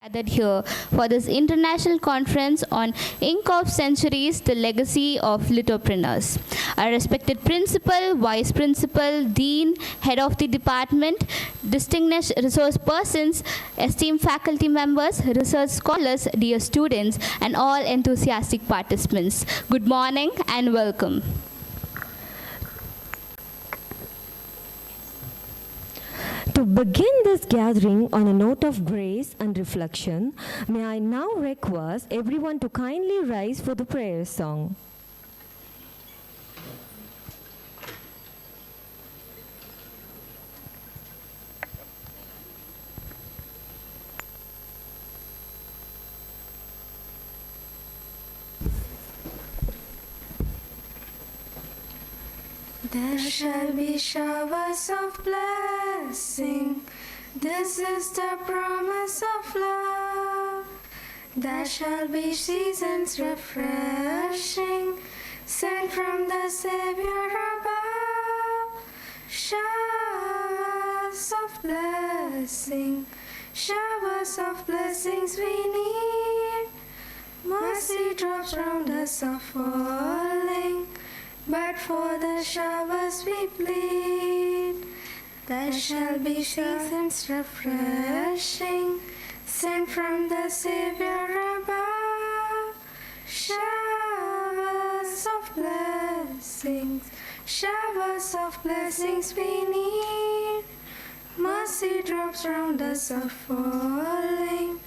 Gathered here for this international conference on Ink of Centuries, the Legacy of Lithopreneurs. Our respected principal, vice principal, dean, head of the department, distinguished resource persons, esteemed faculty members, research scholars, dear students, and all enthusiastic participants. Good morning and welcome. To begin this gathering on a note of grace and reflection, may I now request everyone to kindly rise for the prayer song. There shall be showers of blessing. This is the promise of love. There shall be seasons refreshing, sent from the Savior above. Showers of blessing, showers of blessings we need. Mercy drops round us are falling, but for the showers we plead. There shall be seasons refreshing, sent from the Savior above. Showers of blessings we need. Mercy drops round us are falling,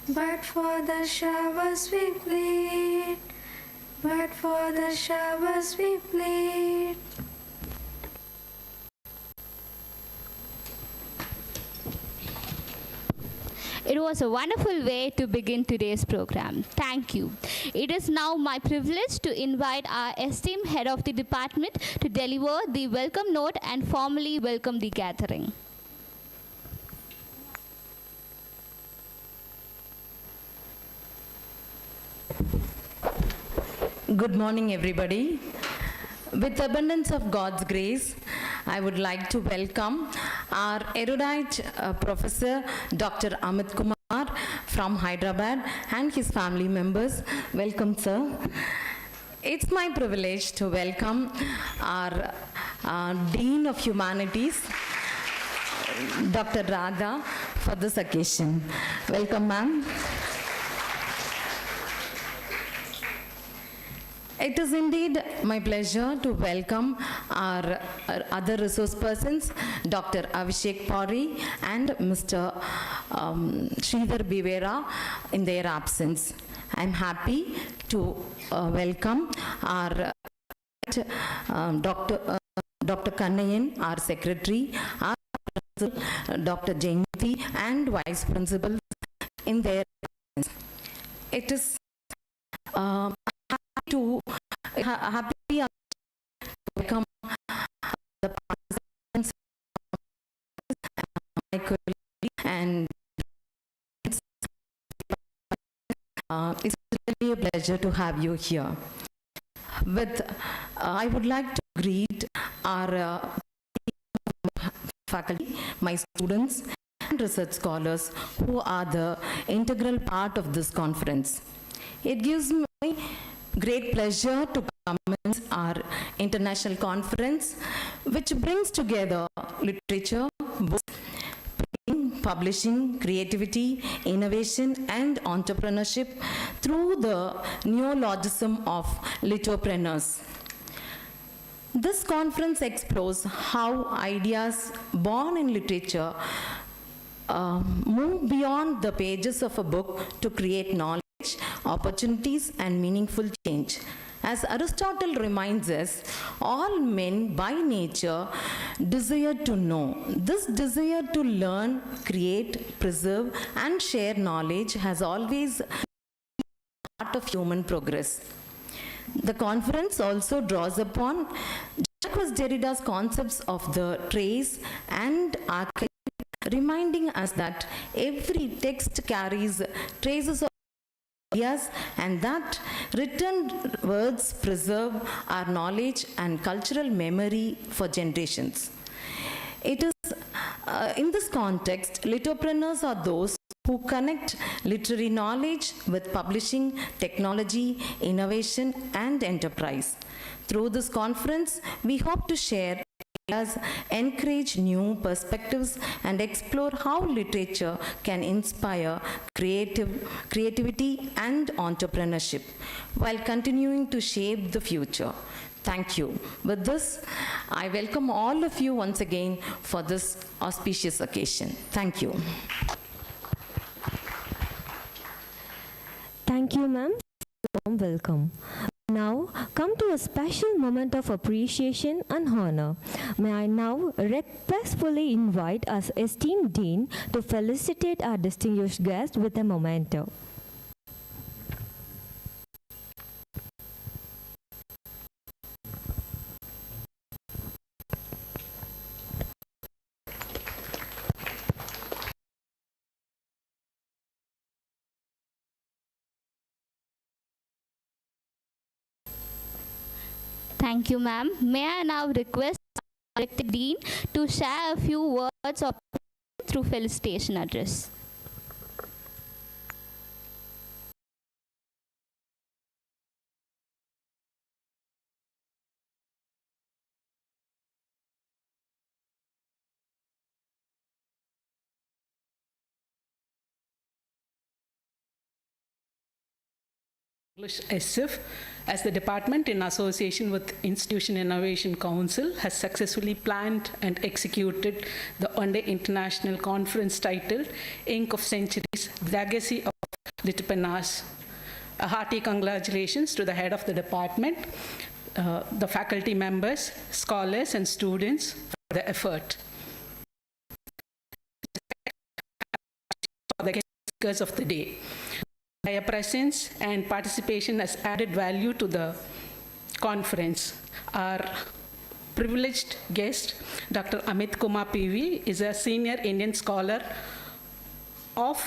but for the showers we plead. But for the showers we plead. It was a wonderful way to begin today's program. Thank you. It is now my privilege to invite our esteemed head of the department to deliver the welcome note and formally welcome the gathering. Good morning, everybody. With abundance of God's grace, I would like to welcome our erudite Professor Dr. Amit Kumar from Hyderabad and his family members. Welcome, sir. It's my privilege to welcome our Dean of Humanities, Dr. Radha, for this occasion. Welcome, ma'am. It is indeed my pleasure to welcome our other resource persons, Dr. Abhishek Puri and Mr. Sridhar Bivera in their absence. I'm happy to welcome our Dr. Kannayan, our secretary, our Dr. Jayanti and vice principals in their absence. It is happy to welcome the participants and it's really a pleasure to have you here. I would like to greet our faculty, my students and research scholars who are the integral part of this conference. It gives me great pleasure to commence our international conference, which brings together literature, books, publishing, creativity, innovation, and entrepreneurship through the neologism of lithopreneurs. This conference explores how ideas born in literature move beyond the pages of a book to create knowledge, opportunities, and meaningful change. As Aristotle reminds us, all men by nature desire to know. This desire to learn, create, preserve, and share knowledge has always been part of human progress. The conference also draws upon Jacques Derrida's concepts of the trace and archive, reminding us that every text carries traces of ideas and that written words preserve our knowledge and cultural memory for generations. It is in this context, lithopreneurs are those who connect literary knowledge with publishing, technology, innovation, and enterprise. Through this conference, we hope to share ideas, encourage new perspectives, and explore how literature can inspire creativity and entrepreneurship while continuing to shape the future. Thank you. With this, I welcome all of you once again for this auspicious occasion. Thank you. Thank you, ma'am. Warm welcome. Now, come to a special moment of appreciation and honor. May I now respectfully invite our esteemed Dean to felicitate our distinguished guest with a memento. Thank you, ma'am. May I now request our Dean to share a few words of through felicitation address. English SF, as the department in association with Institution Innovation Council has successfully planned and executed the one-day international conference titled Ink of Centuries, Legacy of Entrepreneurs. A hearty congratulations to the head of the department, the faculty members, scholars and students for the effort. For the speakers of the day. Their presence and participation has added value to the conference. Our privileged guest, Dr. Amit Kumar PV, is a senior Indian scholar of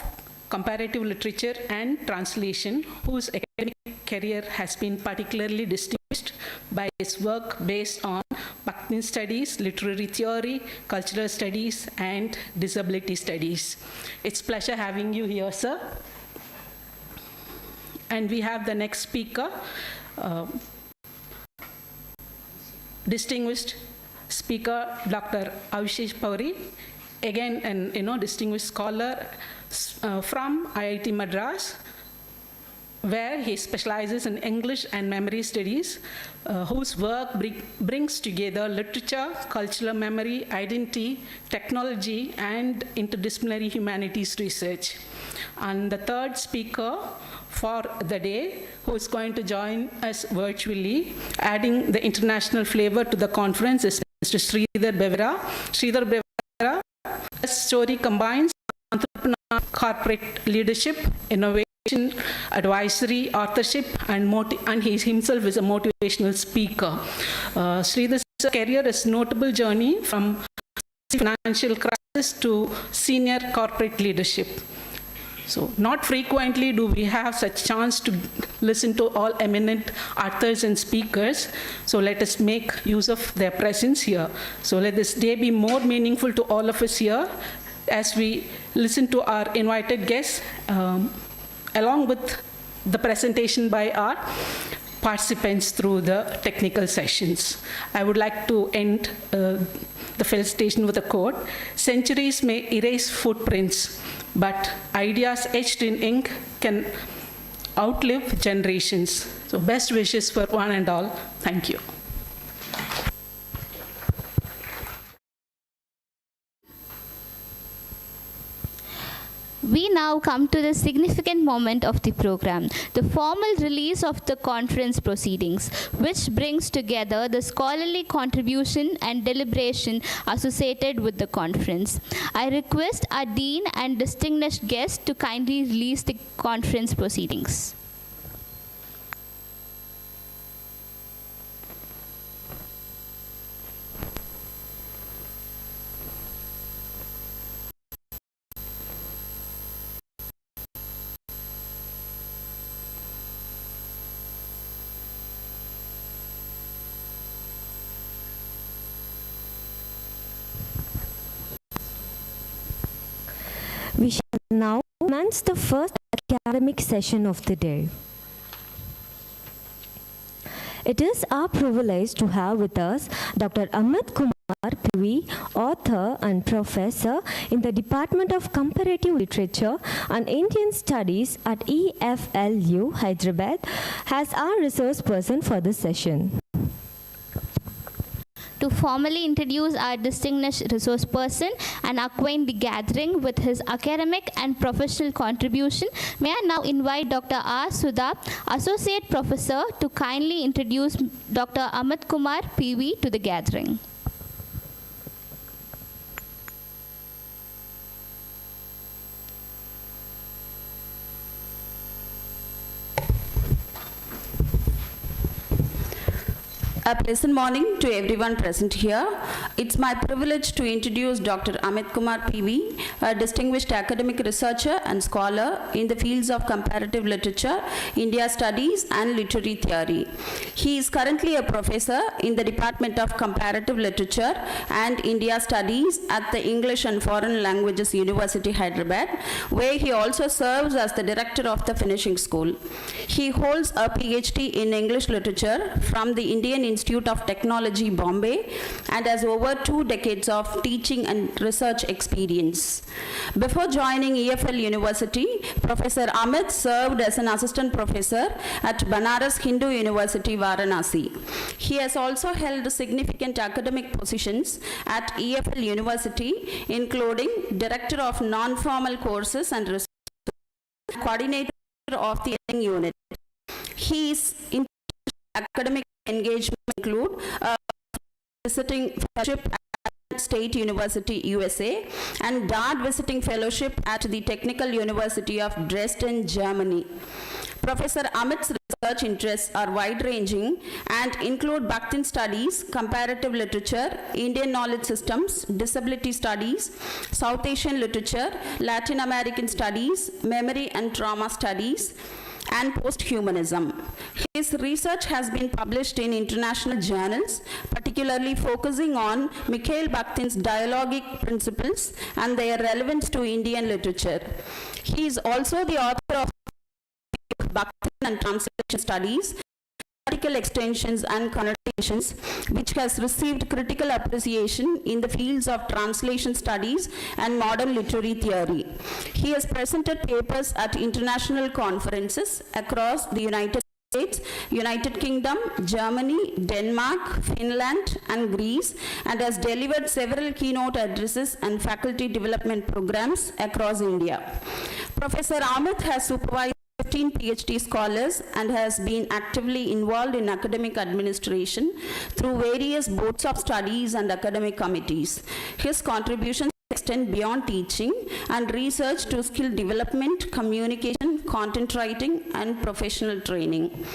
comparative literature and translation, whose academic career has been particularly distinguished by his work based on Bakhtin studies, literary theory, cultural studies, and disability studies. It's a pleasure having you here, sir. And we have the next speaker, distinguished speaker, Dr. Avishesh Pauri, again an distinguished scholar from IIT Madras, where he specializes in English and memory studies, whose work brings together literature, cultural memory, identity, technology, and interdisciplinary humanities research. And the third speaker for the day, who is going to join us virtually, adding the international flavor to the conference, is Mr. Sridhar Bevera. Sridhar Bevera's story combines entrepreneur, corporate leadership, innovation, advisory, authorship, and he himself is a motivational speaker. Sridhar's career is a notable journey from financial crisis to senior corporate leadership. So not frequently do we have such chance to listen to all eminent authors and speakers. So let us make use of their presence here. So let this day be more meaningful to all of us here as we listen to our invited guests, along with the presentation by our participants through the technical sessions. I would like to end the felicitation with a quote. Centuries may erase footprints, but ideas etched in ink can outlive generations. So best wishes for one and all. Thank you. We now come to the significant moment of the program, the formal release of the conference proceedings, which brings together the scholarly contribution and deliberation associated with the conference. I request our Dean and distinguished guests to kindly release the conference proceedings. We shall now commence the first academic session of the day. It is our privilege to have with us Dr. Amit Kumar PV, author and professor in the Department of Comparative Literature and Indian Studies at EFLU, Hyderabad, as our resource person for this session. To formally introduce our distinguished resource person and acquaint the gathering with his academic and professional contribution, may I now invite Dr. R. Sudha, Associate Professor, to kindly introduce Dr. Amit Kumar PV to the gathering. A pleasant morning to everyone present here. It's my privilege to introduce Dr. Amit Kumar PV, a distinguished academic researcher and scholar in the fields of comparative literature, India studies, and literary theory. He is currently a professor in the Department of Comparative Literature and India Studies at the English and Foreign Languages University, Hyderabad, where he also serves as the director of the finishing school. He holds a PhD in English literature from the Indian Institute of Technology, Bombay, and has over 2 decades of teaching and research experience. Before joining EFL University, Professor Amit served as an assistant professor at Banaras Hindu University, Varanasi. He has also held significant academic positions at EFL University, including Director of Non-Formal Courses and Research, Coordinator of the Unit. His academic engagement include visiting fellowship at State University, USA, and DART visiting fellowship at the Technical University of Dresden, Germany. Professor Amit's research interests are wide-ranging and include Bakhtin studies, comparative literature, Indian knowledge systems, disability studies, South Asian literature, Latin American studies, memory and trauma studies, and post-humanism. His research has been published in international journals, particularly focusing on Mikhail Bakhtin's dialogic principles and their relevance to Indian literature. He is also the author of Bakhtin and Translation Studies, Article Extensions and Connotations, which has received critical appreciation in the fields of translation studies and modern literary theory. He has presented papers at international conferences across the United States, United Kingdom, Germany, Denmark, Finland, and Greece, and has delivered several keynote addresses and faculty development programs across India. Professor Amit has supervised 15 PhD scholars and has been actively involved in academic administration through various boards of studies and academic committees. His contributions extend beyond teaching and research to skill development, communication, content writing, and professional training.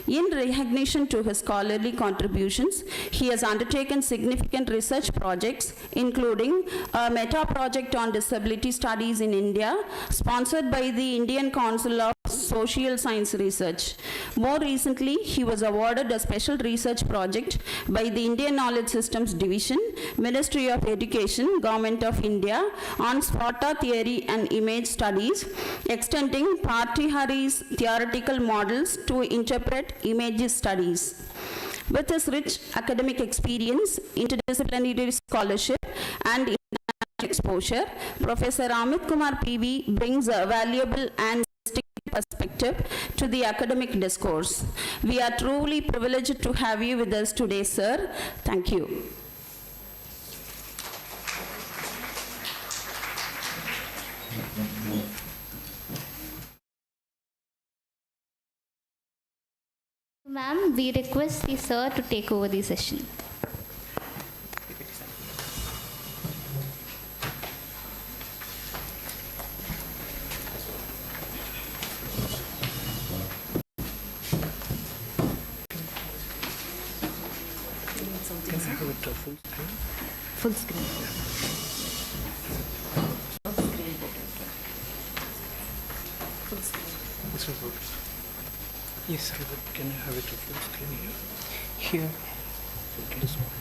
In recognition to his scholarly contributions, he has undertaken significant research projects, including a meta-project on disability studies in India, sponsored by the Indian Council of Social Science Research. More recently, he was awarded a special research project by the Indian Knowledge Systems Division, Ministry of Education, Government of India, on Sparta theory and image studies, extending Partihari's theoretical models to interpret image studies. With his rich academic experience, interdisciplinary scholarship, and international exposure, Professor Amit Kumar PV brings a valuable and perspective to the academic discourse. We are truly privileged to have you with us today, sir. Thank you. Ma'am, we request the sir to take over the session. Full screen. This is good. Yes, sir. Can I have it to full screen here? Here. This one.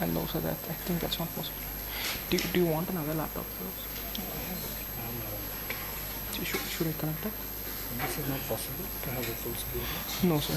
And also that, I think that's not possible. Do you want another laptop first? Should I connect it? This is not possible to have a full screen. No, sir.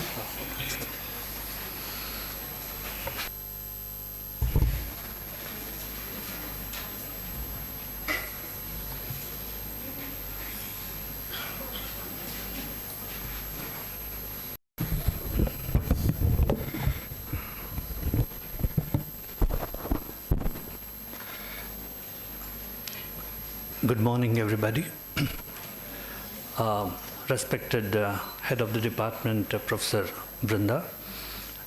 Good morning, everybody. Respected Head of the Department, Professor Brinda,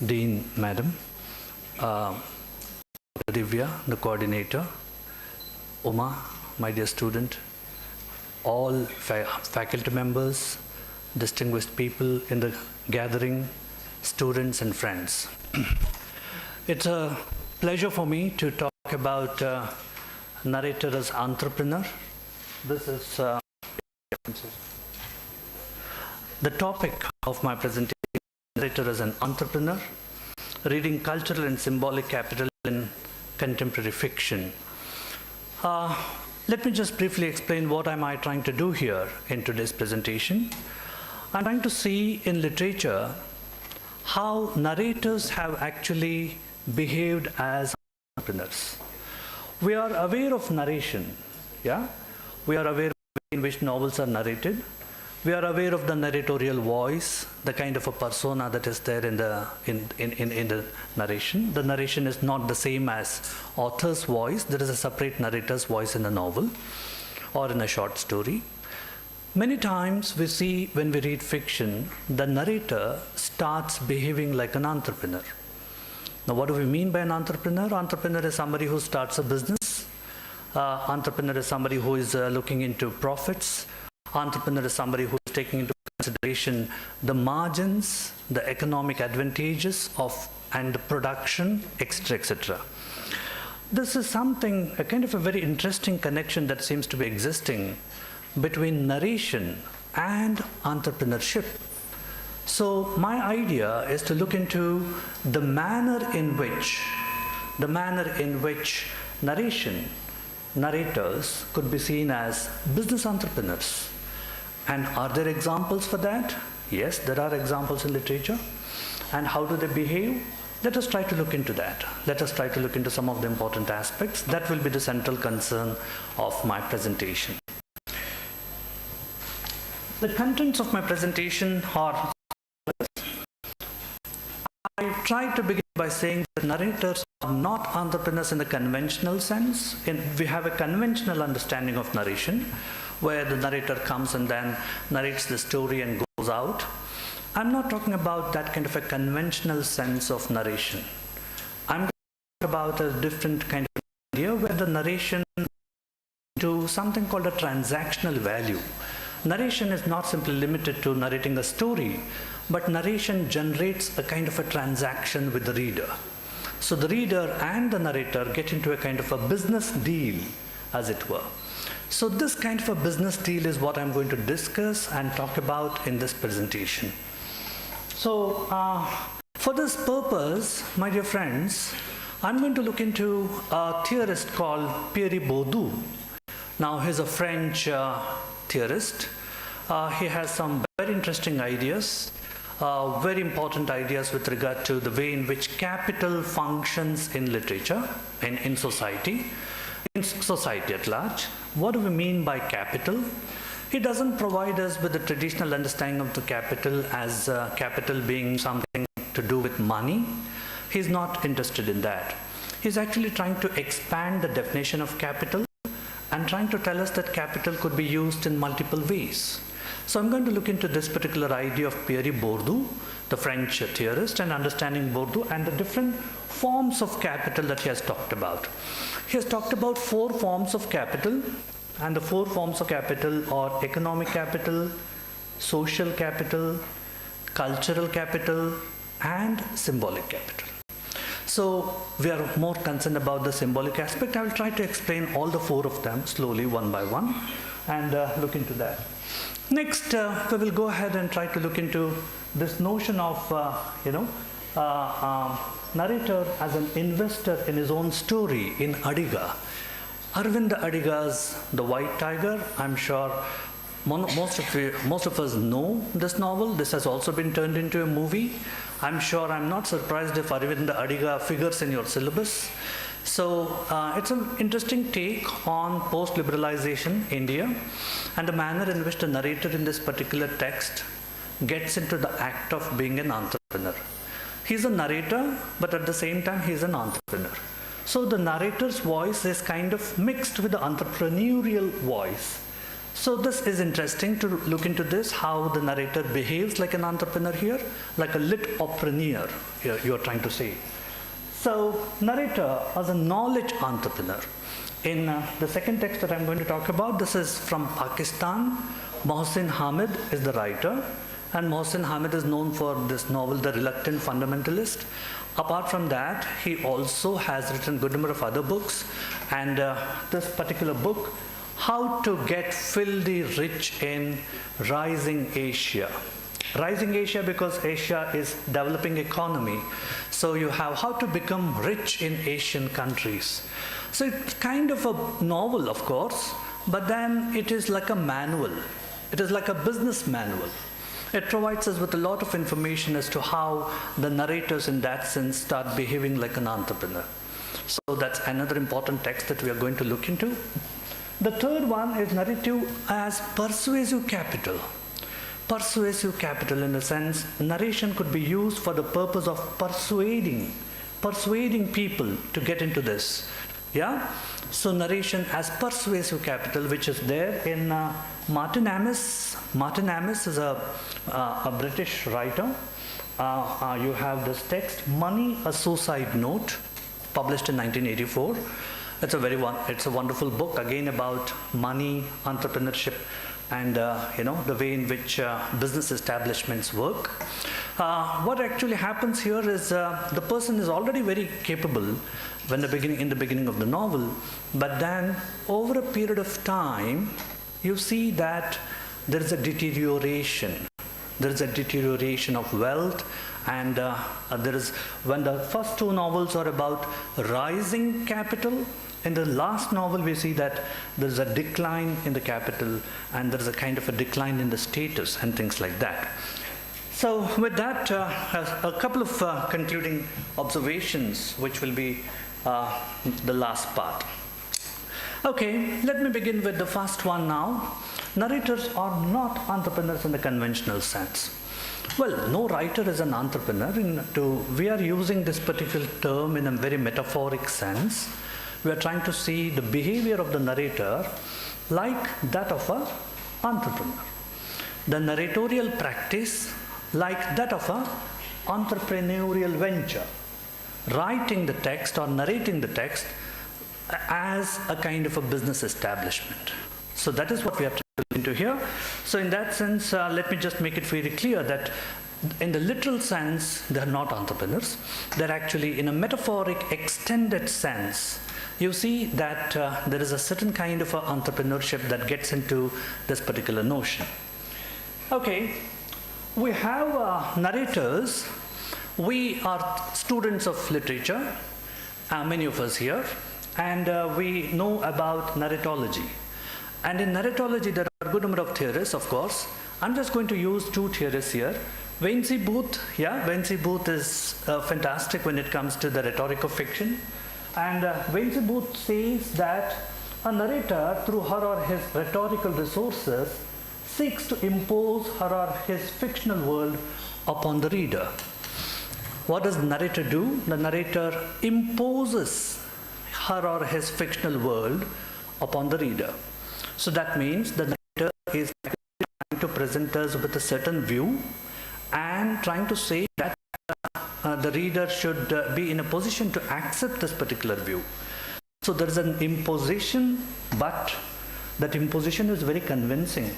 Dean Madam, Divya, the Coordinator, Uma, my dear student, all faculty members, distinguished people in the gathering, students and friends. It's a pleasure for me to talk about narrator as entrepreneur. This is the topic of my presentation, narrator as an entrepreneur, reading cultural and symbolic capital in contemporary fiction. Let me just briefly explain what am I trying to do here in today's presentation. I'm trying to see in literature how narrators have actually behaved as entrepreneurs. We are aware of narration, yeah? We are aware of the way in which novels are narrated. We are aware of the narratorial voice, the kind of a persona that is there in the narration. The narration is not the same as author's voice. There is a separate narrator's voice in a novel or in a short story. Many times we see when we read fiction, the narrator starts behaving like an entrepreneur. Now, what do we mean by an entrepreneur? Entrepreneur is somebody who starts a business. Entrepreneur is somebody who is looking into profits. Entrepreneur is somebody who is taking into consideration the margins, the economic advantages of and the production, etc., etc. This is something, a kind of a very interesting connection that seems to be existing between narration and entrepreneurship. So my idea is to look into the manner in which narrators could be seen as business entrepreneurs. And are there examples for that? Yes, there are examples in literature. And how do they behave? Let us try to look into that. Let us try to look into some of the important aspects. That will be the central concern of my presentation. The contents of my presentation are, I try to begin by saying that narrators are not entrepreneurs in the conventional sense. We have a conventional understanding of narration, where the narrator comes and then narrates the story and goes out. I'm not talking about that kind of a conventional sense of narration. I'm talking about a different kind of idea where the narration to something called a transactional value. Narration is not simply limited to narrating a story, but narration generates a kind of a transaction with the reader. So the reader and the narrator get into a kind of a business deal, as it were. So this kind of a business deal is what I'm going to discuss and talk about in this presentation. So for this purpose, my dear friends, I'm going to look into a theorist called Pierre Bourdieu. Now he's a French theorist. He has some very interesting ideas, very important ideas with regard to the way in which capital functions in literature, in society at large. What do we mean by capital? He doesn't provide us with the traditional understanding of the capital as capital being something to do with money. He's not interested in that. He's actually trying to expand the definition of capital and trying to tell us that capital could be used in multiple ways. So I'm going to look into this particular idea of Pierre Bourdieu, the French theorist, and understanding Bourdieu and the different forms of capital that he has talked about. He has talked about 4 forms of capital, and the 4 forms of capital are economic capital, social capital, cultural capital, and symbolic capital. So we are more concerned about the symbolic aspect. I will try to explain all the 4 of them slowly, one by one, and look into that. Next, we will go ahead and try to look into this notion of, narrator as an investor in his own story in Adiga. Arvind Adiga's The White Tiger, I'm sure most of us know this novel. This has also been turned into a movie. I'm not surprised if Arvind Adiga figures in your syllabus. So it's an interesting take on post-liberalization India and the manner in which the narrator in this particular text gets into the act of being an entrepreneur. He's a narrator, but at the same time he's an entrepreneur. So the narrator's voice is kind of mixed with the entrepreneurial voice. So this is interesting to look into this, how the narrator behaves like an entrepreneur here, like a lit-opreneur, you're trying to say. So narrator as a knowledge entrepreneur. In the second text that I'm going to talk about, this is from Pakistan. Mohsin Hamid is the writer, and Mohsin Hamid is known for this novel, The Reluctant Fundamentalist. Apart from that, he also has written a good number of other books, and this particular book, How to Get Filthy Rich in Rising Asia. Rising Asia because Asia is developing economy. So you have how to become rich in Asian countries. So it's kind of a novel, of course, but then it is like a manual. It is like a business manual. It provides us with a lot of information as to how the narrators in that sense start behaving like an entrepreneur. So that's another important text that we are going to look into. The third one is narrative as persuasive capital. Persuasive capital, in the sense, narration could be used for the purpose of persuading people to get into this. Yeah? So narration as persuasive capital, which is there in Martin Amis. Martin Amis is a British writer. You have this text, Money, a Suicide Note, published in 1984. It's a wonderful book, again about money, entrepreneurship, and the way in which business establishments work. What actually happens here is the person is already very capable in the beginning of the novel, but then over a period of time, you see that there is a deterioration. There is a deterioration of wealth, and when the first two novels are about rising capital, in the last novel we see that there is a decline in the capital, and there is a kind of a decline in the status and things like that. So with that, a couple of concluding observations, which will be the last part. Okay, let me begin with the first one now. Narrators are not entrepreneurs in the conventional sense. Well, no writer is an entrepreneur. We are using this particular term in a very metaphoric sense. We are trying to see the behavior of the narrator like that of an entrepreneur. The narratorial practice like that of an entrepreneurial venture. Writing the text or narrating the text as a kind of a business establishment. So that is what we are trying to look into here. So in that sense, let me just make it very clear that in the literal sense, they are not entrepreneurs. They're actually, in a metaphoric, extended sense, you see that there is a certain kind of entrepreneurship that gets into this particular notion. Okay, we have narrators. We are students of literature, many of us here, and we know about narratology. And in narratology, there are a good number of theories, of course. I'm just going to use two theories here. Wainsey Booth, Wainsey Booth is fantastic when it comes to the rhetoric of fiction. And Wainsey Booth says that a narrator, through her or his rhetorical resources, seeks to impose her or his fictional world upon the reader. What does the narrator do? The narrator imposes her or his fictional world upon the reader. So that means the narrator is trying to present us with a certain view and trying to say that the reader should be in a position to accept this particular view. So there is an imposition, but that imposition is very convincing.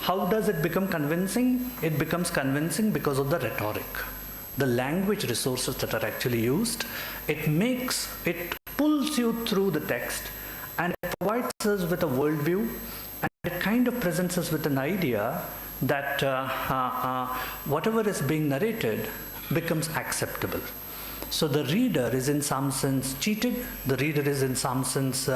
How does it become convincing? It becomes convincing because of the rhetoric, the language resources that are actually used. It pulls you through the text, and it provides us with a worldview, and it kind of presents us with an idea that whatever is being narrated becomes acceptable. So the reader is in some sense cheated. The reader is in some sense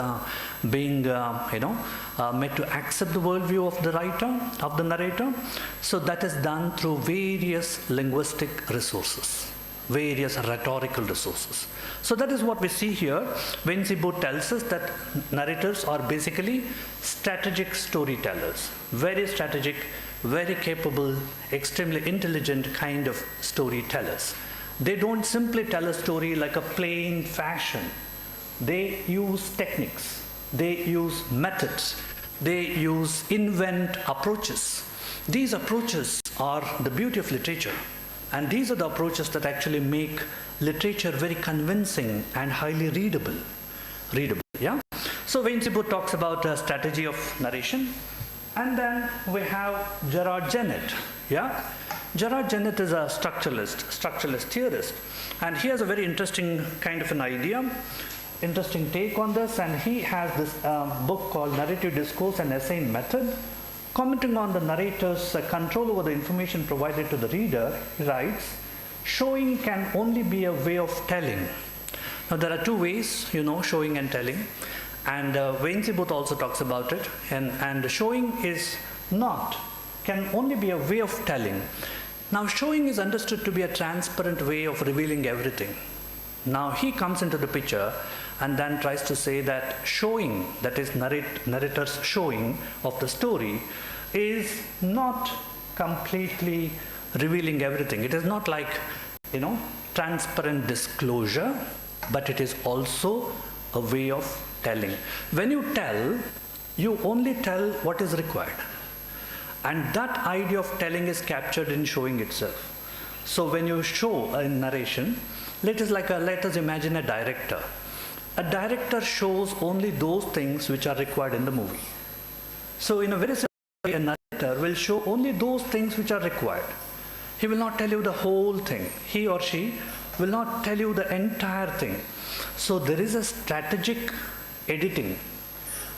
being, made to accept the worldview of the writer, of the narrator. So that is done through various linguistic resources, various rhetorical resources. So that is what we see here. Wenzibo tells us that narrators are basically strategic storytellers, very strategic, very capable, extremely intelligent kind of storytellers. They don't simply tell a story like a plain fashion. They use techniques, they use methods, they invent approaches. These approaches are the beauty of literature. And these are the approaches that actually make literature very convincing and highly readable. Yeah? So Wenzibo talks about a strategy of narration. And then we have Gerard Genett. Yeah? Gerard Genett is a structuralist theorist. And he has a very interesting kind of an idea, interesting take on this. And he has this book called Narrative Discourse and Essay Method. Commenting on the narrator's control over the information provided to the reader, he writes, showing can only be a way of telling. Now there are two ways, showing and telling. And Wenzibo also talks about it. And showing can only be a way of telling. Now showing is understood to be a transparent way of revealing everything. Now he comes into the picture and then tries to say that showing, that is narrator's showing of the story, is not completely revealing everything. It is not like, transparent disclosure, but it is also a way of telling. When you tell, you only tell what is required. And that idea of telling is captured in showing itself. So when you show a narration, let us imagine a director. A director shows only those things which are required in the movie. So in a very simple way, a narrator will show only those things which are required. He will not tell you the whole thing. He or she will not tell you the entire thing. So there is a strategic editing.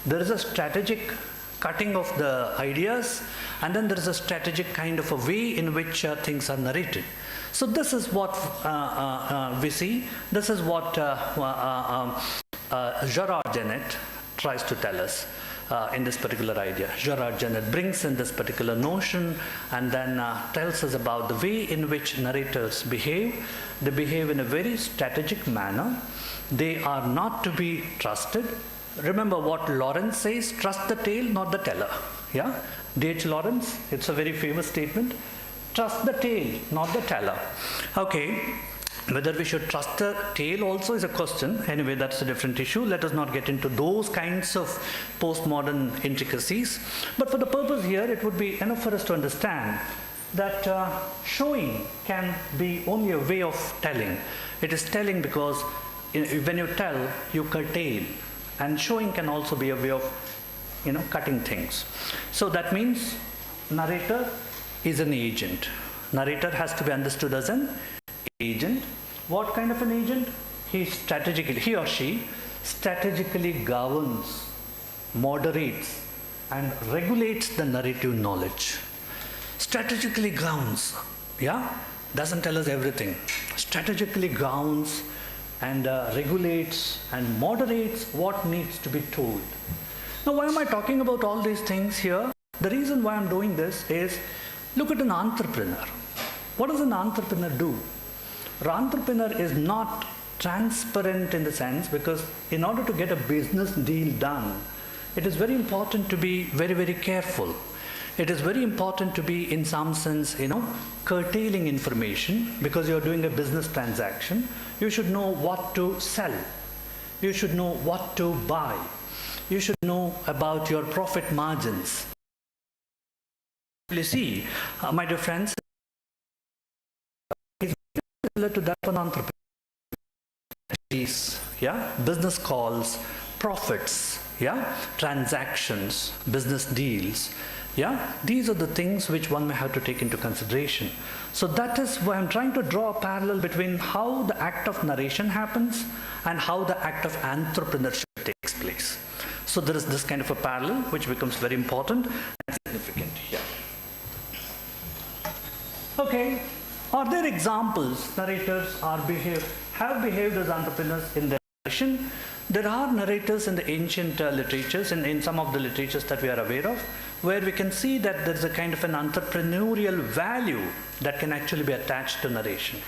There is a strategic cutting of the ideas, and then there is a strategic kind of a way in which things are narrated. So this is what we see. This is what Gerard Genett tries to tell us in this particular idea. Gerard Genett brings in this particular notion and then tells us about the way in which narrators behave. They behave in a very strategic manner. They are not to be trusted. Remember what Lawrence says, trust the tale, not the teller. Yeah? D.H. Lawrence, it's a very famous statement. Trust the tale, not the teller. Okay, whether we should trust the tale also is a question. Anyway, that's a different issue. Let us not get into those kinds of postmodern intricacies. But for the purpose here, it would be enough for us to understand that showing can be only a way of telling. It is telling because when you tell, you curtail. And showing can also be a way of, cutting things. So that means narrator is an agent. Narrator has to be understood as an agent. What kind of an agent? He or she strategically governs, moderates, and regulates the narrative knowledge. Strategically governs, doesn't tell us everything. Strategically governs and regulates and moderates what needs to be told. Now, why am I talking about all these things here? The reason why I'm doing this is, look at an entrepreneur. What does an entrepreneur do? An entrepreneur is not transparent in the sense because in order to get a business deal done, it is very important to be very, very careful. It is very important to be, in some sense, curtailing information because you're doing a business transaction. You should know what to sell. You should know what to buy. You should know about your profit margins. You see, my dear friends, it's similar to that of an entrepreneur. Business calls, profits, transactions, business deals. These are the things which one may have to take into consideration. So that is why I'm trying to draw a parallel between how the act of narration happens and how the act of entrepreneurship takes place. So there is this kind of a parallel which becomes very important and significant here. Okay, Are there examples narrators have behaved as entrepreneurs in their narration? There are narrators in the ancient literatures and in some of the literatures that we are aware of, where we can see that there is a kind of an entrepreneurial value that can actually be attached to narration.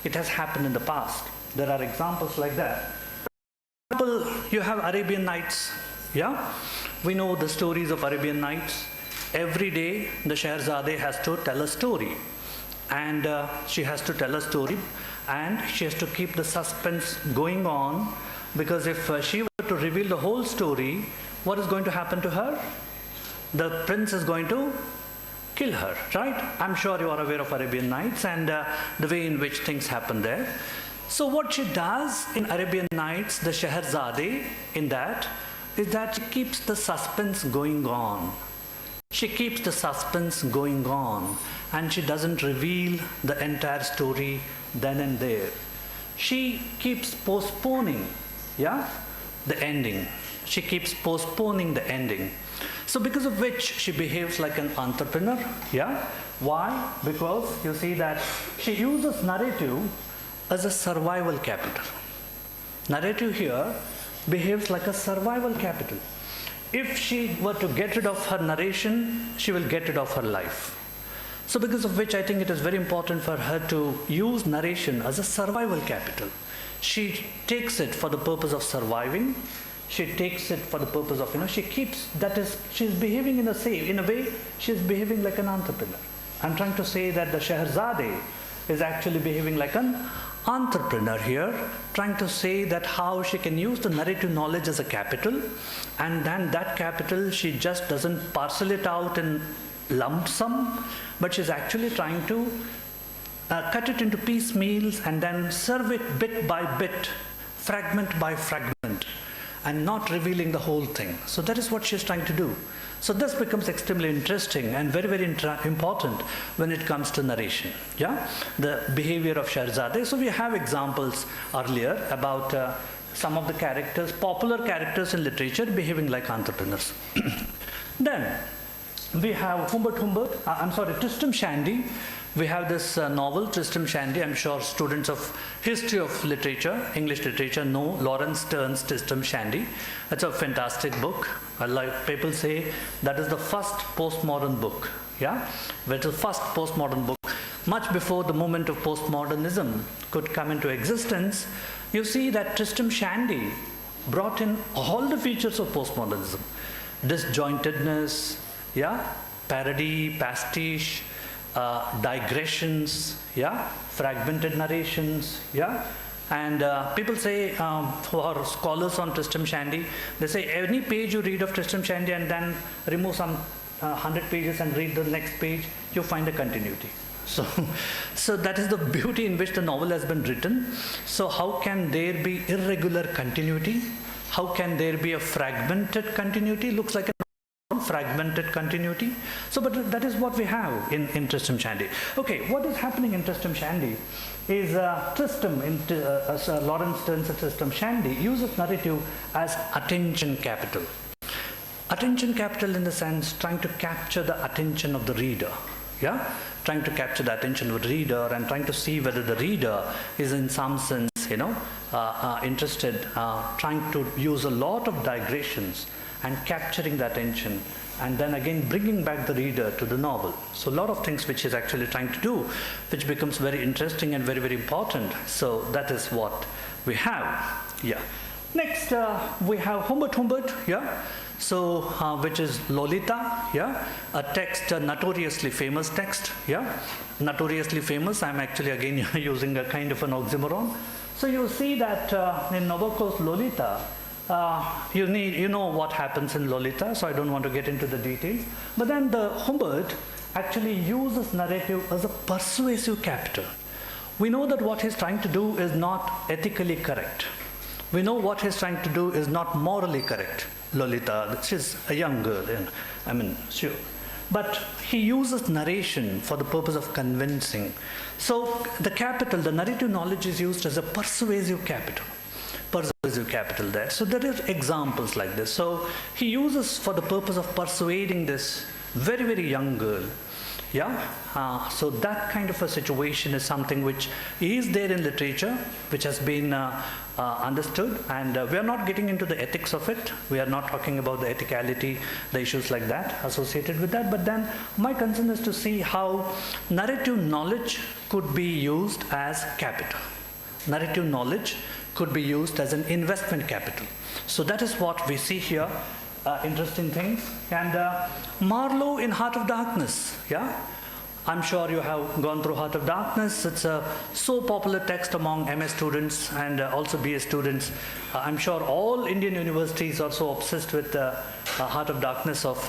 It has happened in the past. There are examples like that. For example, you have Arabian Nights. Yeah, we know the stories of Arabian Nights. Every day, the Shahrazade has to tell a story, and she has to tell a story, and she has to keep the suspense going on, because if she were to reveal the whole story, what is going to happen to her? The prince is going to kill her, right? I'm sure you are aware of Arabian Nights and the way in which things happen there. So what she does in Arabian Nights, the Shahrazade, in that, is that she keeps the suspense going on. She keeps the suspense going on, and she doesn't reveal the entire story then and there. She keeps postponing, yeah, the ending. She keeps postponing the ending. So because of which she behaves like an entrepreneur, yeah. Why? Because you see that she uses narrative as a survival capital. Narrative here behaves like a survival capital. If she were to get rid of her narration, she will get rid of her life. So because of which I think it is very important for her to use narration as a survival capital. She takes it for the purpose of surviving. She takes it for the purpose of, she keeps, that is, she's behaving in a way, she's behaving like an entrepreneur. I'm trying to say that the Shahrazade is actually behaving like an entrepreneur here, trying to say that how she can use the narrative knowledge as a capital, and then that capital she just doesn't parcel it out in lump sum, but she's actually trying to cut it into piecemeals and then serve it bit by bit, fragment by fragment, and not revealing the whole thing. So that is what she's trying to do. So this becomes extremely interesting and very, very important when it comes to narration. Yeah, the behavior of Shahrazade. So we have examples earlier about some of the characters, popular characters in literature, behaving like entrepreneurs. Then we have Tristram Shandy. We have this novel, Tristram Shandy. I'm sure students of history of literature, English literature, know Lawrence Sterne's Tristram Shandy. It's a fantastic book. Like people say, that is the first postmodern book. Yeah, it's the first postmodern book. Much before the movement of postmodernism could come into existence, you see that Tristram Shandy brought in all the features of postmodernism. Disjointedness, yeah, parody, pastiche, digressions, yeah, fragmented narrations, yeah. And people say, who are scholars on Tristram Shandy, they say any page you read of Tristram Shandy and then remove some 100 pages and read the next page, you find a continuity. So that is the beauty in which the novel has been written. So how can there be irregular continuity? How can there be a fragmented continuity? Looks like a fragmented continuity. So, but that is what we have in Tristram Shandy. Okay, what is happening in Tristram Shandy is Tristram, Lawrence Sterne's Tristram Shandy, uses narrative as attention capital. Attention capital in the sense trying to capture the attention of the reader. Yeah, trying to capture the attention of the reader and trying to see whether the reader is in some sense, interested, trying to use a lot of digressions and capturing the attention, and then again bringing back the reader to the novel. So a lot of things which he's actually trying to do, which becomes very interesting and very, very important. So that is what we have. Yeah. Next, we have Humbert, yeah. So, which is Lolita, yeah, a text, a notoriously famous text, yeah, notoriously famous. I'm actually again using a kind of an oxymoron. So you see that in Nabokov's Lolita, you know what happens in Lolita, so I don't want to get into the details. But then the Humbert actually uses narrative as a persuasive capital. We know that what he's trying to do is not ethically correct. We know what he's trying to do is not morally correct. Lolita, she's a young girl, sure. But he uses narration for the purpose of convincing. So the capital, the narrative knowledge is used as a persuasive capital. Persuasive capital there. So there are examples like this. So he uses for the purpose of persuading this very, very young girl. Yeah, so that kind of a situation is something which is there in literature, which has been understood, and we are not getting into the ethics of it. We are not talking about the ethicality, the issues like that associated with that. But then my concern is to see how narrative knowledge could be used as capital. Narrative knowledge could be used as an investment capital. So that is what we see here. Interesting things. And Marlowe in Heart of Darkness, yeah? I'm sure you have gone through Heart of Darkness. It's a so popular text among MS students and also BS students. I'm sure all Indian universities are so obsessed with Heart of Darkness of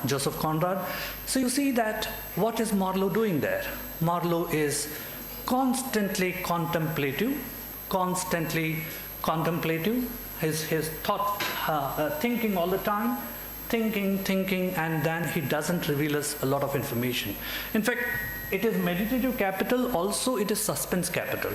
Joseph Conrad. So you see that what is Marlowe doing there? Marlowe is constantly contemplative, his thought, thinking all the time, thinking, and then he doesn't reveal us a lot of information. In fact, it is meditative capital, also it is suspense capital,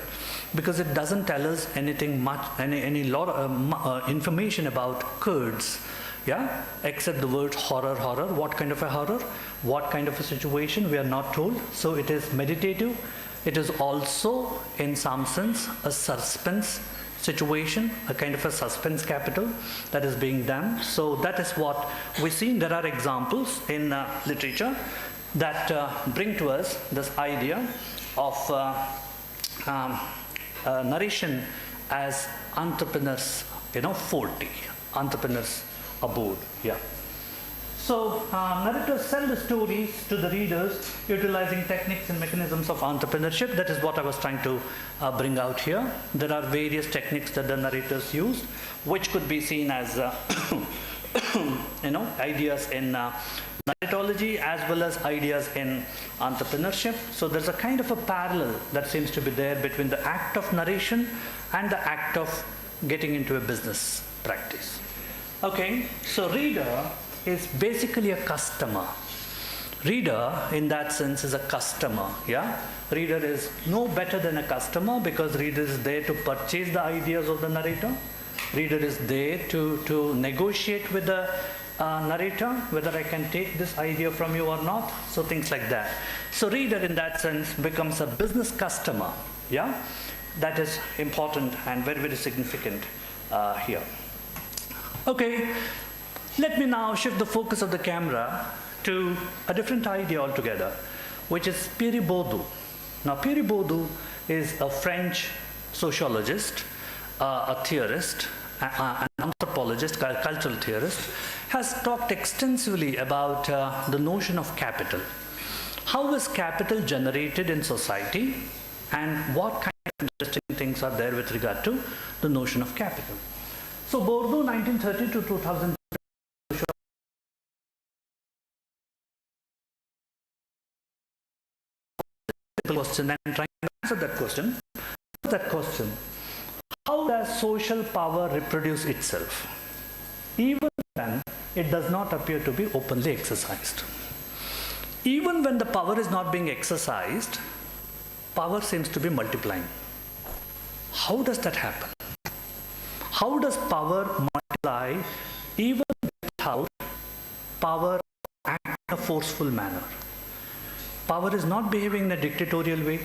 because it doesn't tell us anything much, any lot of information about Kurds, yeah, except the word horror. What kind of a horror? What kind of a situation? We are not told. So it is meditative. It is also, in some sense, a suspense situation, a kind of a suspense capital that is being done. So that is what we see. There are examples in literature that bring to us this idea of narration as entrepreneurs, forte, entrepreneurs abode. Yeah. So narrators sell the stories to the readers utilizing techniques and mechanisms of entrepreneurship. That is what I was trying to bring out here. There are various techniques that the narrators use, which could be seen as ideas in narratology as well as ideas in entrepreneurship. So there's a kind of a parallel that seems to be there between the act of narration and the act of getting into a business practice. Okay, so reader is basically a customer. Reader, in that sense, is a customer, yeah? Reader is no better than a customer because reader is there to purchase the ideas of the narrator. Reader is there to negotiate with the narrator, whether I can take this idea from you or not, so things like that. So reader, in that sense, becomes a business customer, yeah? That is important and very, very significant here. Okay. Let me now shift the focus of the camera to a different idea altogether, which is Pierre Bourdieu. Now, Pierre Bourdieu is a French sociologist, a theorist, an anthropologist, cultural theorist, has talked extensively about the notion of capital. How is capital generated in society, and what kind of interesting things are there with regard to the notion of capital? So, Bourdieu, 1930 to 2000. Question and trying to answer that question. How does social power reproduce itself? Even when it does not appear to be openly exercised. Even when the power is not being exercised, power seems to be multiplying. How does that happen? How does power multiply even without power acting in a forceful manner? Power is not behaving in a dictatorial way.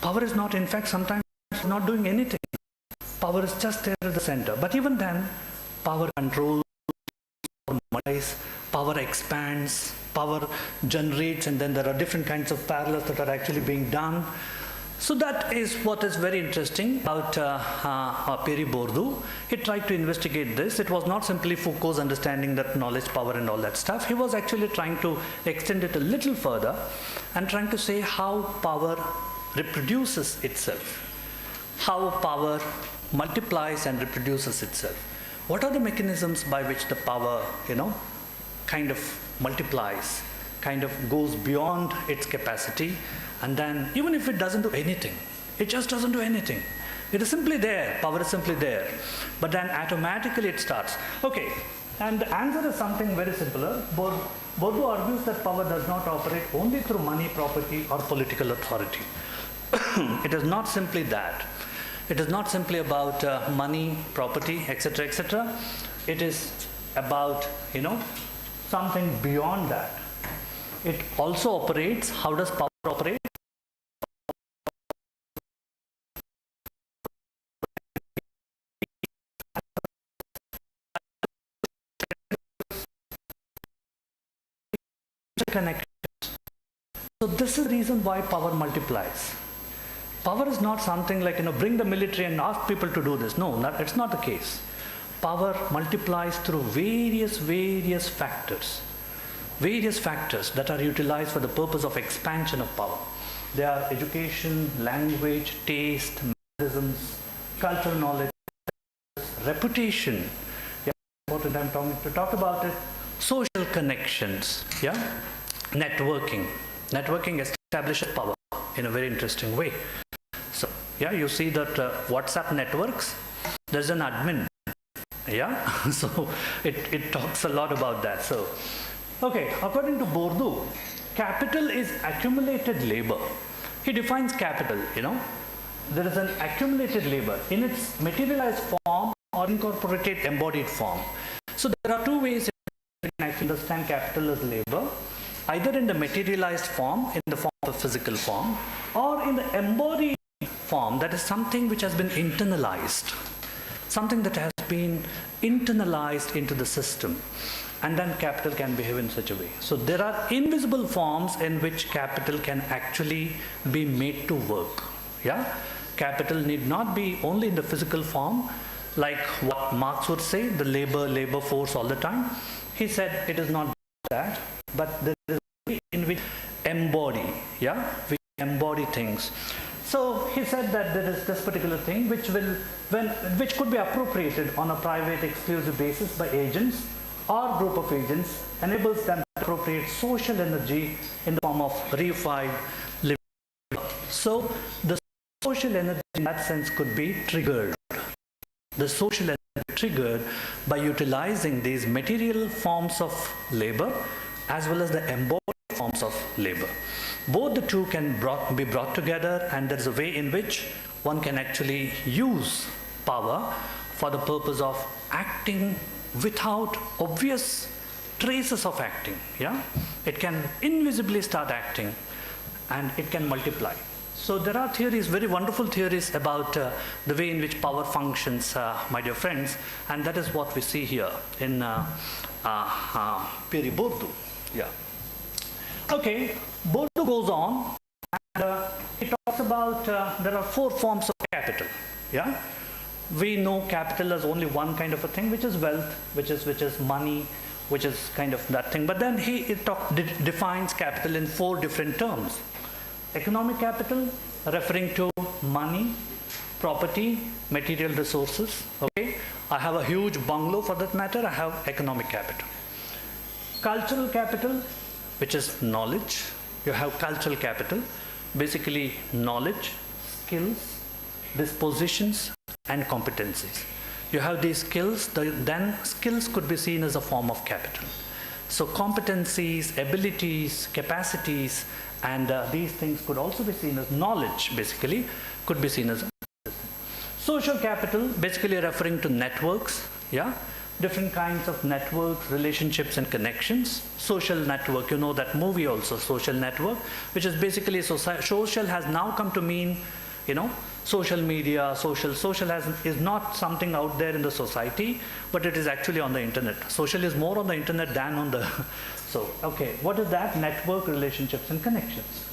Power is not, in fact, sometimes not doing anything. Power is just there at the center. But even then, power controls, power expands, power generates, and then there are different kinds of parallels that are actually being done. So that is what is very interesting about Pierre Bourdieu. He tried to investigate this. It was not simply Foucault's understanding that knowledge, power and all that stuff. He was actually trying to extend it a little further and trying to say how power reproduces itself, how power multiplies and reproduces itself. What are the mechanisms by which the power, kind of multiplies, kind of goes beyond its capacity, and then even if it doesn't do anything, it just doesn't do anything. It is simply there, power is simply there. But then automatically it starts. Okay, and the answer is something very simpler. Bourdieu argues that power does not operate only through money, property or political authority. It is not simply that. It is not simply about money, property, etc., etc. It is about, something beyond that. it also operates. How does power operate? Connections. So this is the reason why power multiplies. Power is not something like, bring the military and ask people to do this. No, it's not the case. Power multiplies through various factors that are utilized for the purpose of expansion of power. They are education, language, taste, mannerisms, cultural knowledge, reputation. Yeah, important I'm to talk about it. Social connections, yeah, networking. Networking establishes power in a very interesting way. So, yeah, you see that WhatsApp networks, there's an admin, yeah, so it talks a lot about that. So, okay, according to Bourdieu, capital is accumulated labor. He defines capital, there is an accumulated labor in its materialized form or incorporated embodied form. So, there are two ways you can actually understand capital as labor, either in the materialized form, in the form of physical form, or in the embodied form, that is something which has been internalized, something that has been internalized into the system, and then capital can behave in such a way. So there are invisible forms in which capital can actually be made to work. Yeah, capital need not be only in the physical form, like what Marx would say, the labor force all the time. He said it is not that, but there is a way in which embody, yeah, we embody things. So he said that there is this particular thing which could be appropriated on a private exclusive basis by agents or group of agents, enables them to appropriate social energy in the form of reified living. So the social energy in that sense could be triggered. The social energy triggered by utilizing these material forms of labor as well as the embodied forms of labor. Both the two can be brought together, and there is a way in which one can actually use power for the purpose of acting without obvious traces of acting. Yeah, it can invisibly start acting, and it can multiply. So there are theories, very wonderful theories about the way in which power functions, my dear friends, and that is what we see here in Pierre Bourdieu. Yeah. Okay, Bourdieu goes on, and he talks about there are 4 forms of capital. Yeah, we know capital as only one kind of a thing, which is wealth, which is money, which is kind of that thing. But then he defines capital in 4 different terms. Economic capital, referring to money, property, material resources. Okay, I have a huge bungalow, for that matter, I have economic capital. Cultural capital, which is knowledge. You have cultural capital, basically knowledge, skills, dispositions, and competencies. You have these skills, then skills could be seen as a form of capital. So competencies, abilities, capacities, and these things could also be seen as knowledge, basically, could be seen as social capital, basically referring to networks, yeah, different kinds of networks, relationships, and connections. Social network, you know that movie also, Social Network, which is basically social has now come to mean, social media, social is not something out there in the society, but it is actually on the internet. Social is more on the internet than on the so, okay, what is that? Network, relationships, and connections.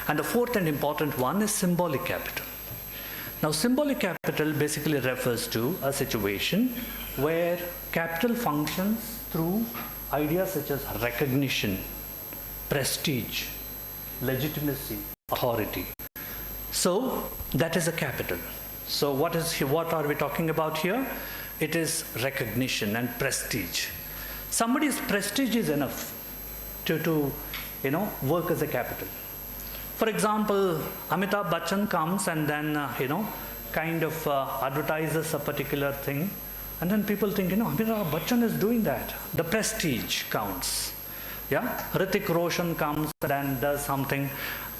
And the 4th and important one is symbolic capital. Now, symbolic capital basically refers to a situation where capital functions through ideas such as recognition, prestige, legitimacy, authority. So that is a capital. So what are we talking about here? It is recognition and prestige. Somebody's prestige is enough to work as a capital. For example, Amitabh Bachchan comes and then kind of advertises a particular thing, and then people think, Amitabh Bachchan is doing that. The prestige counts. Yeah, Hrithik Roshan comes and does something,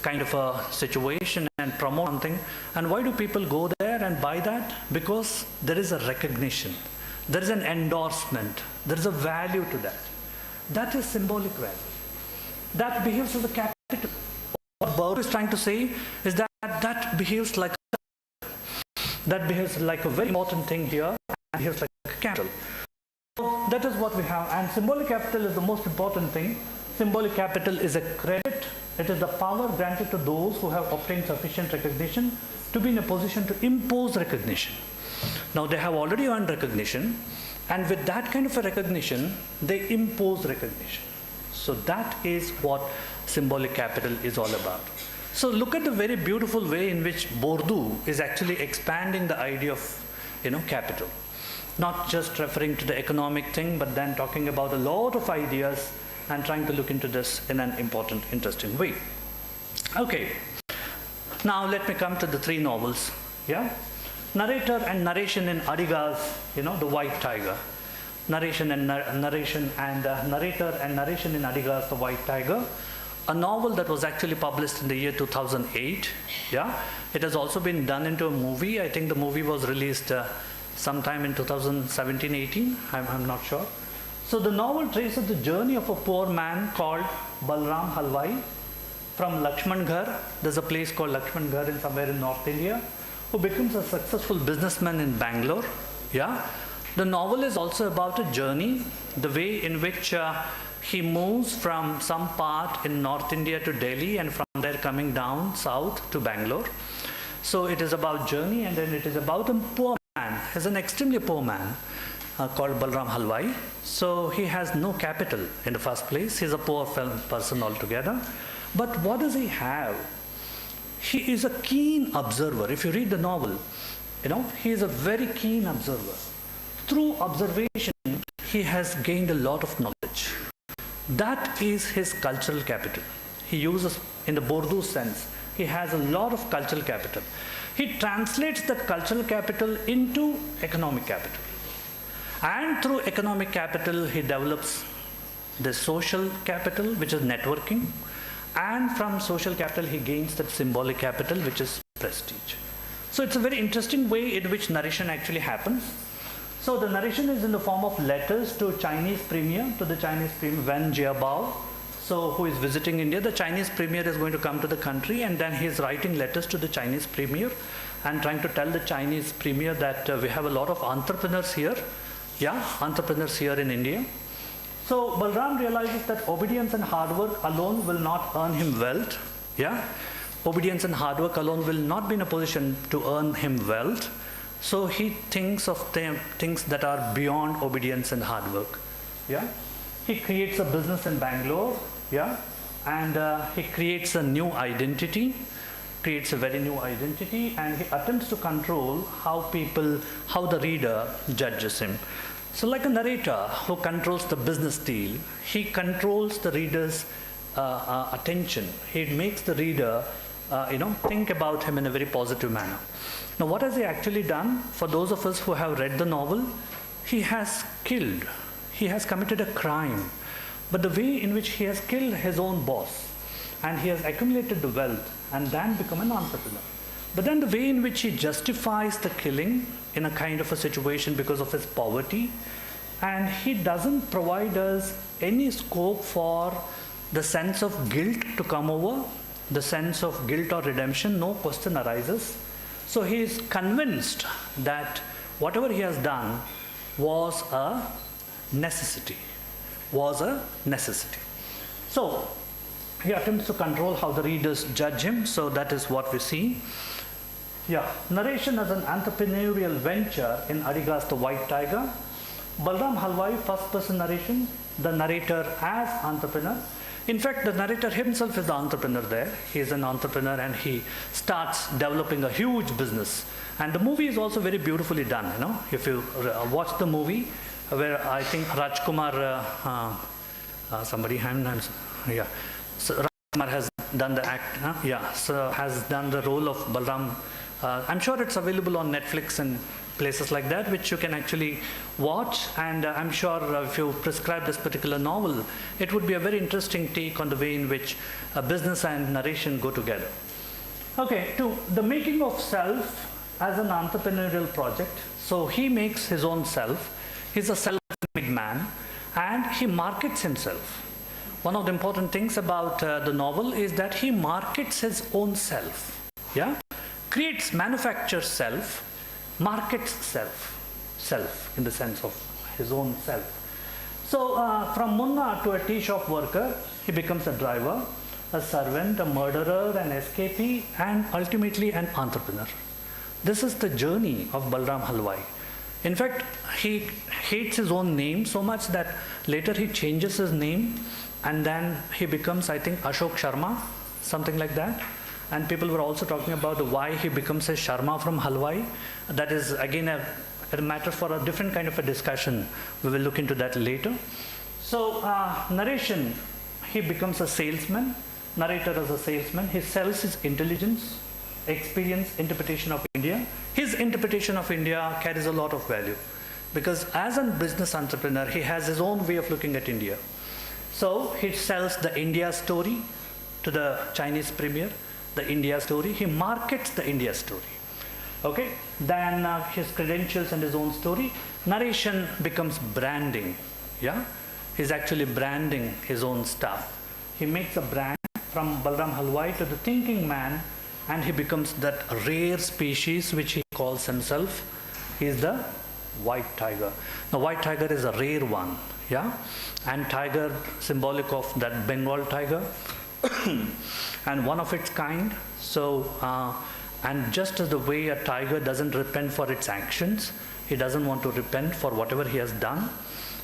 kind of a situation, and promote something. And why do people go there and buy that? Because there is a recognition, there is an endorsement, there is a value to that. That is symbolic value. that behaves as a capital. What Bohr is trying to say is that that behaves like a very important thing here, and behaves like a capital. So that is what we have, and symbolic capital is the most important thing. Symbolic capital is a credit. It is the power granted to those who have obtained sufficient recognition to be in a position to impose recognition. Now they have already earned recognition, and with that kind of a recognition, they impose recognition. So that is what symbolic capital is all about. So look at the very beautiful way in which Bourdieu is actually expanding the idea of, capital. Not just referring to the economic thing, but then talking about a lot of ideas and trying to look into this in an important, interesting way. Okay, now let me come to the three novels. Yeah, narrator and narration in Arrigha's, The White Tiger. Narrator and narration in Arrigha's The White Tiger, a novel that was actually published in the year 2008. Yeah, it has also been done into a movie. I think the movie was released sometime in 2017-18. I'm not sure. So the novel traces the journey of a poor man called Balram Halwai from Lakshmangarh. There's a place called Lakshmangarh in somewhere in North India, who becomes a successful businessman in Bangalore. Yeah. The novel is also about a journey, the way in which he moves from some part in North India to Delhi, and from there coming down south to Bangalore. So it is about journey, and then it is about a poor man. He's an extremely poor man called Balram Halwai. So he has no capital in the first place. He's a poor person altogether. But what does he have? He is a keen observer. If you read the novel, he is a very keen observer. Through observation, he has gained a lot of knowledge. That is his cultural capital. He uses, in the Bourdieu sense, he has a lot of cultural capital. He translates that cultural capital into economic capital. And through economic capital, he develops the social capital, which is networking. And from social capital, he gains that symbolic capital, which is prestige. So it's a very interesting way in which narration actually happens. So the narration is in the form of letters to the Chinese premier, Wen Jiabao, who is visiting India. The Chinese premier is going to come to the country, and then he is writing letters to the Chinese premier and trying to tell the Chinese premier that we have a lot of entrepreneurs here. Yeah, entrepreneurs here in India. So Balram realizes that obedience and hard work alone will not earn him wealth. Yeah, obedience and hard work alone will not be in a position to earn him wealth. So he thinks of things that are beyond obedience and hard work. Yeah, he creates a business in Bangalore. Yeah, and he creates a new identity, creates a very new identity, and he attempts to control how the reader judges him. So like a narrator who controls the business deal, he controls the reader's attention. He makes the reader, think about him in a very positive manner. Now, what has he actually done? For those of us who have read the novel, he has killed. He has committed a crime. But the way in which he has killed his own boss, and he has accumulated the wealth, and then become an entrepreneur. But then the way in which he justifies the killing in a kind of a situation because of his poverty, and he doesn't provide us any scope for the sense of guilt to come over, the sense of guilt or redemption, no question arises. So he is convinced that whatever he has done was a necessity, So he attempts to control how the readers judge him, so that is what we see. Yeah, narration as an entrepreneurial venture in Arrigha's The White Tiger. Balram Halwai, first person narration, the narrator as entrepreneur. In fact, the narrator himself is the entrepreneur there. He is an entrepreneur, and he starts developing a huge business. And the movie is also very beautifully done. If you watch the movie, where I think Rajkumar, so Rajkumar has done the act. Has done the role of Balram. I'm sure it's available on Netflix and places like that, which you can actually watch, and I'm sure if you prescribe this particular novel, it would be a very interesting take on the way in which business and narration go together. Okay, to the making of self as an entrepreneurial project. So he makes his own self. He's a self-made man, and he markets himself. one of the important things about the novel is that he markets his own self. Yeah? Creates, manufactures self, markets self in the sense of his own self. So from Munna to a tea shop worker, he becomes a driver, a servant, a murderer, an escapee, and ultimately an entrepreneur. This is the journey of Balram Halwai. In fact, he hates his own name so much that later he changes his name and then he becomes, I think, Ashok Sharma, something like that. And people were also talking about why he becomes a Sharma from Halwai. That is again a matter for a different kind of a discussion. We will look into that later. So narration, he becomes a salesman. Narrator as a salesman, he sells his intelligence, experience, interpretation of India. His interpretation of India carries a lot of value because as a business entrepreneur, he has his own way of looking at India. So he sells the India story to the Chinese premier, the India story. He markets the India story. Okay, then his credentials and his own story. Narration becomes branding. Yeah, he's actually branding his own stuff. He makes a brand from Balram Halwai to the thinking man, and he becomes that rare species which he calls himself. He is the white tiger. The white tiger is a rare one, yeah, and tiger symbolic of that Bengal tiger, and one of its kind. So, and just as the way a tiger doesn't repent for its actions, he doesn't want to repent for whatever he has done.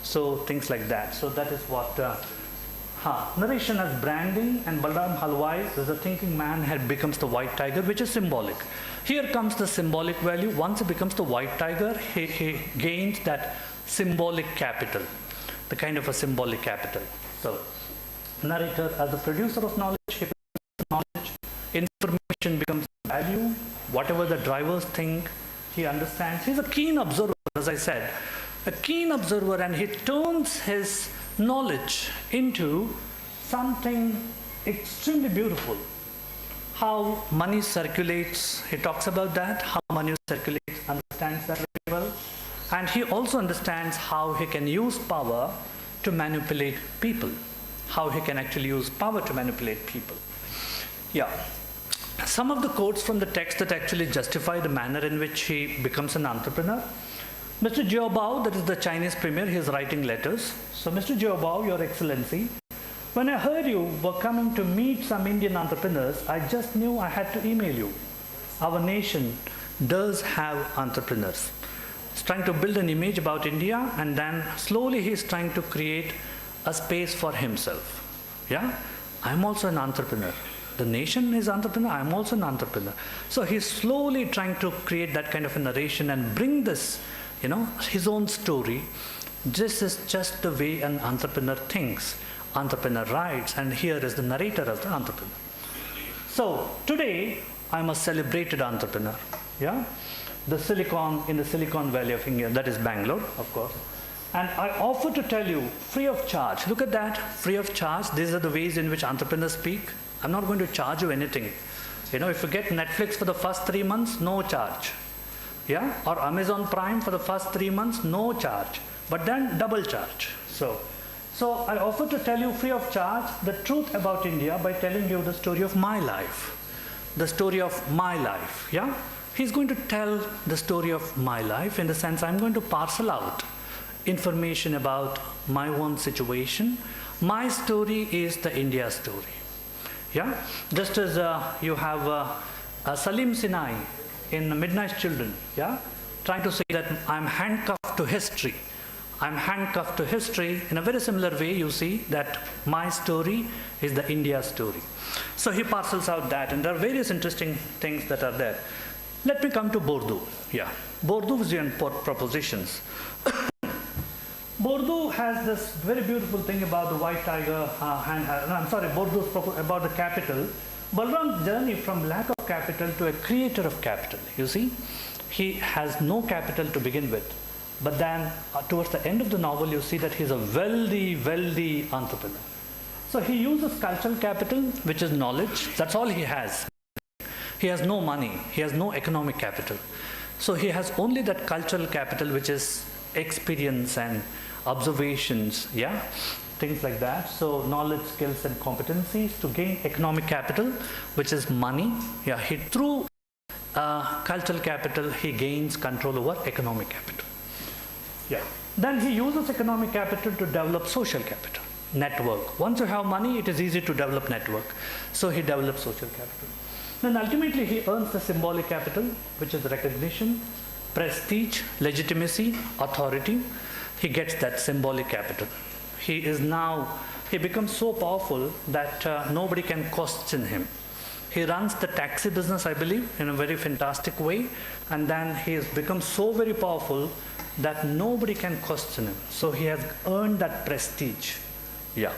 So things like that. So that is what. Narration as branding, and Balram Halwai as a thinking man becomes the white tiger, which is symbolic. Here comes the symbolic value. Once he becomes the white tiger, he gains that symbolic capital, the kind of a symbolic capital. So, narrator as a producer of knowledge, he produces knowledge, information becomes value, whatever the drivers think, he understands. He's a keen observer, as I said, a keen observer, and he turns his knowledge into something extremely beautiful. How money circulates, he talks about that, how money circulates, understands that very well. And he also understands how he can use power to manipulate people, how he can actually use power to manipulate people. Yeah. Some of the quotes from the text that actually justify the manner in which he becomes an entrepreneur. Mr. Jiaobao, that is the Chinese premier, he is writing letters. So, Mr. Jiaobao, Your Excellency, when I heard you were coming to meet some Indian entrepreneurs, I just knew I had to email you. Our nation does have entrepreneurs. He's trying to build an image about India, and then slowly he's trying to create a space for himself. Yeah, I'm also an entrepreneur. The nation is entrepreneur, I'm also an entrepreneur. So he's slowly trying to create that kind of a narration and bring this, his own story. This is just the way an entrepreneur thinks. Entrepreneur writes, and here is the narrator as the entrepreneur. So today, I'm a celebrated entrepreneur. Yeah, in the Silicon Valley of India, that is Bangalore, of course. And I offer to tell you, free of charge. Look at that, free of charge. These are the ways in which entrepreneurs speak. I'm not going to charge you anything. If you get Netflix for the first 3 months, no charge. Yeah, or Amazon Prime for the first 3 months, no charge. But then double charge. So I offer to tell you free of charge the truth about India by telling you the story of my life. The story of my life. Yeah, he's going to tell the story of my life in the sense I'm going to parcel out information about my own situation. My story is the India story. Yeah, just as you have Salim Sinai in Midnight Children, yeah, trying to say that I'm handcuffed to history. I'm handcuffed to history. In a very similar way, you see that my story is the India story. So he parcels out that, and there are various interesting things that are there. Let me come to Bordeaux. Yeah, Bordeaux's propositions. Bordeaux has this very beautiful thing about the white tiger, Bordeaux's about the capital. Balram's journey from lack of capital to a creator of capital. You see, he has no capital to begin with. But then towards the end of the novel, you see that he's a wealthy entrepreneur. So he uses cultural capital, which is knowledge. That's all he has. He has no money. He has no economic capital. So he has only that cultural capital, which is experience and observations, yeah, things like that. So knowledge, skills, and competencies to gain economic capital, which is money. Yeah, through cultural capital, he gains control over economic capital. Yeah. Then he uses economic capital to develop social capital, network. Once you have money, it is easy to develop network. So he develops social capital. Then ultimately he earns the symbolic capital, which is recognition, prestige, legitimacy, authority. He gets that symbolic capital. He becomes so powerful that nobody can question him. He runs the taxi business, I believe, in a very fantastic way. And then he has become so very powerful that nobody can question him. So he has earned that prestige. Yeah.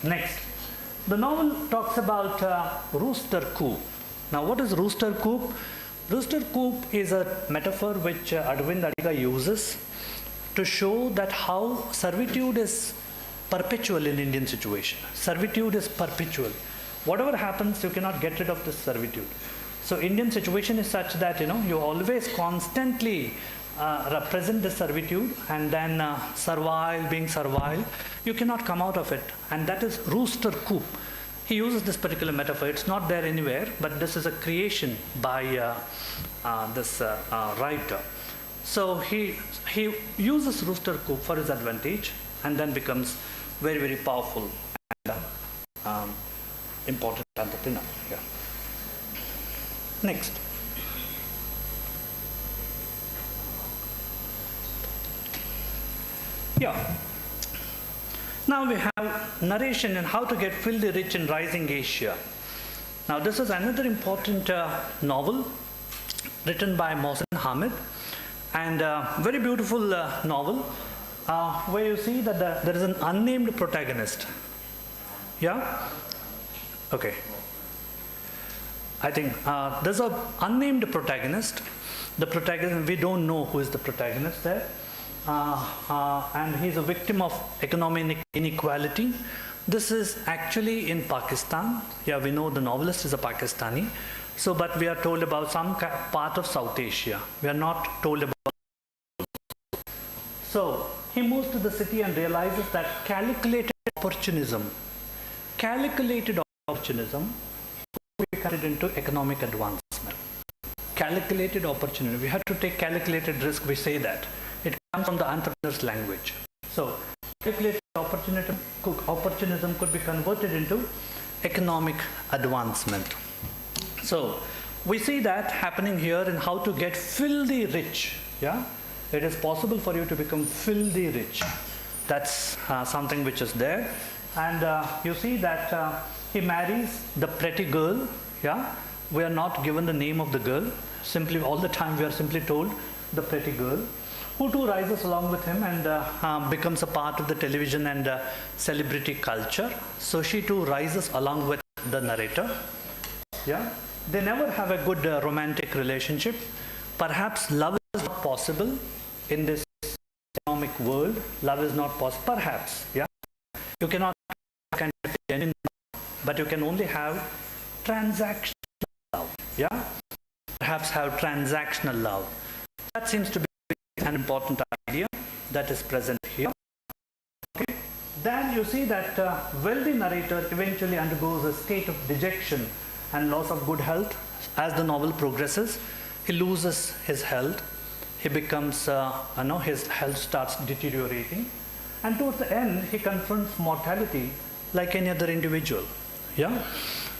Next, the novel talks about rooster coup. Now, what is rooster coup? Rooster coup is a metaphor which Arvind Adiga uses to show that how servitude is perpetual in Indian situation. Servitude is perpetual. Whatever happens, you cannot get rid of this servitude. So Indian situation is such that, you always constantly represent the servitude and then being servile, you cannot come out of it. And that is rooster coup. He uses this particular metaphor. It's not there anywhere, but this is a creation by this writer. So he uses rooster coup for his advantage and then becomes very, very powerful and important entrepreneur. Yeah. Next. Yeah. Now we have narration and how to get filthy rich in rising Asia. Now this is another important novel written by Mohsen Hamid, and very beautiful novel where you see that there is an unnamed protagonist. Yeah? Okay. I think there's an unnamed protagonist. The protagonist, we don't know who is the protagonist there. And he's a victim of economic inequality. This is actually in Pakistan. Yeah, we know the novelist is a Pakistani. So, but we are told about some part of South Asia. We are not told about. So, he moves to the city and realizes that calculated opportunism will be converted into economic advancement. Calculated opportunity. We have to take calculated risk, we say that. It comes from the entrepreneur's language. So, calculated opportunism could be converted into economic advancement. So, we see that happening here in how to get filthy rich. Yeah, it is possible for you to become filthy rich. That's something which is there. And you see that he marries the pretty girl. Yeah, we are not given the name of the girl. Simply, all the time we are simply told the pretty girl, who too rises along with him and becomes a part of the television and celebrity culture. So she too rises along with the narrator. Yeah, they never have a good romantic relationship. Perhaps love is not possible in this economic world. Love is not possible. Perhaps, yeah, you cannot kind of genuine love, but you can only have transactional love. Yeah, perhaps have transactional love. That seems to be an important idea that is present here. Okay. Then you see that wealthy narrator eventually undergoes a state of dejection and loss of good health. As the novel progresses, he loses his health. He becomes, his health starts deteriorating. And towards the end, he confronts mortality like any other individual. Yeah?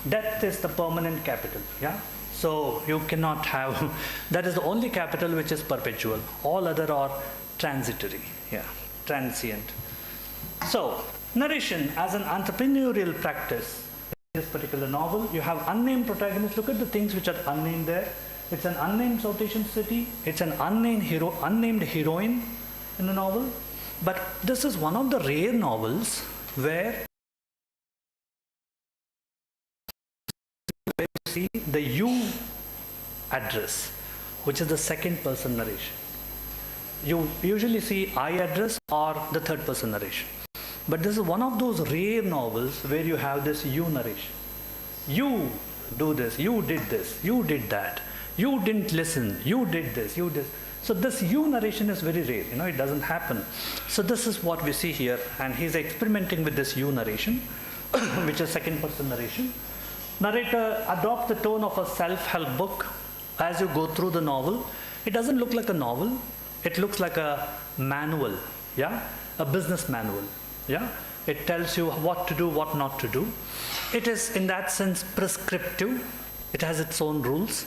Death is the permanent capital. Yeah? So you cannot have, that is the only capital which is perpetual. All other are transitory, yeah, transient. So narration as an entrepreneurial practice. In this particular novel, you have unnamed protagonists. Look at the things which are unnamed there. It's an unnamed South Asian city. It's an unnamed heroine in the novel. But this is one of the rare novels where you see the you address, which is the second person narration. You usually see I address or the third person narration. But this is one of those rare novels where you have this you narration. You do this, you did that, you didn't listen, you did this, you did. So this you narration is very rare, it doesn't happen. So this is what we see here, and he's experimenting with this you narration, which is second person narration. Narrator adopts the tone of a self-help book as you go through the novel. It doesn't look like a novel, it looks like a manual, yeah, a business manual, yeah. It tells you what to do, what not to do. It is in that sense prescriptive. It has its own rules,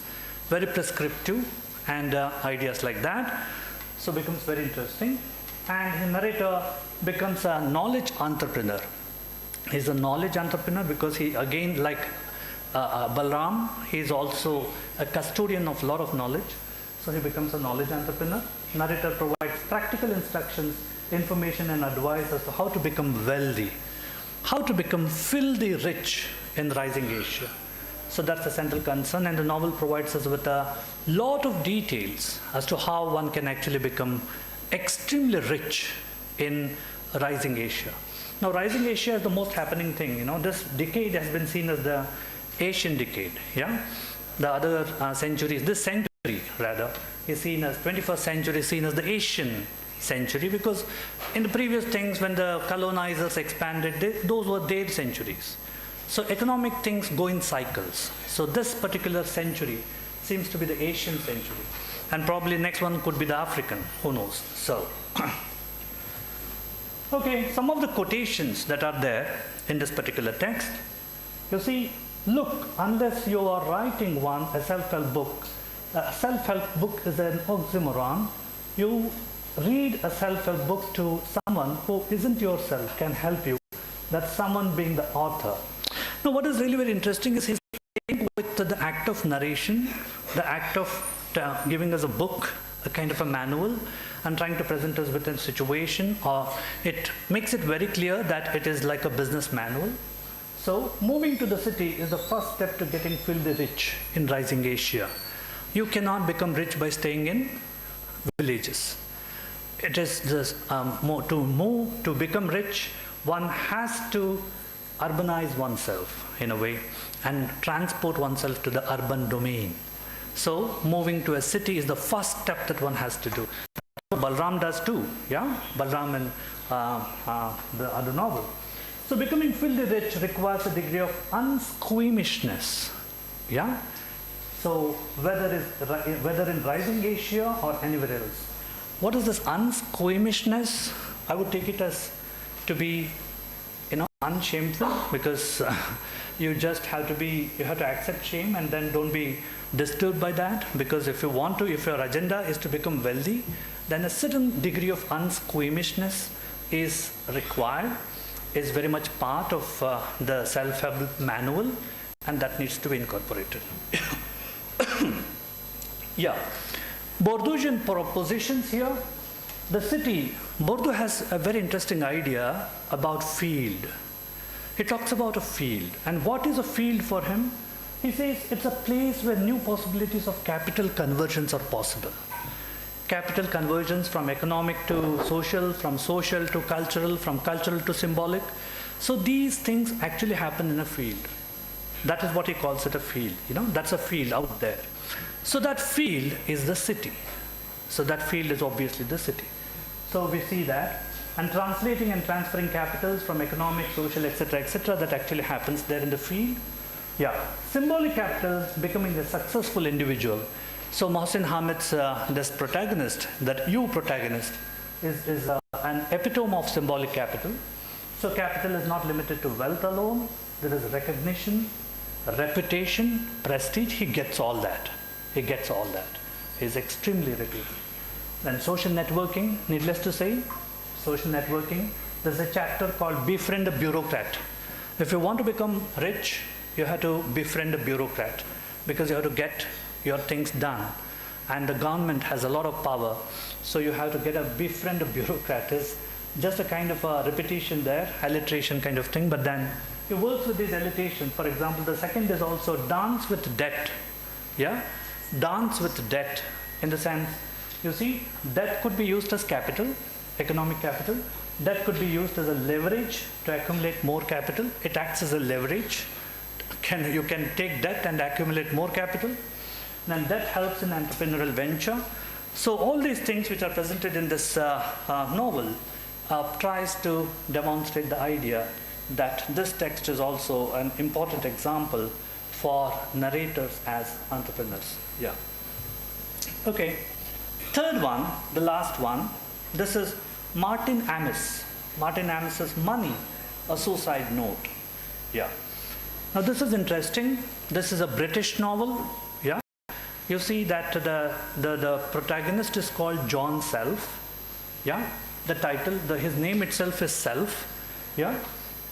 very prescriptive, and ideas like that. So becomes very interesting. And the narrator becomes a knowledge entrepreneur. He's a knowledge entrepreneur because he, again, like Balram, he is also a custodian of a lot of knowledge. So he becomes a knowledge entrepreneur. Narrator provides practical instructions, information and advice as to how to become wealthy, how to become filthy rich in rising Asia. So that's the central concern, and the novel provides us with a lot of details as to how one can actually become extremely rich in rising Asia. Now, rising Asia is the most happening thing. This decade has been seen as the Asian decade. Yeah, the other centuries, this century rather, is seen as 21st century, is seen as the Asian century, because in the previous things, when the colonizers expanded, those were their centuries. So economic things go in cycles. So this particular century seems to be the Asian century, and probably next one could be the African, who knows. So okay, some of the quotations that are there in this particular text. You see, look, unless you are writing a self-help book is an oxymoron. You read a self-help book to someone who isn't yourself, can help you. That's someone being the author. Now, what is really very interesting is he's playing with the act of narration, the act of giving us a book, a kind of a manual, and trying to present us with a situation. It makes it very clear that it is like a business manual. So, moving to the city is the first step to getting filthy rich in rising Asia. You cannot become rich by staying in villages. It is just to become rich, one has to urbanize oneself in a way and transport oneself to the urban domain. So moving to a city is the first step that one has to do. Balram does too, yeah? Balram in the other novel. So becoming filthy rich requires a degree of unsqueamishness, yeah? So whether in rising Asia or anywhere else. What is this unsqueamishness? I would take it as to be unshameful, because you just have to accept shame and then don't be disturbed by that, because if your agenda is to become wealthy, then a certain degree of unsqueamishness is required, is very much part of the self-help manual, and that needs to be incorporated. Yeah, Bourdieuian propositions here. The city, Bourdieu has a very interesting idea about field. He talks about a field. And what is a field for him? He says it's a place where new possibilities of capital conversions are possible. Capital conversions from economic to social, from social to cultural, from cultural to symbolic. So these things actually happen in a field. That is what he calls it, a field. That's a field out there. So that field is the city. So that field is obviously the city. So we see that. And translating and transferring capitals from economic, social, etc., that actually happens there in the field. Yeah, symbolic capital becoming a successful individual. So Mohsin Hamid's this protagonist, that you protagonist, is an epitome of symbolic capital. So capital is not limited to wealth alone. There is recognition, reputation, prestige. He gets all that. He is extremely reputed. Then social networking, needless to say, social networking. There's a chapter called Befriend a Bureaucrat. If you want to become rich, you have to befriend a bureaucrat, because you have to get your things done. And the government has a lot of power. So you have to befriend a bureaucrat. Is just a kind of a repetition there, alliteration kind of thing, but then it works with these alliterations. For example, the second is also dance with debt. Yeah? Dance with debt, in the sense, you see, debt could be used as capital, economic capital. Debt could be used as a leverage to accumulate more capital. It acts as a leverage. You can take debt and accumulate more capital. Then debt helps in entrepreneurial venture. So all these things which are presented in this novel tries to demonstrate the idea that this text is also an important example for narrators as entrepreneurs. Yeah. Okay. Third one, the last one, this is Martin Amis. Martin Amis's Money, a Suicide Note. Yeah. Now this is interesting. This is a British novel. Yeah. You see that the protagonist is called John Self. Yeah. The title, his name itself is Self. Yeah.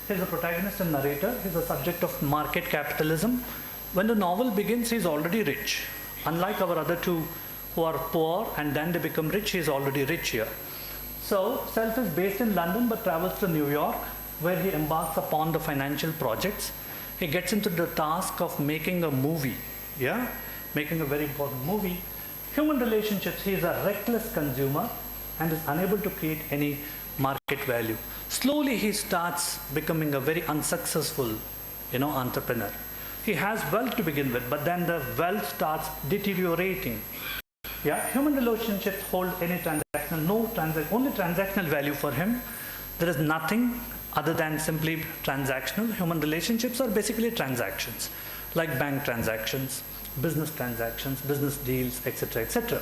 He's a protagonist and narrator. He's a subject of market capitalism. When the novel begins, he's already rich. Unlike our other two who are poor and then they become rich, he's already rich here. So Self is based in London but travels to New York, where he embarks upon the financial projects. He gets into the task of making a movie, yeah, making a very important movie. Human relationships, he is a reckless consumer and is unable to create any market value. Slowly he starts becoming a very unsuccessful, entrepreneur. He has wealth to begin with, but then the wealth starts deteriorating. Yeah, human relationships hold any transactional, only transactional value for him. There is nothing other than simply transactional. Human relationships are basically transactions, like bank transactions, business deals, etc., etc.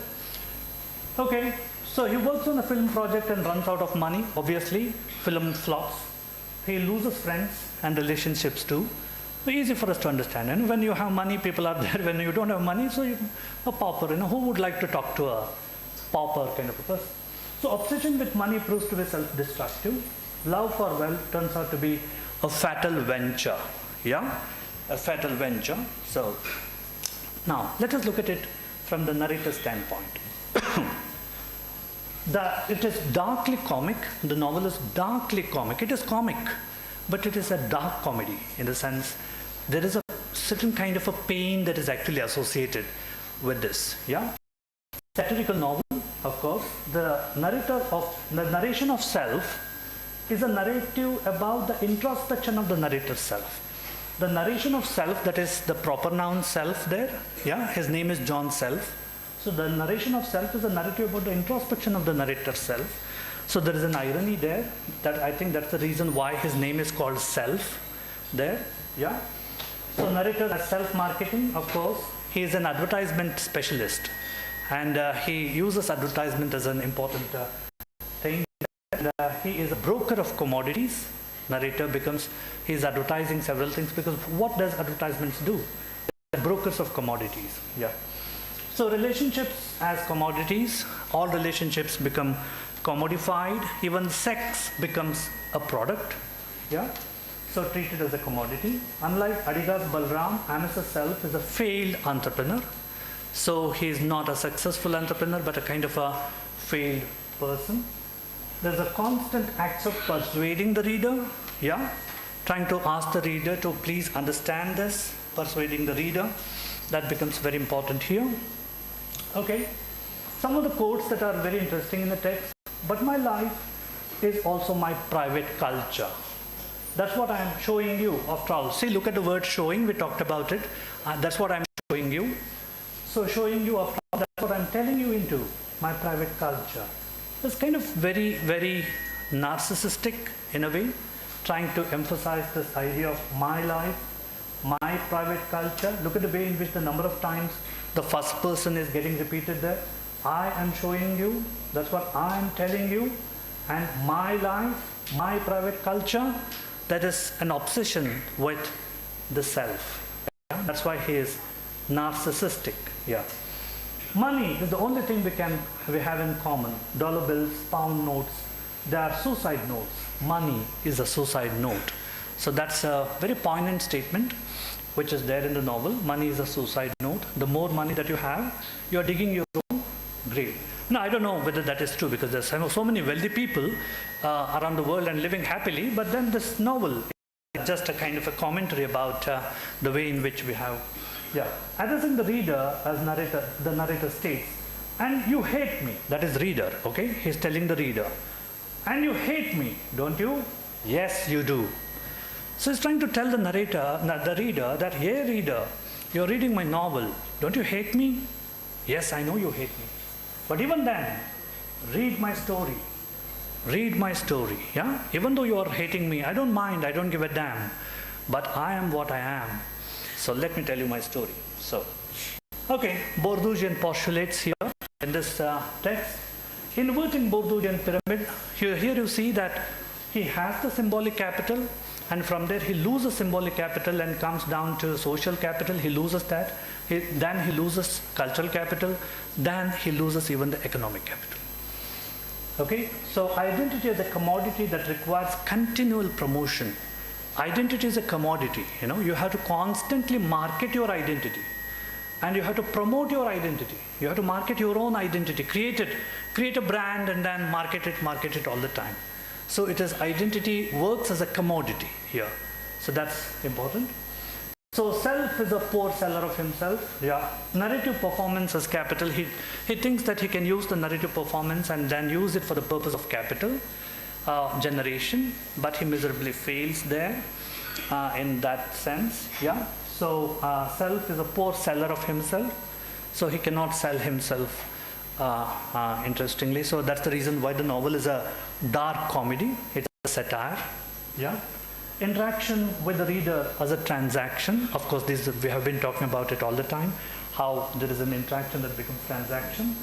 Okay, so he works on a film project and runs out of money. Obviously, film flops. He loses friends and relationships too. Easy for us to understand. And when you have money, people are there. When you don't have money, so you're a pauper. Who would like to talk to a pauper kind of a person? So obsession with money proves to be self-destructive. Love for wealth turns out to be a fatal venture. Yeah, a fatal venture. So now let us look at it from the narrator's standpoint. It is darkly comic. The novel is darkly comic. It is comic, but it is a dark comedy in the sense there is a certain kind of a pain that is actually associated with this. Yeah, satirical novel, of course. The narration of Self is a narrative about the introspection of the narrator's self. The narration of Self, that is the proper noun Self there. Yeah, his name is John Self. So the narration of Self is a narrative about the introspection of the narrator's self. So there is an irony there that I think that's the reason why his name is called Self there. Yeah. So narrator has self-marketing, of course. He is an advertisement specialist and he uses advertisement as an important thing. And, he is a broker of commodities. Narrator he is advertising several things because what does advertisements do? They're brokers of commodities. Yeah. So relationships as commodities, all relationships become commodified, even sex becomes a product, yeah, so treated as a commodity. Unlike Adidas Balram, Amis's Self is a failed entrepreneur, so he is not a successful entrepreneur but a kind of a failed person. There's a constant act of persuading the reader, yeah, trying to ask the reader to please understand this, persuading the reader, that becomes very important here. Okay, some of the quotes that are very interesting in the text. But my life is also my private culture. That's what I'm showing you after all. See, look at the word showing, we talked about it. That's what I'm showing you. So showing you after all, that's what I'm telling you into, my private culture. It's kind of very, very narcissistic in a way, trying to emphasize this idea of my life, my private culture. Look at the way in which the number of times the first person is getting repeated there. I am showing you, that's what I am telling you, and my life, my private culture, that is an obsession with the self. Yeah? That's why he is narcissistic. Yeah. Money is the only thing we have in common. Dollar bills, pound notes, they are suicide notes. Money is a suicide note. So that's a very poignant statement which is there in the novel. Money is a suicide note. The more money that you have, you are digging your own grave. Now, I don't know whether that is true because there's so many wealthy people around the world and living happily, but then this novel is just a kind of a commentary about the way in which we have, yeah. Addressing the reader as the narrator states, and you hate me, that is reader, okay? He's telling the reader, and you hate me, don't you? Yes, you do. So he's trying to tell the reader that, hey reader, you're reading my novel. Don't you hate me? Yes, I know you hate me. But even then, read my story. Read my story, yeah? Even though you are hating me, I don't mind, I don't give a damn. But I am what I am. So let me tell you my story. So, okay, Bourdieuian postulates here in this text. Inverting Bourdieuian pyramid, here you see that he has the symbolic capital, and from there he loses symbolic capital and comes down to social capital. He loses that. Then he loses cultural capital. Then he loses even the economic capital. Okay, so identity is a commodity that requires continual promotion. Identity is a commodity, you have to constantly market your identity, and you have to promote your identity. You have to market your own identity, create a brand, and then market it all the time. So it is identity works as a commodity here. So that's important. So self is a poor seller of himself. Yeah. Narrative performance as capital. He thinks that he can use the narrative performance and then use it for the purpose of capital generation, but he miserably fails there in that sense. Yeah. So self is a poor seller of himself. So he cannot sell himself. Interestingly, so that's the reason why the novel is a dark comedy. It's a satire. Yeah. Interaction with the reader as a transaction. Of course, we have been talking about it all the time, how there is an interaction that becomes transaction.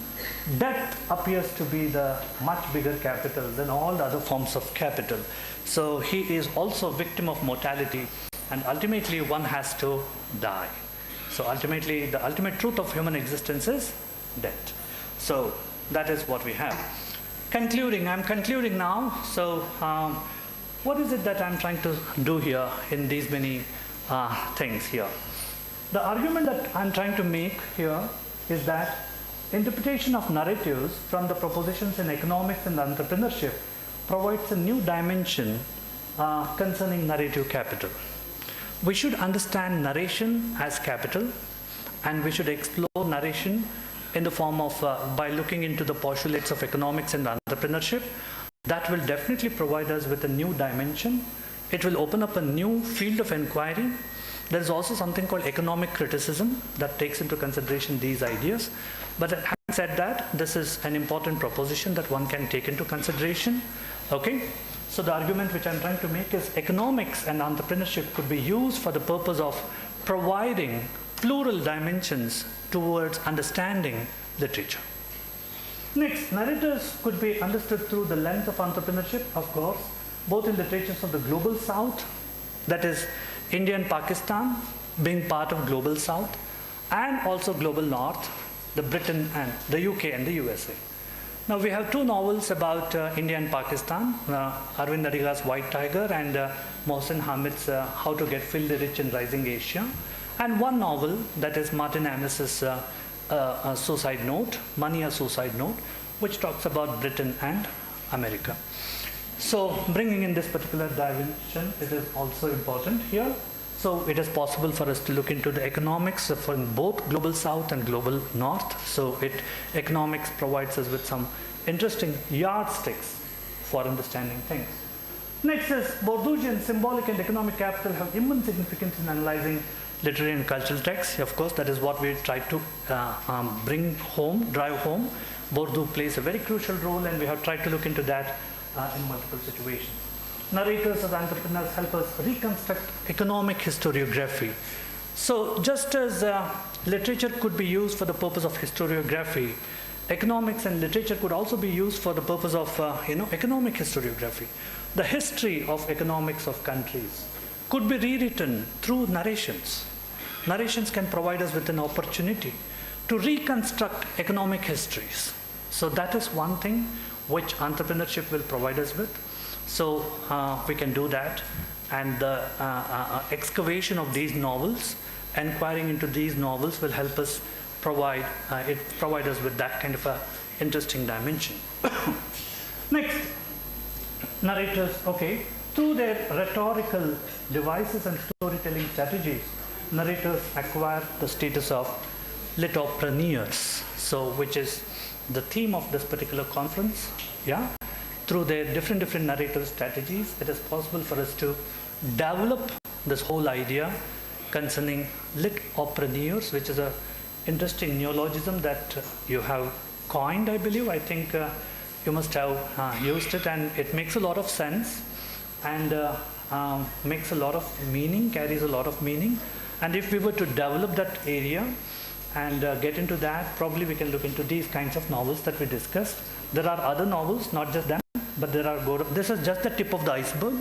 Debt appears to be the much bigger capital than all the other forms of capital. So he is also a victim of mortality, and ultimately one has to die. So ultimately, the ultimate truth of human existence is death. So that is what we have. I'm concluding now. So what is it that I'm trying to do here in these many things here? The argument that I'm trying to make here is that interpretation of narratives from the propositions in economics and entrepreneurship provides a new dimension concerning narrative capital. We should understand narration as capital, and we should explore narration in the form of, by looking into the postulates of economics and entrepreneurship. That will definitely provide us with a new dimension. It will open up a new field of inquiry. There is also something called economic criticism that takes into consideration these ideas. But having said that, this is an important proposition that one can take into consideration. Okay? So the argument which I'm trying to make is economics and entrepreneurship could be used for the purpose of providing plural dimensions towards understanding literature. Next, narrators could be understood through the lens of entrepreneurship, of course, both in literatures of the global south, that is India and Pakistan being part of global south, and also global north, the Britain and the UK and the USA. Now we have two novels about India and Pakistan, Arvind Adiga's White Tiger and Mohsen Hamid's How to Get Filthy Rich in Rising Asia, and one novel that is Martin Amis's Suicide Note, Money a Suicide Note, which talks about Britain and America. So bringing in this particular dimension, it is also important here. So it is possible for us to look into the economics for both global south and global north. So economics provides us with some interesting yardsticks for understanding things. Next is Bourdieuian symbolic and economic capital have immense significance in analyzing literary and cultural texts. Of course, that is what we try to drive home. Bourdieu plays a very crucial role, and we have tried to look into that in multiple situations. Narrators as entrepreneurs help us reconstruct economic historiography. So just as literature could be used for the purpose of historiography, economics and literature could also be used for the purpose of economic historiography. The history of economics of countries could be rewritten through narrations. Narrations can provide us with an opportunity to reconstruct economic histories. So that is one thing which entrepreneurship will provide us with. So we can do that, and the excavation of these novels, inquiring into these novels will help us provide us with that kind of a interesting dimension. Next, narrators, okay, through their rhetorical devices and storytelling strategies, narrators acquire the status of litopreneurs, so which is the theme of this particular conference. Yeah, through their different narrative strategies, it is possible for us to develop this whole idea concerning litopreneurs, which is an interesting neologism that you have coined, I believe. I think you must have used it, and it makes a lot of sense and makes a lot of meaning, carries a lot of meaning. And if we were to develop that area and get into that, probably we can look into these kinds of novels that we discussed. There are other novels, not just them, but there are, this is just the tip of the iceberg.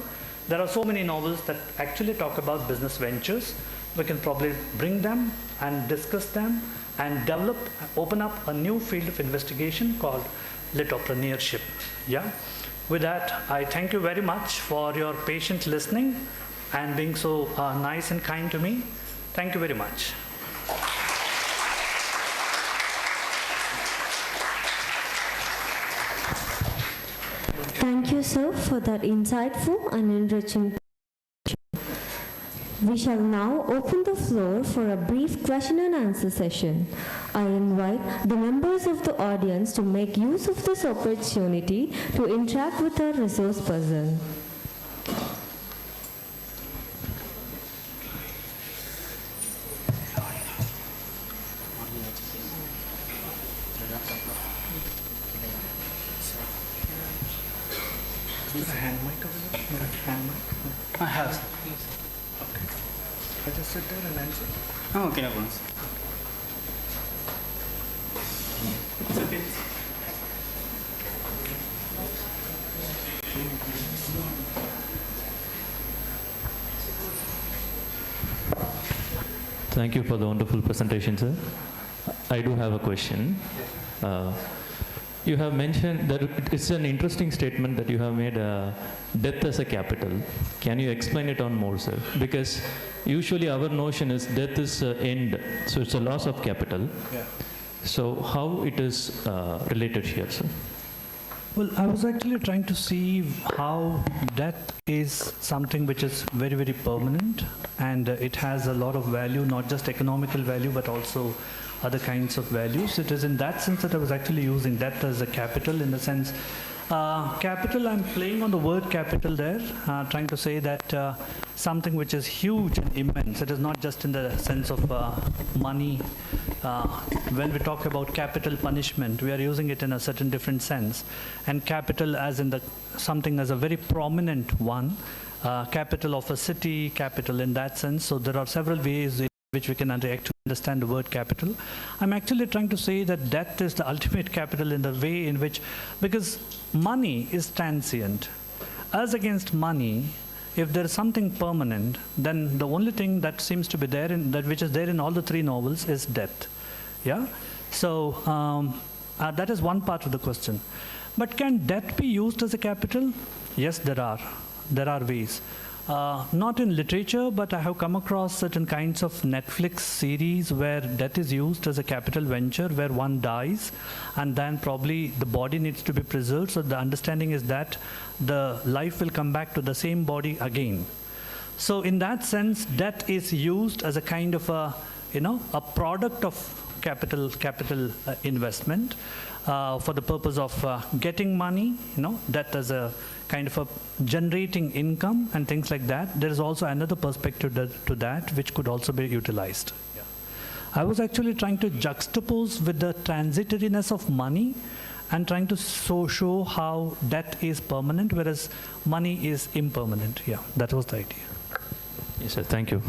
There are so many novels that actually talk about business ventures. We can probably bring them and discuss them and develop, open up a new field of investigation called litopreneurship. Yeah. With that, I thank you very much for your patient listening and being so nice and kind to me. Thank you very much. Thank you, sir, for that insightful and enriching. We shall now open the floor for a brief question and answer session. I invite the members of the audience to make use of this opportunity to interact with our resource person. Is there a hand mic over there? No, hand mic? I have. Okay. I just sit there and answer. Oh, okay, no problem. It's okay. Thank you for the wonderful presentation, sir. I do have a question. You have mentioned that it's an interesting statement that you have made death as a capital. Can you explain it on more, sir? Because usually our notion is death is end, so it's a loss of capital. Yeah. So how it is related here, sir? Well, I was actually trying to see how death is something which is very, very permanent, and it has a lot of value, not just economical value, but also other kinds of values. It is in that sense that I was actually using death as a capital, in the sense, capital, I'm playing on the word capital there, trying to say that something which is huge and immense. It is not just in the sense of money. When we talk about capital punishment, we are using it in a certain different sense. And capital as in the something as a very prominent one, capital of a city, capital in that sense. So there are several ways in which we can actually understand the word capital. I'm actually trying to say that death is the ultimate capital in the way in which, because money is transient. As against money, if there is something permanent, then the only thing that seems to be there, that which is there in all the three novels, is death. Yeah? So that is one part of the question. But can death be used as a capital? Yes, there are. There are ways. Not in literature, but I have come across certain kinds of Netflix series where death is used as a capital venture, where one dies and then probably the body needs to be preserved. So the understanding is that the life will come back to the same body again. So in that sense, death is used as a kind of a, a product of capital investment for the purpose of getting money, death as a kind of a generating income and things like that. There is also another perspective to that which could also be utilized. Yeah. I was actually trying to juxtapose with the transitoriness of money and trying to show how death is permanent, whereas money is impermanent. Yeah, that was the idea. Yes, sir. Thank you.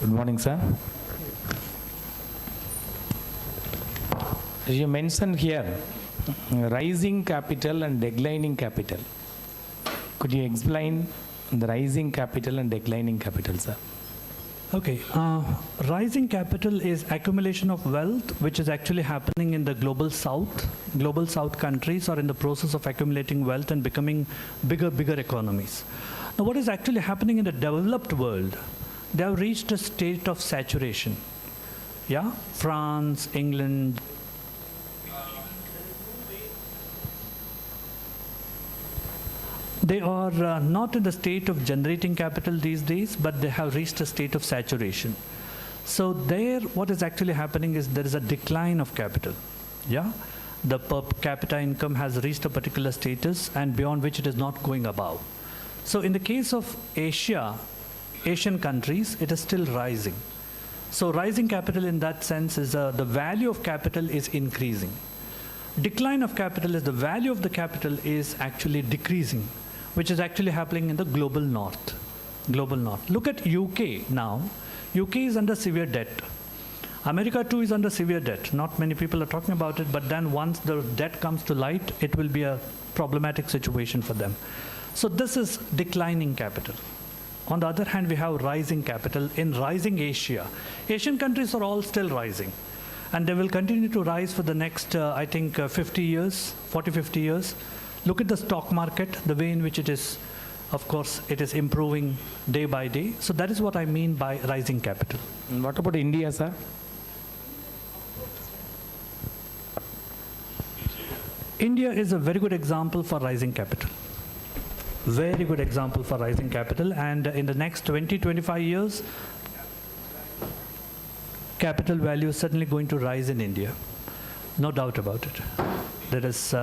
Good morning, sir. You mentioned here rising capital and declining capital. Could you explain the rising capital and declining capital, sir? Okay. Rising capital is accumulation of wealth, which is actually happening in the global south countries are in the process of accumulating wealth and becoming bigger economies. Now, what is actually happening in the developed world? They have reached a state of saturation. Yeah, France, England. They are not in the state of generating capital these days, but they have reached a state of saturation. So there, what is actually happening is there is a decline of capital. Yeah, the per capita income has reached a particular status and beyond which it is not going above. So in the case of Asian countries, it is still rising. So rising capital in that sense is the value of capital is increasing. Decline of capital is the value of the capital is actually decreasing, which is actually happening in the global north. Global north. Look at UK now. UK is under severe debt. America too is under severe debt. Not many people are talking about it, but then once the debt comes to light, it will be a problematic situation for them. So this is declining capital. On the other hand, we have rising capital in rising Asia. Asian countries are all still rising. And they will continue to rise for the next, I think, 50 years, 40, 50 years. Look at the stock market, the way in which it is, of course, it is improving day by day. So that is what I mean by rising capital. And what about India, sir? India is a very good example for rising capital. Very good example for rising capital. And in the next 20, 25 years, capital value is certainly going to rise in India. No doubt about it. There is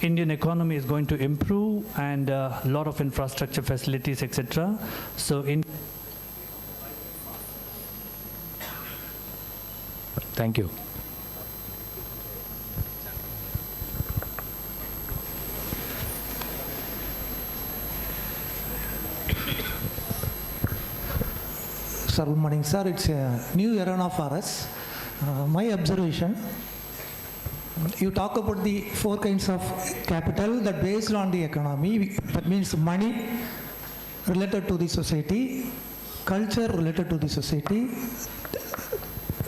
Indian economy is going to improve and a lot of infrastructure facilities, etc. So Thank you. Sir, good morning, sir. It's a new era for us. My observation, you talk about the four kinds of capital that based on the economy, that means money related to the society, culture related to the society.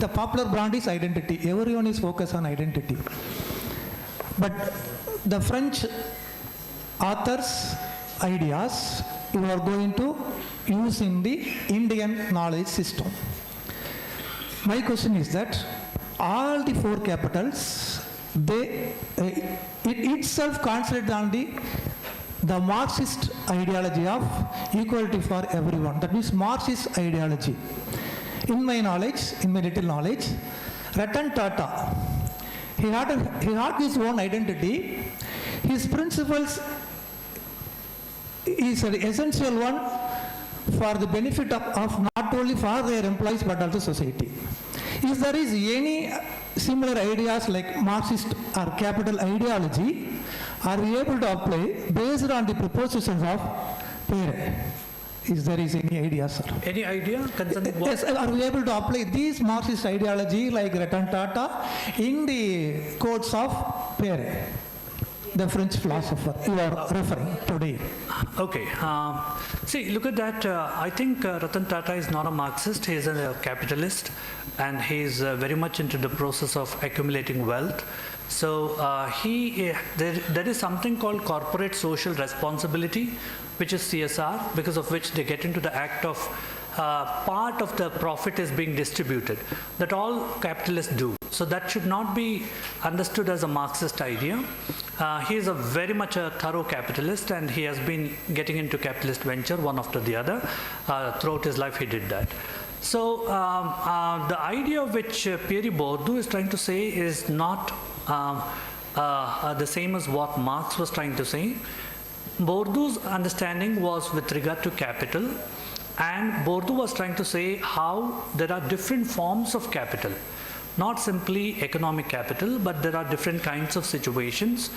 The popular brand is identity. Everyone is focused on identity. But the French authors' ideas, you are going to use in the Indian knowledge system. My question is that all the four capitals, it itself concentrates on the Marxist ideology of equality for everyone. That means Marxist ideology. In my knowledge, in my little knowledge, Ratan Tata, he had his own identity. His principles is an essential one for the benefit of not only for their employees but also society. If there is any similar ideas like Marxist or capital ideology, are we able to apply based on the propositions of Pere? If there is any idea, sir. any idea concerning what? Yes, are we able to apply these Marxist ideology like Ratan Tata in the quotes of Pere, the French philosopher you are referring today? Okay. See, look at that. I think Ratan Tata is not a Marxist. He is a capitalist, and he is very much into the process of accumulating wealth. So there is something called corporate social responsibility, which is CSR, because of which they get into the act of part of the profit is being distributed. That all capitalists do. So that should not be understood as a Marxist idea. He is very much a thorough capitalist, and he has been getting into capitalist venture one after the other. Throughout his life he did that. So the idea which Pierre Bourdieu is trying to say is not the same as what Marx was trying to say. Bourdieu's understanding was with regard to capital, and Bourdieu was trying to say how there are different forms of capital. Not simply economic capital, but there are different kinds of situations.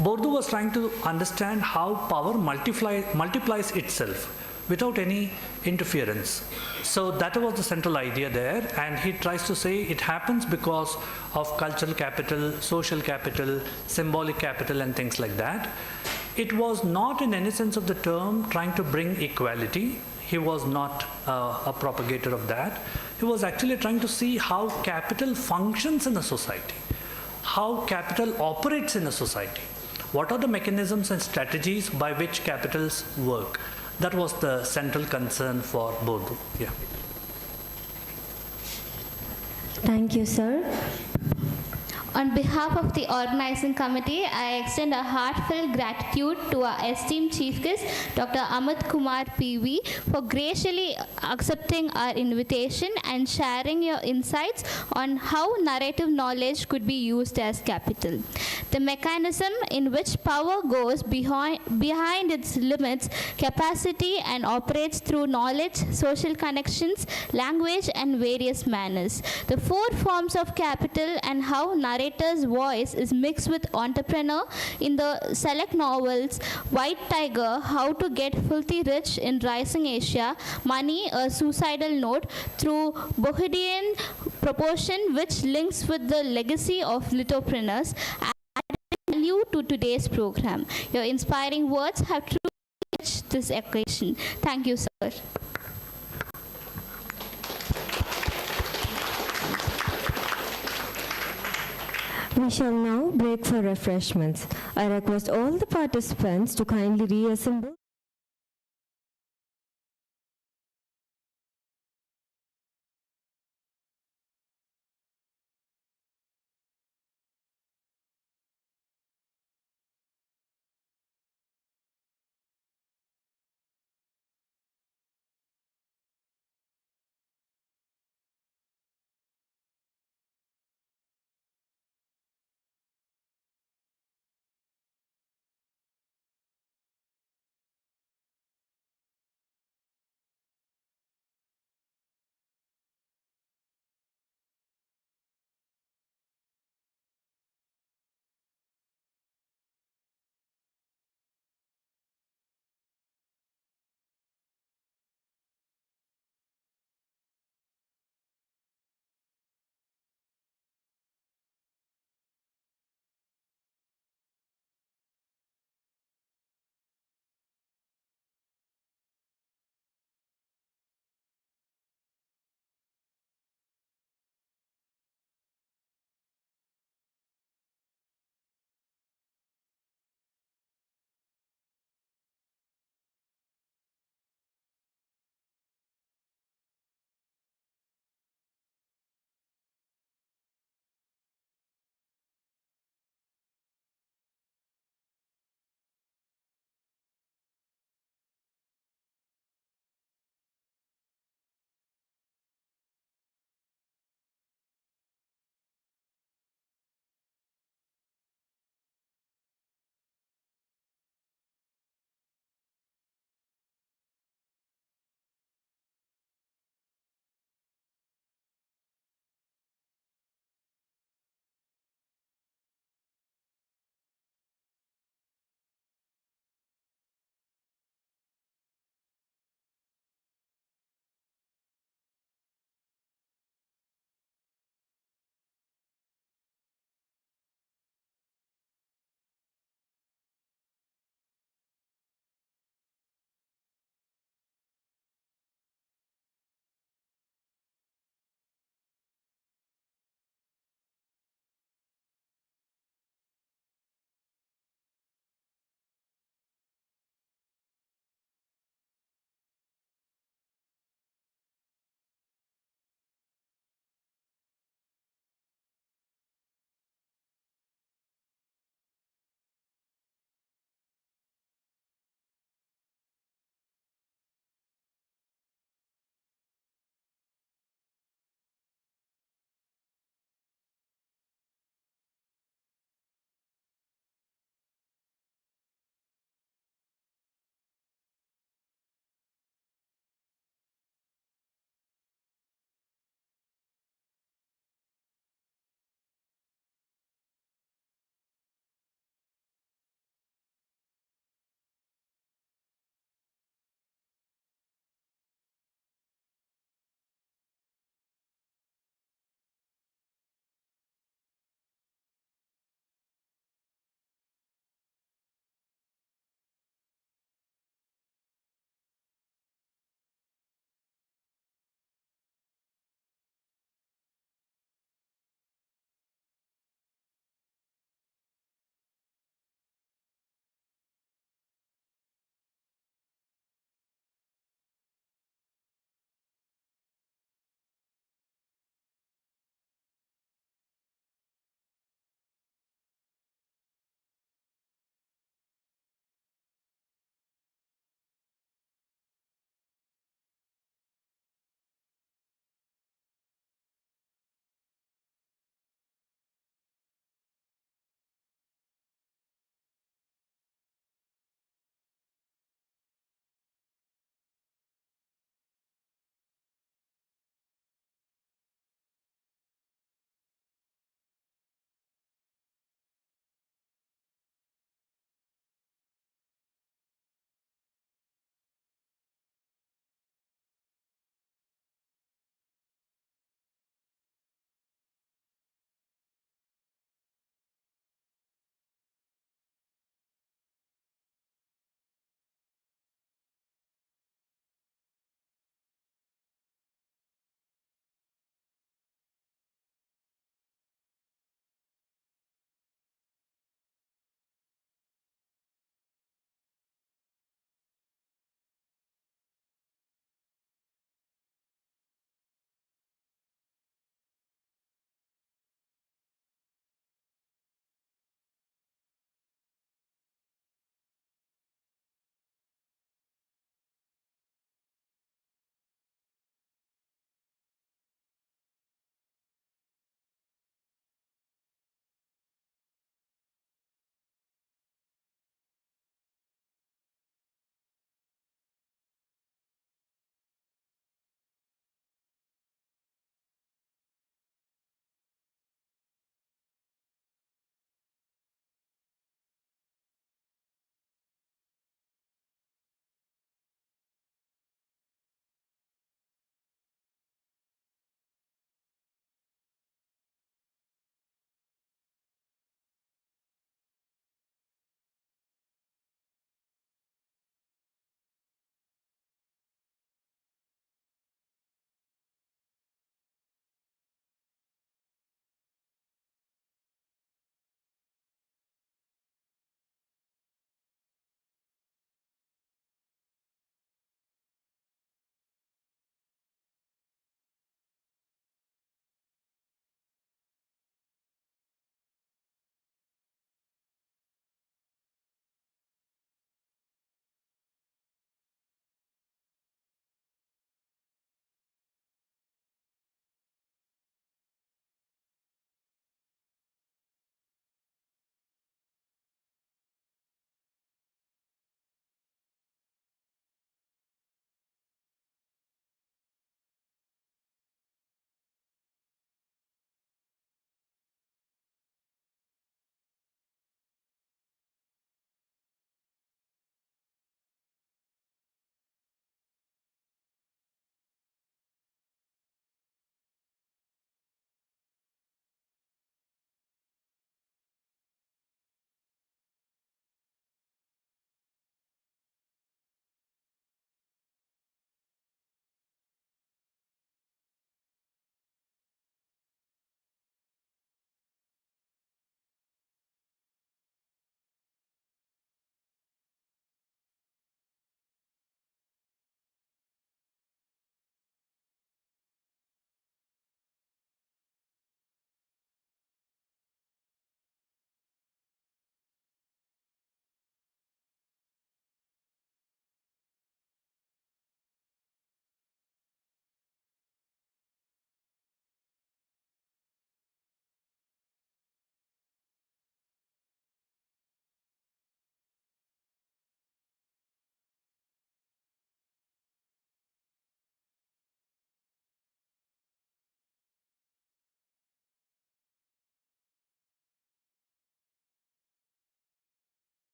Bourdieu was trying to understand how power multiplies itself without any interference. So that was the central idea there, and he tries to say it happens because of cultural capital, social capital, symbolic capital, and things like that. It was not in any sense of the term trying to bring equality. He was not a propagator of that. He was actually trying to see how capital functions in a society, how capital operates in a society. What are the mechanisms and strategies by which capitals work? That was the central concern for Bourdieu. Yeah. Thank you, sir. On behalf of the organizing committee, I extend a heartfelt gratitude to our esteemed chief guest, Dr. Amit Kumar PV, for graciously accepting our invitation and sharing your insights on how narrative knowledge could be used as capital. The mechanism in which power goes behind its limits, capacity, and operates through knowledge, social connections, language, and various manners. The four forms of capital and how narrator's voice is mixed with entrepreneur in the select novels White Tiger, How to Get Filthy Rich in Rising Asia, Money, a Suicidal Note, through Bohemian Proportion, which links with the legacy of lithopreneurs, value to today's program. Your inspiring words have truly enriched this occasion. Thank you, sir. We shall now break for refreshments. I request all the participants to kindly reassemble.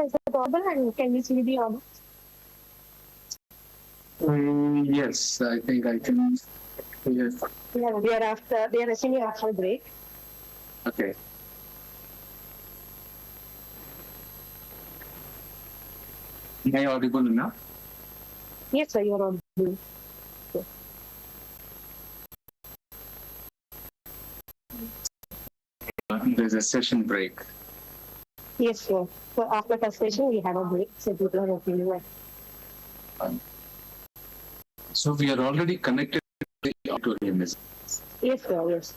is it audible and can you see the audio? Yes, I think I can. Yes. Yeah, they are assuming after break. Okay. Am I audible enough? Yes, sir, you are audible. There's a session break. Yes, sir. So after the session, we have a break. So people are okay with it. So we are already connected to the auditorium. Yes, sir, yes.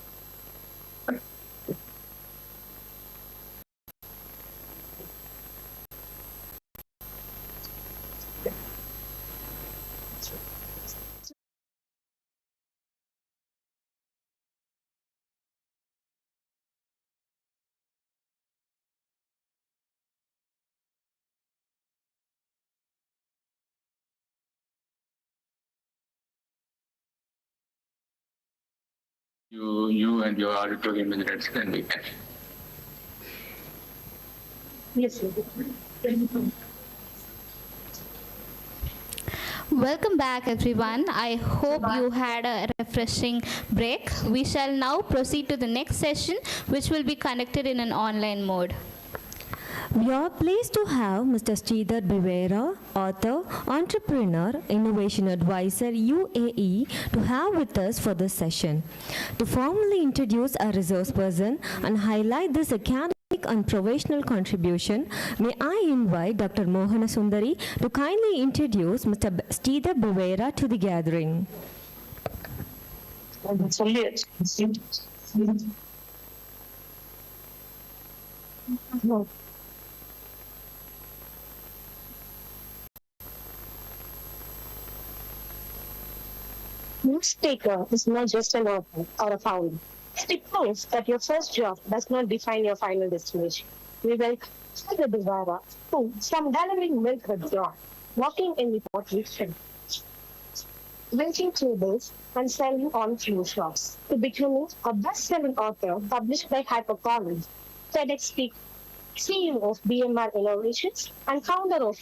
You and your auditorium is ready, then we can. Yes, sir. Welcome back, everyone. I hope you had a refreshing break. We shall now proceed to the next session, which will be conducted in an online mode. We are pleased to have Mr. Sridhar Bivera, author, entrepreneur, innovation advisor, UAE, to have with us for this session. To formally introduce our resource person and highlight this academic and professional contribution, may I invite Dr. Mohana Sundari to kindly introduce Mr. Sridhar Bivera to the gathering. Risk taker is not just an author or a founder. It proves that your first job does not define your final destination. We welcome Sridhar Bivera, who, from delivering milk with joy, walking in the pottery field, waiting tables and selling on few shops, to becoming a best-selling author published by HarperCollins, TEDx speaker, CEO of BMR Innovations, and founder of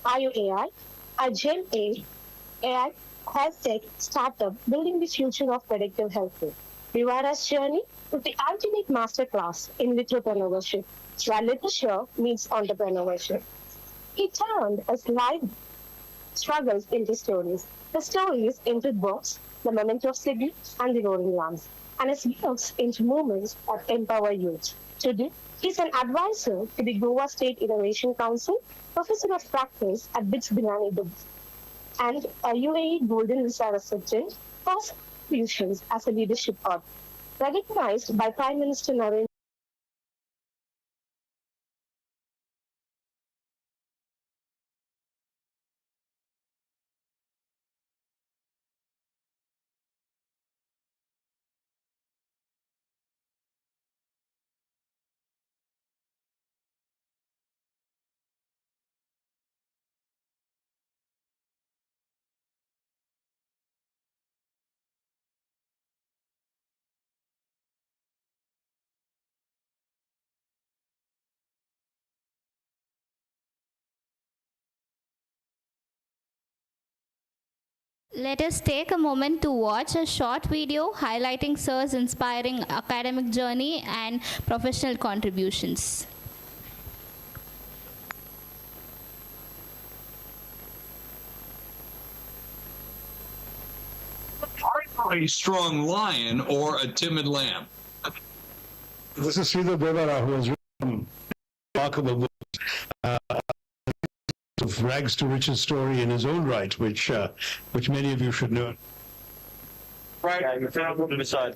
IUAI, a Gen AI health tech startup building the future of predictive healthcare. Bivera's journey is the ultimate masterclass in entrepreneurship, where literature meets entrepreneurship. He turned his life struggles into stories, the stories into books, The Memento of Sydney and The Roaring Lions, and his works into movements that empower youth. Today, he's an advisor to the Goa State Innovation Council, professor of practice at BITS Binani Dubai, and a UAE Golden Visa recipient for contributions as a leadership author, recognized by Prime Minister Narendra. Let us take a moment to watch a short video highlighting Sir's inspiring academic journey and professional contributions. A strong lion or a timid lamb? This is Sridhar Bivera, who has written a remarkable book, of rags to riches story in his own right, which many of you should know. Right, you're to the side.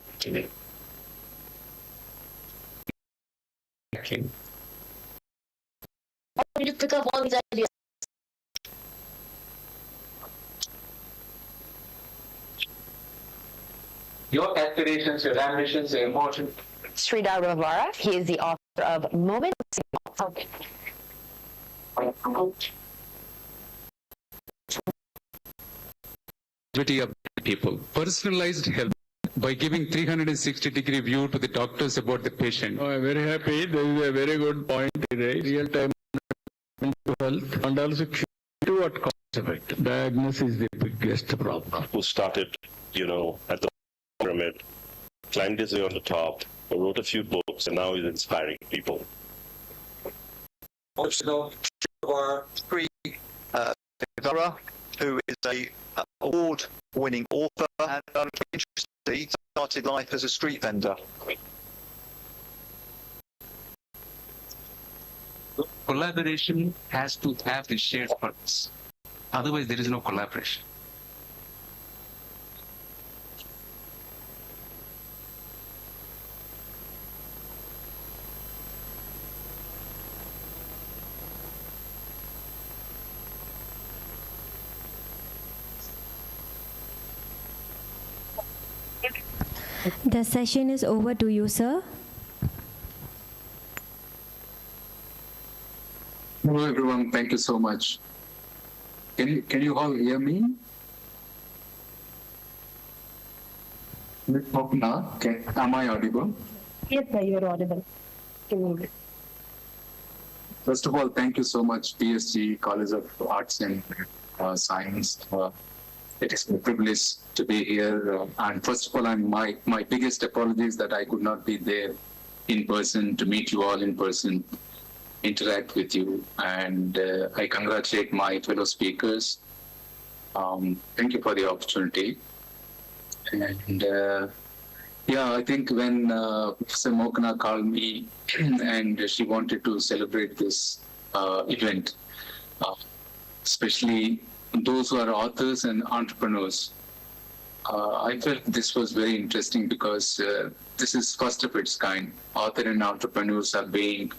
You pick up all these ideas. Your aspirations, your ambitions, your emotions. Sridhar Bivera, he is the author of Moments of Of people. Personalized health by giving 360-degree view to the doctors about the patient. I'm very happy. This is a very good point. Real-time mental health and also curative at cost effect. Diagnosis is the biggest problem. Who started, at the pyramid, climbed his way on the top, wrote a few books, and now he's inspiring people. Also, our Devara, who is a award-winning author and interestingly started life as a street vendor. Collaboration has to have the shared purpose. Otherwise, there is no collaboration. The session is over to you, sir. Hello, everyone. Thank you so much. Can you all hear me? Am I audible? Yes, sir, you're audible. First of all, thank you so much, PSG, College of Arts and Science. It is a privilege to be here. And first of all, my biggest apologies that I could not be there in person to meet you all in person, interact with you. And I congratulate my fellow speakers. Thank you for the opportunity. And I think when Professor Mokana called me and she wanted to celebrate this event, especially those who are authors and entrepreneurs, I felt this was very interesting because this is first of its kind. Author and entrepreneurs are being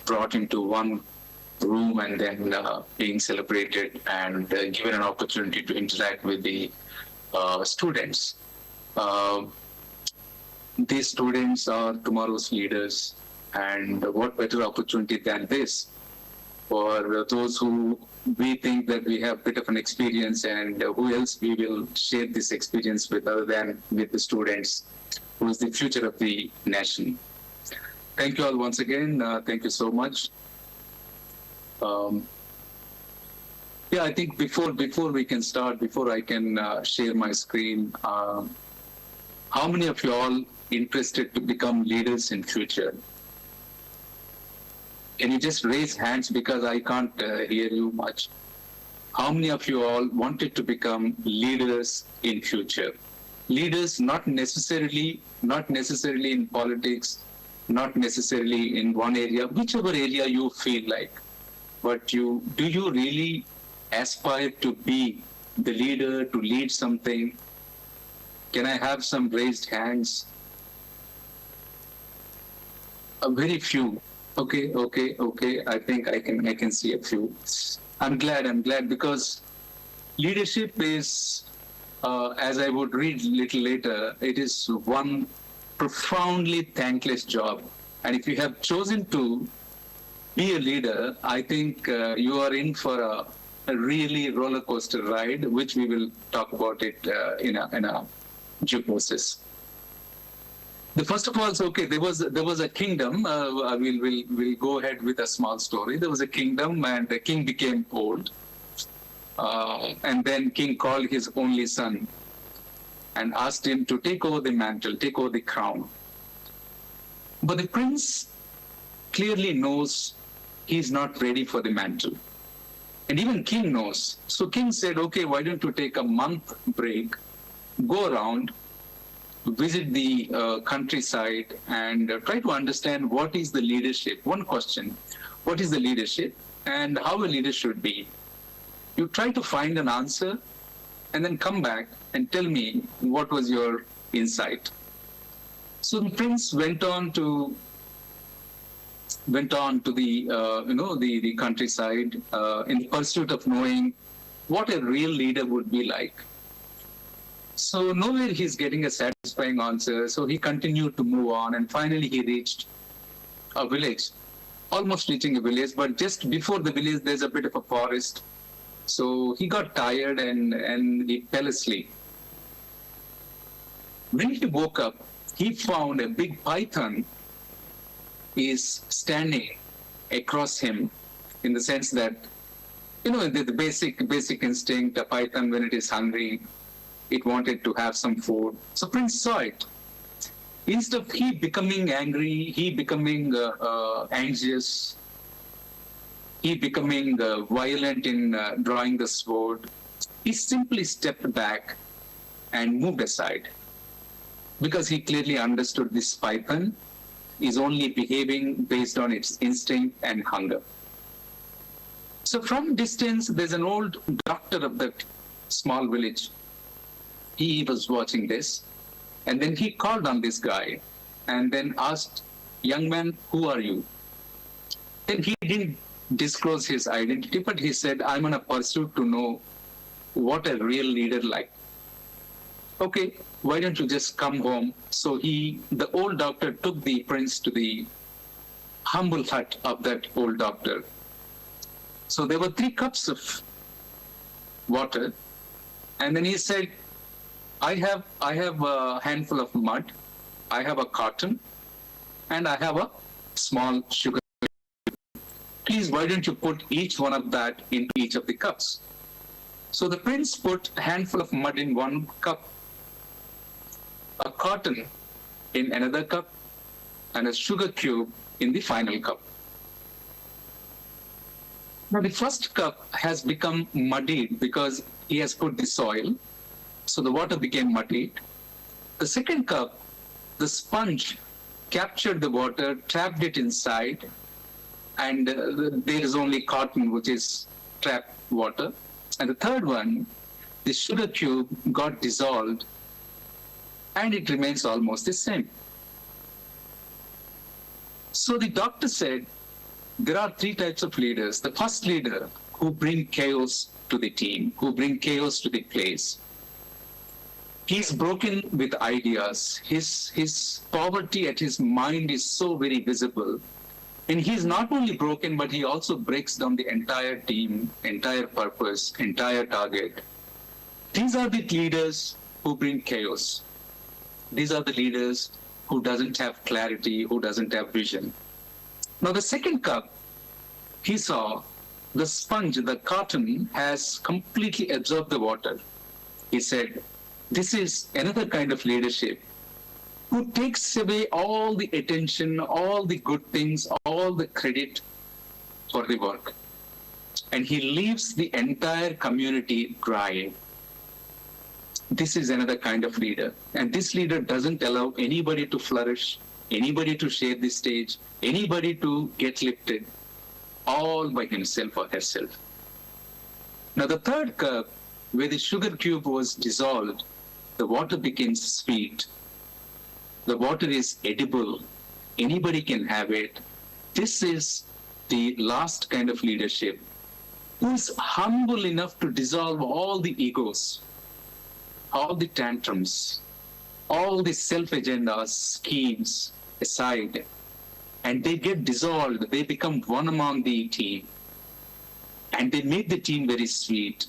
brought into one room and then being celebrated and given an opportunity to interact with the students. These students are tomorrow's leaders, and what better opportunity than this for those who we think that we have a bit of an experience, and who else we will share this experience with other than with the students, who is the future of the nation. Thank you all once again. Thank you so much. I think before we can start, before I can share my screen, how many of you all interested to become leaders in future? Can you just raise hands because I can't hear you much? How many of you all wanted to become leaders in future? Leaders not necessarily in politics, not necessarily in one area, whichever area you feel like. But do you really aspire to be the leader, to lead something? Can I have some raised hands? Very few. Okay. I think I can see a few. I'm glad because leadership is, as I would read a little later, it is one profoundly thankless job. And if you have chosen to be a leader, I think you are in for a really roller coaster ride, which we will talk about it in a due process. The first of all, there was a kingdom. We'll go ahead with a small story. There was a kingdom, and the king became old. And then king called his only son and asked him to take over the mantle, take over the crown. But the prince clearly knows he's not ready for the mantle. And even king knows. So king said, okay, why don't you take a month break, go around, visit the countryside, and try to understand what is the leadership. One question, what is the leadership and how a leader should be? You try to find an answer and then come back and tell me what was your insight. So the prince went on to the the countryside in pursuit of knowing what a real leader would be like. So nowhere he's getting a satisfying answer. So he continued to move on, and finally he reached a village, almost reaching a village. But just before the village, there's a bit of a forest. So he got tired and he fell asleep. When he woke up, he found a big python is standing across him, in the sense that, the basic instinct, a python, when it is hungry, it wanted to have some food. So Prince saw it. Instead of he becoming angry, he becoming anxious, he becoming violent in drawing the sword, he simply stepped back and moved aside, because he clearly understood this python is only behaving based on its instinct and hunger. So from distance, there's an old doctor of that small village. He was watching this, and then he called on this guy and then asked, "Young man, who are you?" Then he didn't disclose his identity, but he said, "I'm on a pursuit to know what a real leader like." "Okay, why don't you just come home?" So the old doctor took the prince to the humble hut of that old doctor. So there were 3 cups of water, and then he said, I have a handful of mud, I have a cotton, and I have a small sugar. Please, why don't you put each one of that into each of the cups?" So the prince put a handful of mud in one cup, a cotton in another cup, and a sugar cube in the final cup. Now the first cup has become muddied because he has put the soil, so the water became muddied. The second cup, the sponge captured the water, trapped it inside, and there is only cotton, which is trapped water. And the third one, the sugar cube got dissolved, and it remains almost the same. So the doctor said, there are 3 types of leaders. The first leader, who bring chaos to the team, who bring chaos to the place. He's broken with ideas. His poverty at his mind is so very visible. And he's not only broken, but he also breaks down the entire team, entire purpose, entire target. These are the leaders who bring chaos. These are the leaders who doesn't have clarity, who doesn't have vision. Now the second cup, he saw the sponge, the cotton has completely absorbed the water. He said, this is another kind of leadership who takes away all the attention, all the good things, all the credit for the work. And he leaves the entire community dry. This is another kind of leader. And this leader doesn't allow anybody to flourish, anybody to share the stage, anybody to get lifted, all by himself or herself. Now the third cup, where the sugar cube was dissolved, the water became sweet. The water is edible. Anybody can have it. This is the last kind of leadership, who is humble enough to dissolve all the egos, all the tantrums, all the self-agendas, schemes aside, and they get dissolved. They become one among the team, and they make the team very sweet,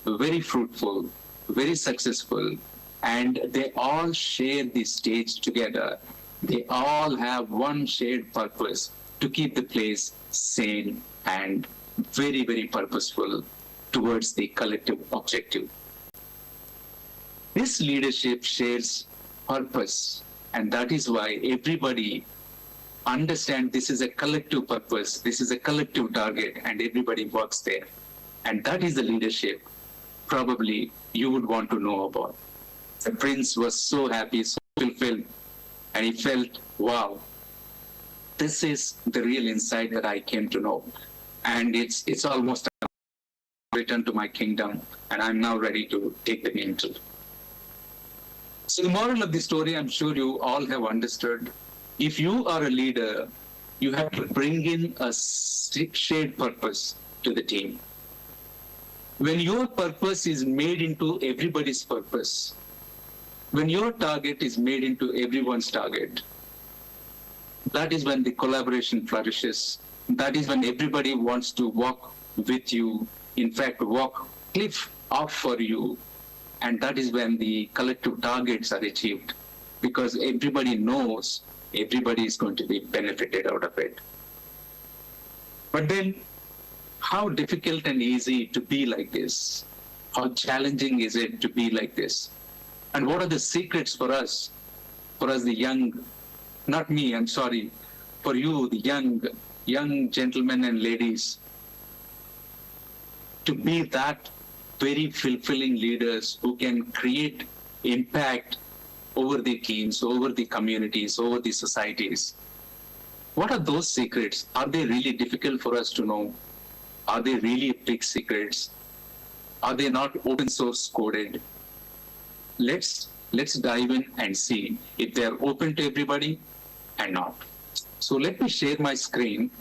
very fruitful, very successful, and they all share the stage together. They all have one shared purpose, to keep the place sane and very, very purposeful towards the collective objective. This leadership shares purpose, and that is why everybody understands this is a collective purpose, this is a collective target, and everybody works there. And that is the leadership probably you would want to know about. The prince was so happy, so fulfilled, and he felt, wow, this is the real insight that I came to know. And it's almost a return to my kingdom, and I'm now ready to take the mantle. So the moral of the story, I'm sure you all have understood. If you are a leader, you have to bring in a shared purpose to the team. When your purpose is made into everybody's purpose, when your target is made into everyone's target, that is when the collaboration flourishes. That is when everybody wants to walk with you, in fact, walk cliff off for you. And that is when the collective targets are achieved, because everybody knows everybody is going to be benefited out of it. But then how difficult and easy to be like this? How challenging is it to be like this? And what are the secrets for us the young, not me, I'm sorry, for you, the young gentlemen and ladies, to be that very fulfilling leaders who can create impact over the teams, over the communities, over the societies? What are those secrets? Are they really difficult for us to know? Are they really big secrets? Are they not open source coded? Let's dive in and see if they are open to everybody and not. So let me share my screen.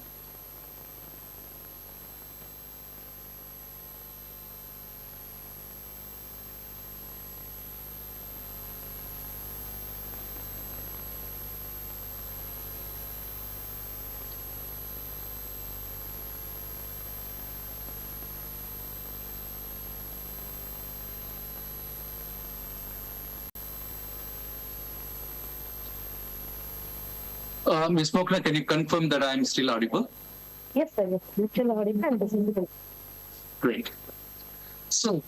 Ms. Mokna, can you confirm that I am still audible? Yes, sir. Yes, you're still audible and visible. Great. So,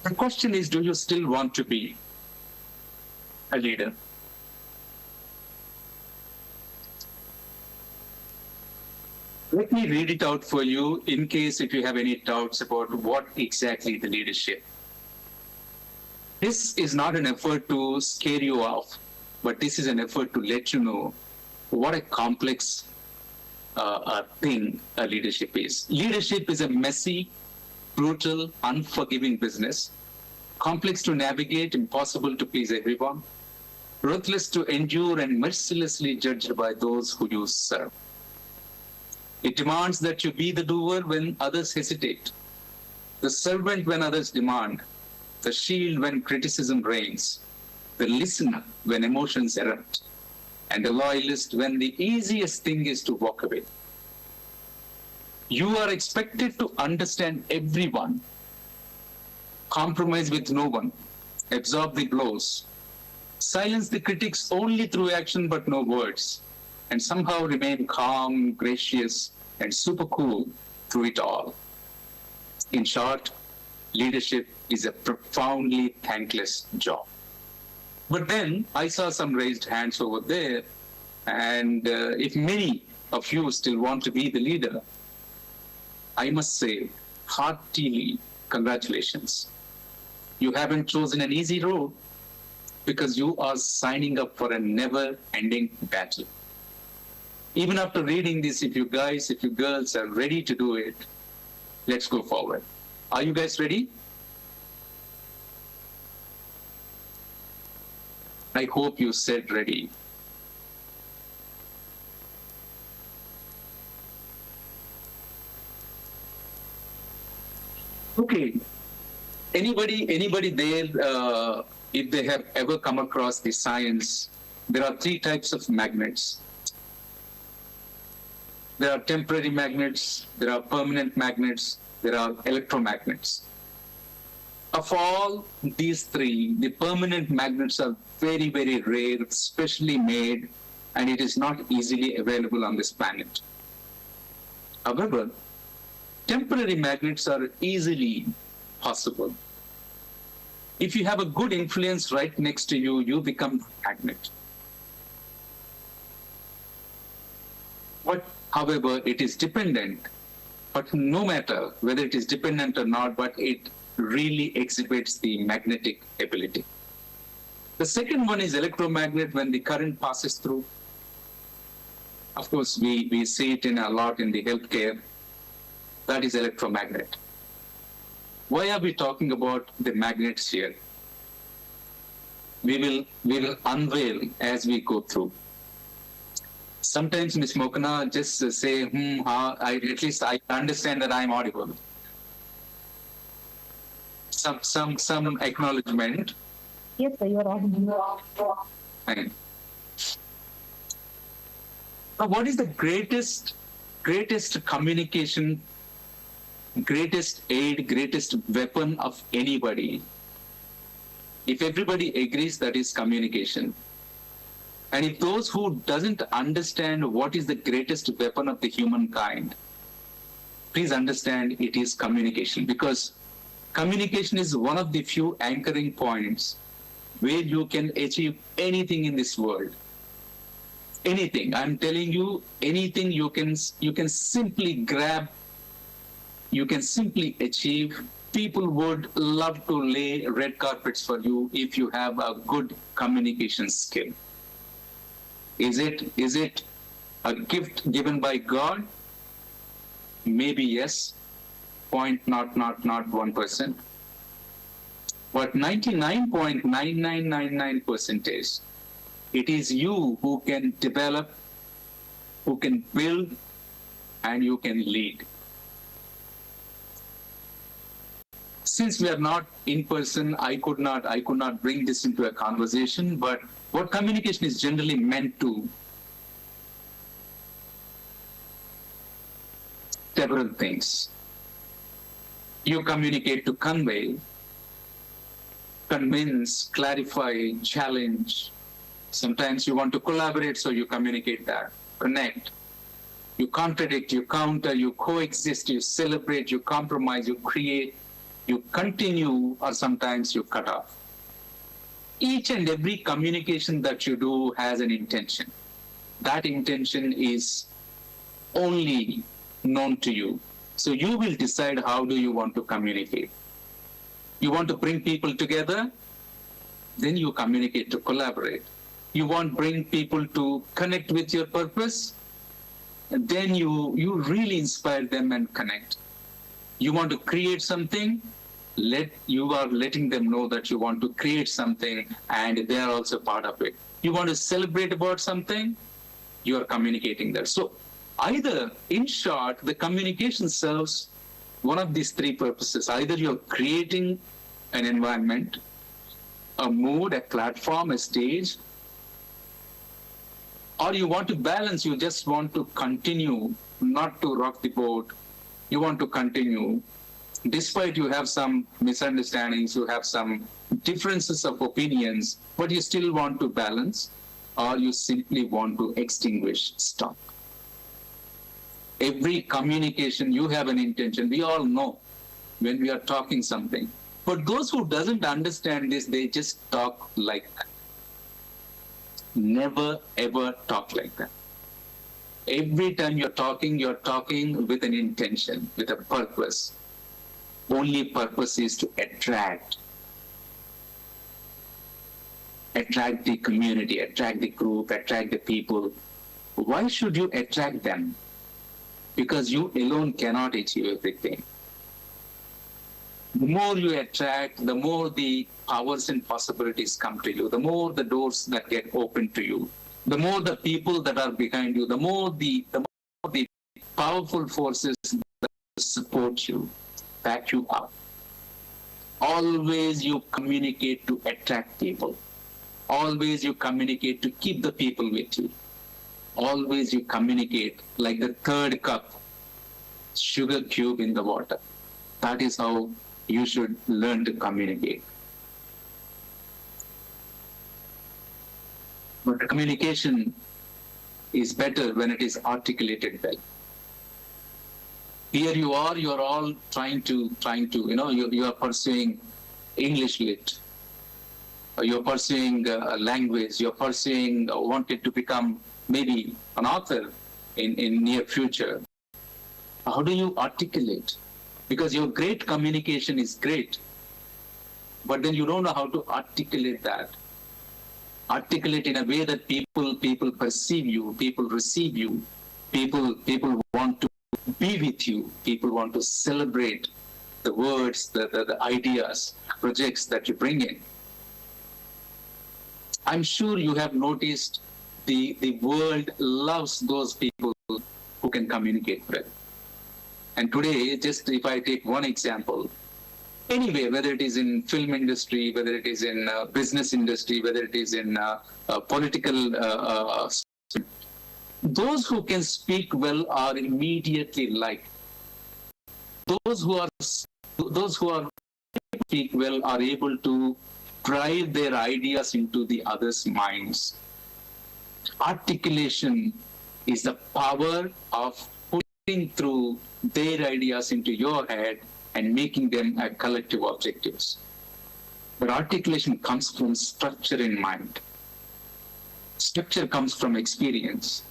the question is, do you still want to be a leader? Let me read it out for you in case if you have any doubts about what exactly the leadership. This is not an effort to scare you off, but this is an effort to let you know what a complex thing a leadership is. Leadership is a messy, brutal, unforgiving business, complex to navigate, impossible to please everyone, ruthless to endure, and mercilessly judged by those who you serve. It demands that you be the doer when others hesitate, the servant when others demand, the shield when criticism reigns, the listener when emotions erupt, and the loyalist when the easiest thing is to walk away. You are expected to understand everyone, compromise with no one, absorb the blows, silence the critics only through action but no words, and somehow remain calm, gracious, and super cool through it all. In short, leadership is a profoundly thankless job. But then I saw some raised hands over there, and if many of you still want to be the leader, I must say heartily congratulations. You haven't chosen an easy road because you are signing up for a never-ending battle. Even after reading this, if you girls are ready to do it, let's go forward. Are you guys ready? I hope you said ready. Okay. Anybody there, if they have ever come across the science, there are 3 types of magnets. There are temporary magnets, there are permanent magnets, there are electromagnets. Of all these 3, the permanent magnets are very, very rare, specially made, and it is not easily available on this planet. However, temporary magnets are easily possible. If you have a good influence right next to you, you become a magnet. But, however, it is dependent. But no matter whether it is dependent or not, but it really exhibits the magnetic ability. The second one is electromagnet when the current passes through. Of course, we see it a lot in the healthcare. That is electromagnet. Why are we talking about the magnets here? We will unveil as we go through. Sometimes Ms. Mokana just say, at least I understand that I'm audible. Some acknowledgement. Yes, sir, you're audible. Fine. Now, what is the greatest communication, greatest aid, greatest weapon of anybody? If everybody agrees, that is communication. And if those who doesn't understand what is the greatest weapon of the humankind, please understand it is communication, because communication is one of the few anchoring points where you can achieve anything in this world. Anything. I'm telling you, anything you can simply grab, you can simply achieve. People would love to lay red carpets for you if you have a good communication skill. Is it a gift given by God? Maybe yes. Not 1%. But 99.9999% it is you who can develop, who can build, and you can lead. Since we are not in person, I could not bring this into a conversation, but what communication is generally meant to, several things. You communicate to convey, convince, clarify, challenge. Sometimes you want to collaborate, so you communicate that. Connect. You contradict, you counter, you coexist, you celebrate, you compromise, you create, you continue, or sometimes you cut off. Each and every communication that you do has an intention. That intention is only known to you. So you will decide how do you want to communicate. You want to bring people together, then you communicate to collaborate. You want to bring people to connect with your purpose, and then you really inspire them and connect. You want to create something, you are letting them know that you want to create something and they are also part of it. You want to celebrate about something, you are communicating that. So either, in short, the communication serves one of these three purposes. Either you're creating an environment, a mood, a platform, a stage, or you want to balance, you just want to continue, not to rock the boat. You want to continue, despite you have some misunderstandings, you have some differences of opinions, but you still want to balance, or you simply want to extinguish, stop. Every communication, you have an intention. We all know when we are talking something. But those who doesn't understand this, they just talk like that. Never, ever talk like that. Every time you're talking with an intention, with a purpose. Only purpose is to attract the community, attract the group, attract the people. Why should you attract them? Because you alone cannot achieve everything. The more you attract, the more the powers and possibilities come to you, the more the doors that get opened to you, the more the people that are behind you, the more the powerful forces that support you, back you up. Always you communicate to attract people. Always you communicate to keep the people with you. Always you communicate like the third cup, sugar cube in the water. That is how you should learn to communicate. But communication is better when it is articulated well. Here you are all trying to, you are pursuing English lit. You're pursuing a language, you're pursuing, wanted to become maybe an author in near future. How do you articulate? Because your great communication is great, but then you don't know how to articulate that. Articulate in a way that people perceive you, people receive you, people want to be with you, people want to celebrate the words, the ideas, projects that you bring in. I'm sure you have noticed the world loves those people who can communicate well. And today, just if I take one example, anyway, whether it is in film industry, whether it is in business industry, whether it is in political, those who can speak well are immediately liked. Those who speak well are able to drive their ideas into the others' minds. Articulation is the power of putting through their ideas into your head and making them a collective objectives. But articulation comes from structure in mind. Structure comes from experience.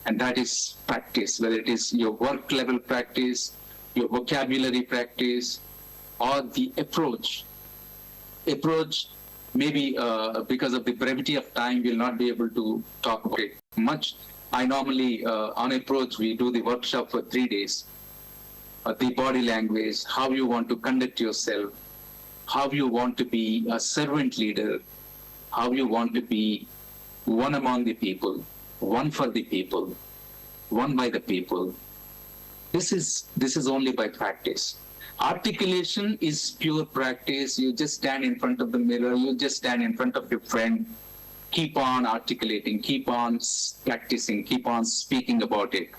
And that is practice, whether it is your work level practice, your vocabulary practice, or the approach. Approach, maybe because of the brevity of time, we'll not be able to talk about it much. I normally, on approach, we do the workshop for 3 days. The body language, how you want to conduct yourself, how you want to be a servant leader, how you want to be one among the people, one for the people, one by the people. This is only by practice. Articulation is pure practice. You just stand in front of the mirror, you just stand in front of your friend, keep on articulating, keep on practicing, keep on speaking about it,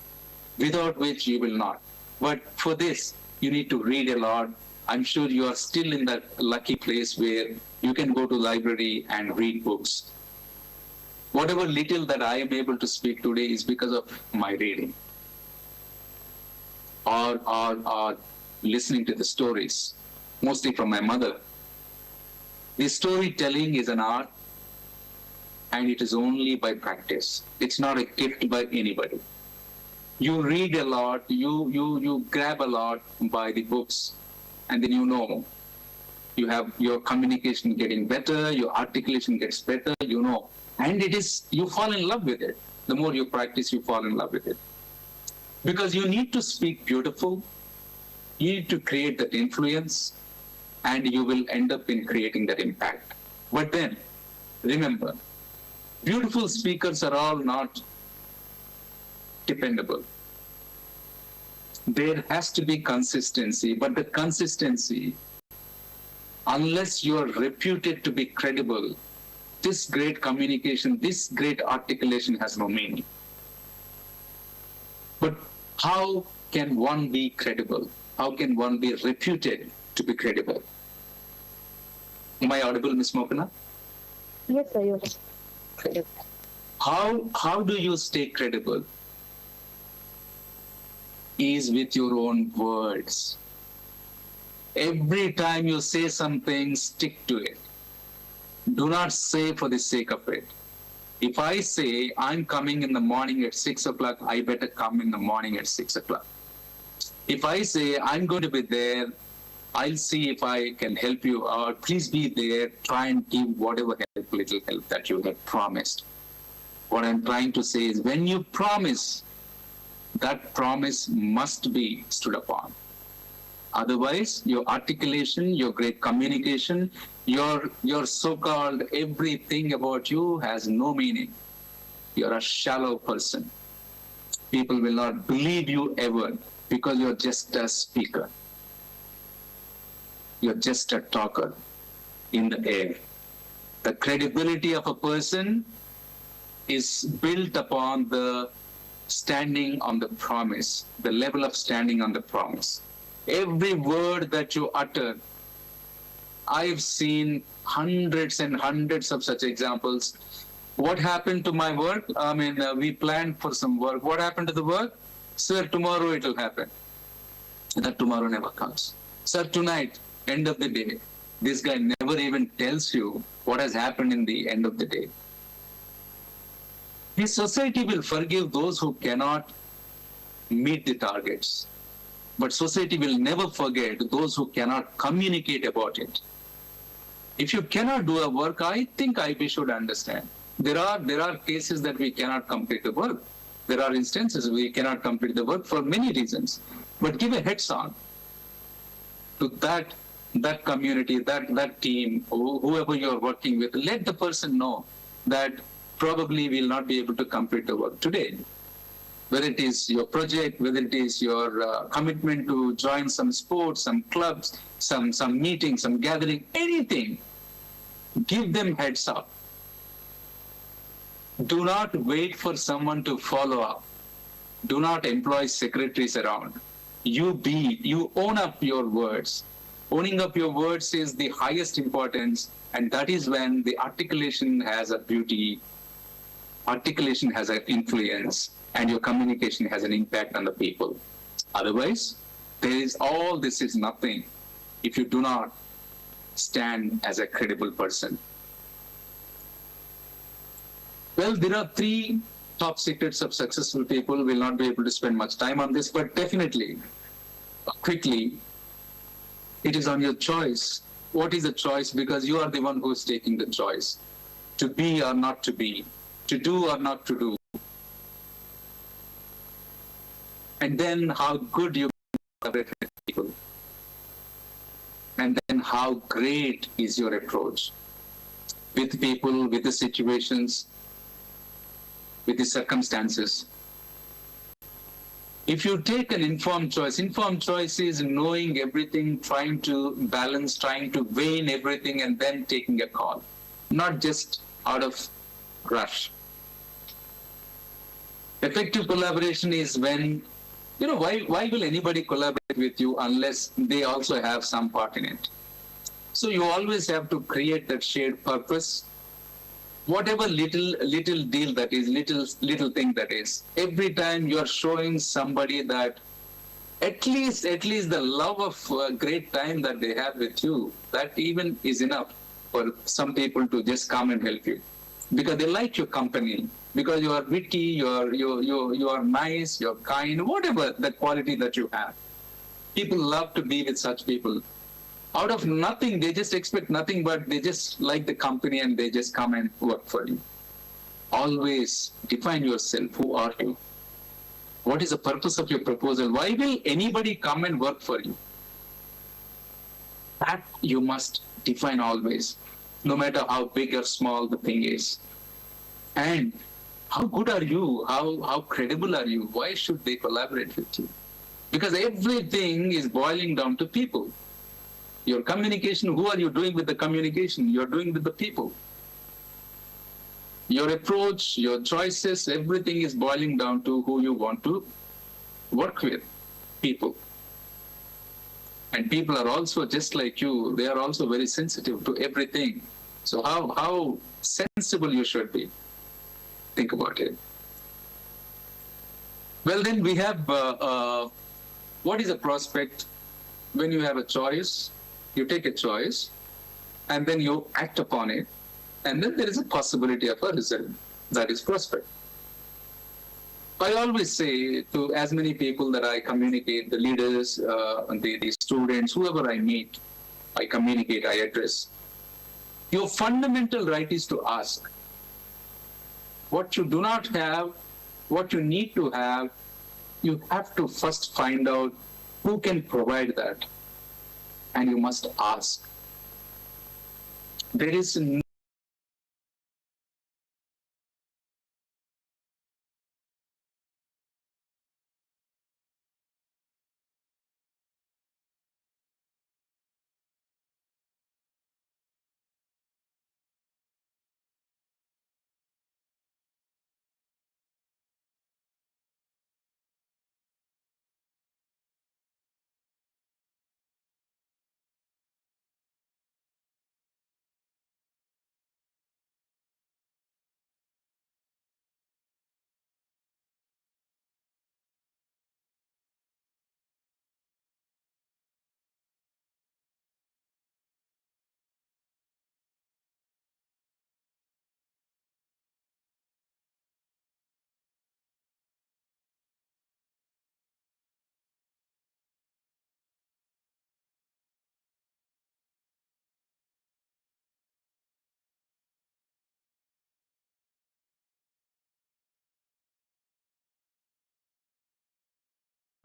without which you will not. But for this, you need to read a lot. I'm sure you are still in that lucky place where you can go to library and read books. Whatever little that I am able to speak today is because of my reading or listening to the stories, mostly from my mother. The storytelling is an art, and it is only by practice. It's not a gift by anybody. You read a lot, you grab a lot by the books, and then you know. You have your communication getting better, your articulation gets better, you know. And you fall in love with it. The more you practice, you fall in love with it. Because you need to speak beautiful, you need to create that influence, and you will end up in creating that impact. But then, remember, beautiful speakers are all not dependable. There has to be consistency, but the consistency, unless you are reputed to be credible, this great communication, this great articulation has no meaning. But how can one be credible? How can one be reputed to be credible? Am I audible, Ms. Mokana? Yes, sir, you're credible. How do you stay credible? Is with your own words. Every time you say something, stick to it. Do not say for the sake of it. If I say I'm coming in the morning at 6 o'clock, I better come in the morning at 6 o'clock. If I say I'm going to be there, I'll see if I can help you out. Please be there. Try and give whatever little help that you have promised. What I'm trying to say is when you promise, that promise must be stood upon. Otherwise, your articulation, your great communication, your so-called everything about you has no meaning. You're a shallow person. People will not believe you ever because you're just a speaker. You're just a talker in the air. The credibility of a person is built upon the standing on the promise, the level of standing on the promise. Every word that you utter, I've seen hundreds and hundreds of such examples. What happened to my work? I mean, we planned for some work. What happened to the work? Sir, tomorrow it will happen. That tomorrow never comes. Sir, tonight, end of the day. This guy never even tells you what has happened in the end of the day. The society will forgive those who cannot meet the targets. But society will never forget those who cannot communicate about it. If you cannot do a work, I think we should understand. There are cases that we cannot complete the work. There are instances we cannot complete the work for many reasons. But give a heads on to that community, that team, whoever you're working with. Let the person know that probably will not be able to complete the work today. Whether it is your project, whether it is your commitment to join some sports, some clubs, some meeting, some gathering, anything, give them heads up. Do not wait for someone to follow up. Do not employ secretaries around. You own up your words. Owning up your words is the highest importance, and that is when the articulation has a beauty, articulation has an influence, and your communication has an impact on the people. Otherwise, all this is nothing if you do not stand as a credible person. Well, there are 3 top secrets of successful people. We'll not be able to spend much time on this, but definitely, quickly, it is on your choice. What is the choice? Because you are the one who is taking the choice. To be or not to be, to do or not to do. And then how good you collaborate with people. And then how great is your approach with people, with the situations, with the circumstances. If you take an informed choice is knowing everything, trying to balance, trying to weigh in everything, and then taking a call, not just out of rush. Effective collaboration is when, why will anybody collaborate with you unless they also have some part in it? So you always have to create that shared purpose. Whatever little deal that is, little thing that is, every time you are showing somebody that at least the love of a great time that they have with you, that even is enough for some people to just come and help you, because they like your company, because you are witty, you are nice, you're kind, whatever the quality that you have. People love to be with such people. Out of nothing, they just expect nothing, but they just like the company and they just come and work for you. Always define yourself. Who are you? What is the purpose of your proposal? Why will anybody come and work for you? That you must define always, no matter how big or small the thing is. And how good are you? How credible are you? Why should they collaborate with you? Because everything is boiling down to people. Your communication, who are you doing with the communication? You're doing with the people. Your approach, your choices, everything is boiling down to who you want to work with, people. And people are also just like you, they are also very sensitive to everything. So how sensible you should be. Think about it. Well, then we have, what is a prospect? When you have a choice, you take a choice, and then you act upon it, and then there is a possibility of a result. That is prospect. I always say to as many people that I communicate, the leaders, the students, whoever I meet, I communicate, I address. Your fundamental right is to ask. What you do not have, what you need to have, you have to first find out who can provide that. And you must ask. There is no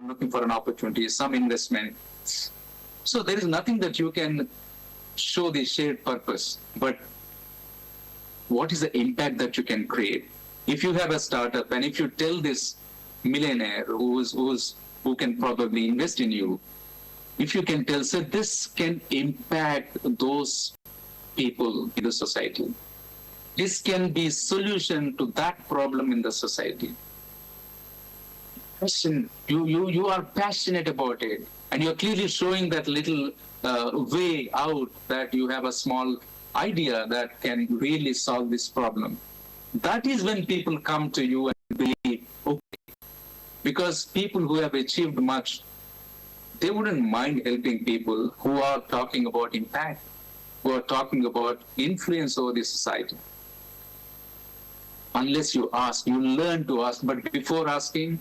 looking for an opportunity, some investment. So there is nothing that you can show the shared purpose, but what is the impact that you can create? If you have a startup and if you tell this millionaire who can probably invest in you, if you can tell, so this can impact those people in the society. This can be solution to that problem in the society. Passion, you are passionate about it, and you're clearly showing that little way out, that you have a small idea that can really solve this problem. That is when people come to you and believe, okay, Because people who have achieved much, they wouldn't mind helping people who are talking about impact, who are talking about influence over the society. Unless you ask, you learn to ask, but before asking,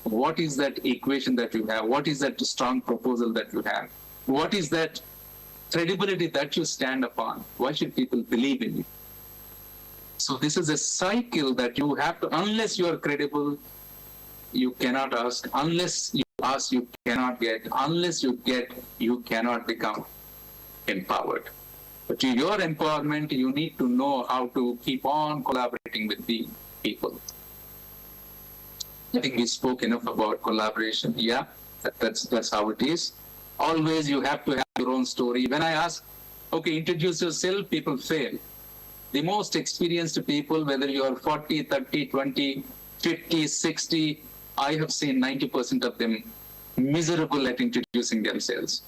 what is that equation that you have? What is that strong proposal that you have? What is that credibility that you stand upon? Why should people believe in you? So this is a cycle that you have to, unless you are credible, you cannot ask. Unless you ask, you cannot get. Unless you get, you cannot become empowered. But to your empowerment, you need to know how to keep on collaborating with the people. I think we spoke enough about collaboration. Yeah, that's how it is. Always you have to have your own story. When I ask, okay, introduce yourself, people fail. The most experienced people, whether you are 40, 30, 20, 50, 60, I have seen 90% of them miserable at introducing themselves.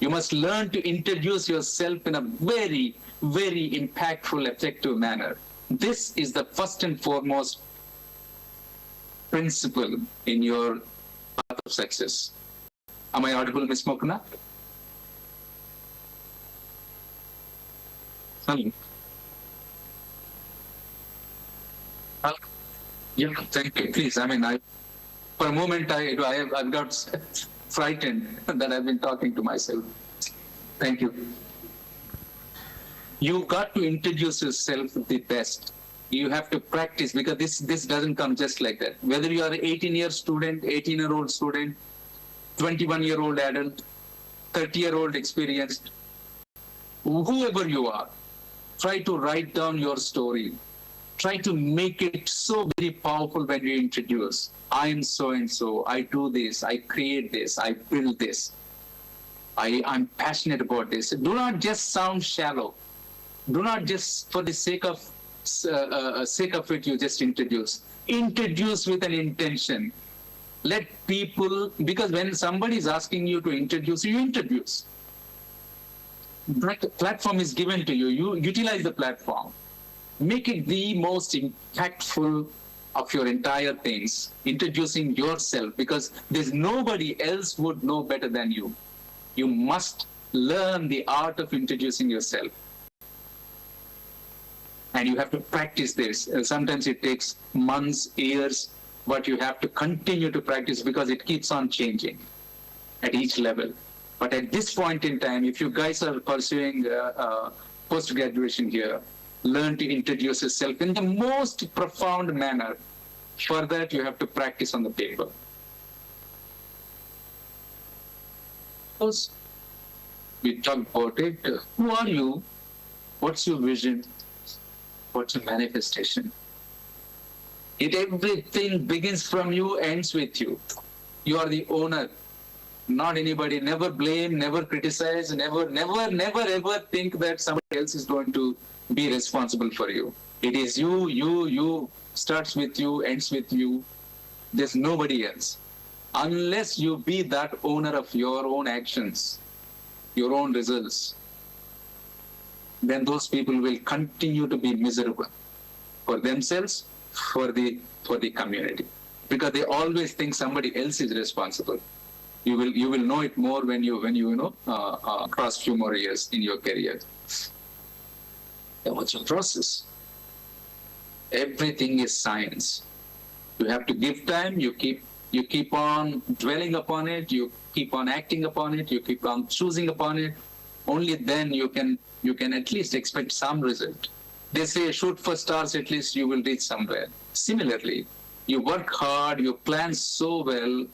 You must learn to introduce yourself in a very, very impactful, effective manner. This is the first and foremost principle in your path of success. Am I audible, Ms. Mokuna? Hello. Yeah, thank you. Please, for a moment, I've got frightened that I've been talking to myself. Thank you. You got to introduce yourself the best. You have to practice, because this doesn't come just like that. Whether you are an 18-year student, 18-year-old student, 21-year-old adult, 30-year-old experienced, whoever you are, try to write down your story. Try to make it so very powerful when you introduce. I am so-and-so, I do this, I create this, I build this. I'm passionate about this. Do not just sound shallow. Do not just for the sake of it you just introduce. Introduce with an intention. Let people, because when somebody is asking you to introduce, you introduce. That platform is given to you. You utilize the platform. Make it the most impactful of your entire things, introducing yourself, because there's nobody else would know better than you. You must learn the art of introducing yourself. And you have to practice this. Sometimes it takes months, years, but you have to continue to practice because it keeps on changing at each level. But at this point in time, if you guys are pursuing post-graduation here, learn to introduce yourself in the most profound manner. For that, you have to practice on the paper. First, we talk about it. Who are you? What's your vision? What's your manifestation? Everything begins from you, ends with you. You are the owner, not anybody. Never blame, never criticize, never ever think that somebody else is going to be responsible for you. It is you, starts with you, ends with you. There's nobody else. Unless you be that owner of your own actions, your own results, then those people will continue to be miserable for themselves, for the community, because they always think somebody else is responsible. You will know it more when you cross few more years in your career. What's your process? Everything is science. You have to give time. You keep on dwelling upon it. You keep on acting upon it. You keep on choosing upon it. Only then you can at least expect some result. They say shoot for stars. At least you will reach somewhere. Similarly, you work hard. You plan so well.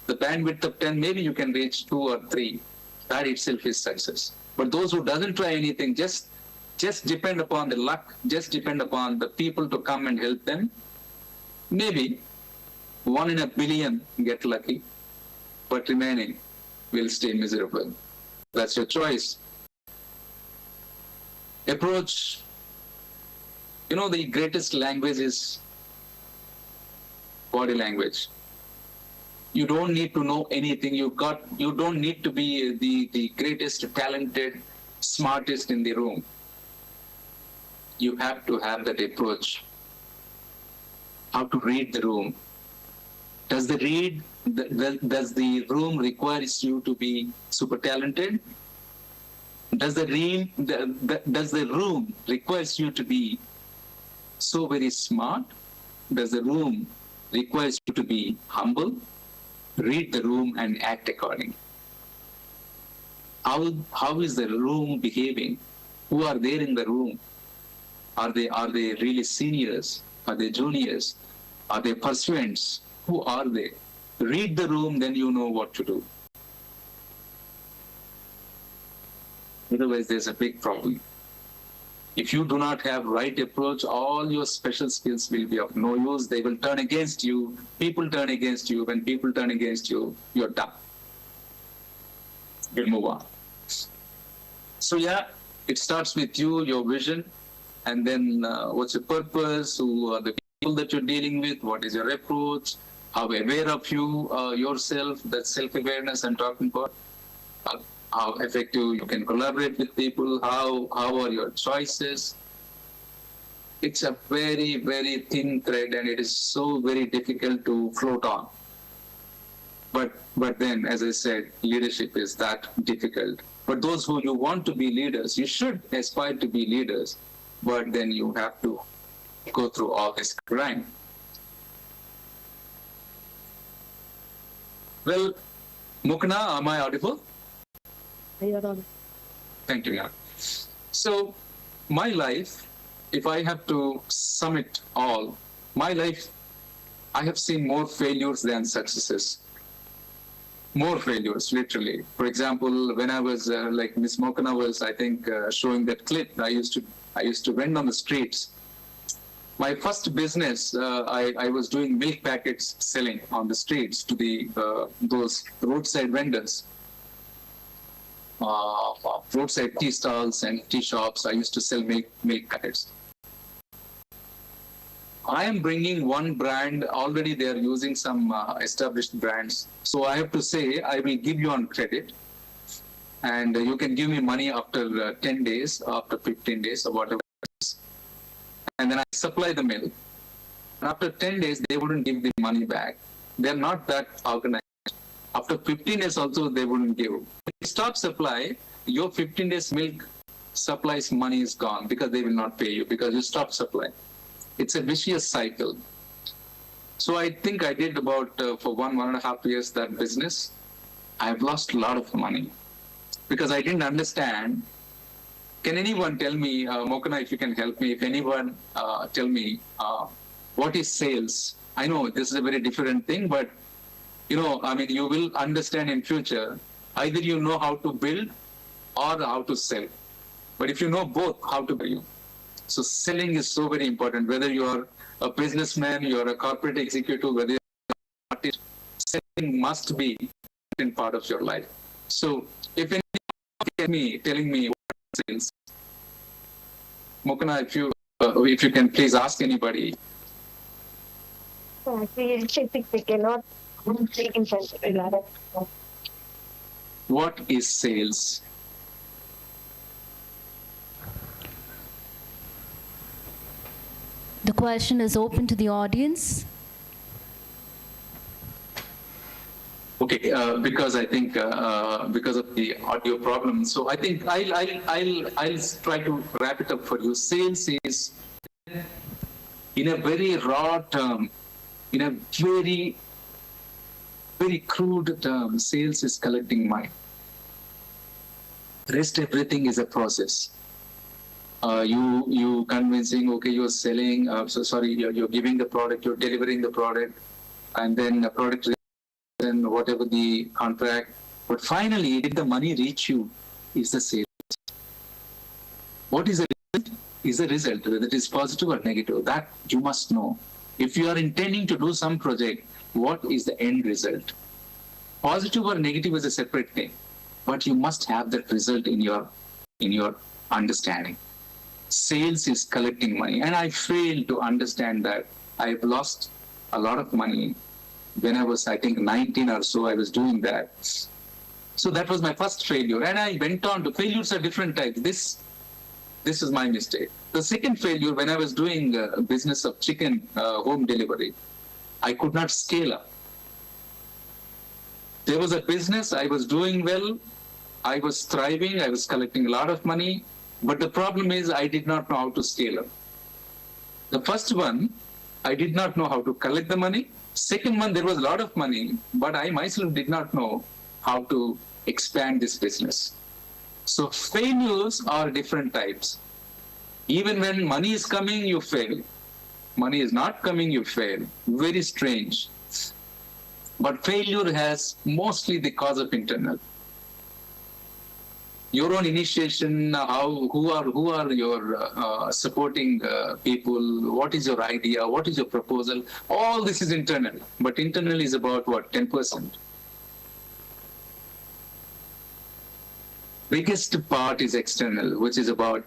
The bandwidth of 10, maybe you can reach 2 or 3. That itself is success. But those who doesn't try anything, just depend upon the luck, just depend upon the people to come and help them. Maybe 1 in a billion get lucky, but remaining will stay miserable. That's your choice. Approach. The greatest language is body language. You don't need to know anything. You don't need to be the greatest, talented, smartest in the room. You have to have that approach. How to read the room. Does does the room requires you to be super talented? Does the room requires you to be so very smart? Does the room requires you to be humble? Read the room and act accordingly. How is the room behaving? Who are there in the room? Are they really seniors? Are they juniors? Are they pursuants? Who are they? Read the room, then you know what to do. Otherwise, there's a big problem. If you do not have right approach, all your special skills will be of no use. They will turn against you. People turn against you. When people turn against you, you're done. You'll move on. So yeah, it starts with you, your vision, and then what's your purpose? Who are the people that you're dealing with? What is your approach? How aware of you yourself? That self-awareness I'm talking about. How effective you can collaborate with people. How are your choices? It's a very, very thin thread, and it is so very difficult to float on. But then, as I said, leadership is that difficult. But those who you want to be leaders, you should aspire to be leaders, but then you have to go through all this grind. Well, Mukna, am I audible? Thank you, yeah. So, my life, if I have to sum it all, my life, I have seen more failures than successes. More failures, literally. For example, when I was like Miss Mokana was, I think, showing that clip, I used to vend on the streets. My first business, I was doing milk packets selling on the streets to the those roadside vendors. Roadside tea stalls and tea shops. I used to sell milk packets. I am bringing one brand, already they are using some established brands. So I have to say, I will give you on credit. And you can give me money after 10 days, after 15 days, or whatever it is. And then I supply the milk. After 10 days, they wouldn't give the money back. They're not that organized. After 15 days also, they wouldn't give. If you stop supply, your 15 days milk supplies money is gone because they will not pay you because you stop supply. It's a vicious cycle. So I think I did about for 1.5 years that business. I've lost a lot of money because I didn't understand. Can anyone tell me, Mokana, if you can help me, if anyone tell me what is sales? I know this is a very different thing, but I mean, you will understand in future, either you know how to build or how to sell. But if you know both, how to build. So selling is so very important, whether you are a businessman, you are a corporate executive, whether you're an artist, selling must be in part of your life. So if anyone telling me what sales, Mokana, if you can please ask anybody. Actually, we cannot take in front of another. What is sales? The question is open to the audience. Okay, because I think because of the audio problem, so I think I'll try to wrap it up for you. Sales is, in a very raw term, in a very, very crude term, sales is collecting money. Rest everything is a process. You convincing, okay, you're selling, you're giving the product, you're delivering the product, and then the product, and whatever the contract. But finally, did the money reach you? Is the sales. What is the result? Is the result, whether it is positive or negative, that you must know. If you are intending to do some project, what is the end result? Positive or negative is a separate thing, but you must have that result in your understanding. Sales is collecting money, and I failed to understand that. I've lost a lot of money when I was, I think, 19 or so. I was doing that. So that was my first failure, and I went on to failures are different types. This is my mistake. The second failure, when I was doing business of chicken home delivery, I could not scale up. There was a business, I was doing well, I was thriving, I was collecting a lot of money, but the problem is I did not know how to scale up. The first one, I did not know how to collect the money. Second one, there was a lot of money, but I myself did not know how to expand this business. So failures are different types. Even when money is coming, you fail. Money is not coming, you fail. Very strange. But failure has mostly the cause of internal. Your own initiation, who are your supporting people, what is your idea, what is your proposal, all this is internal. But internal is about what, 10%? Biggest part is external, which is about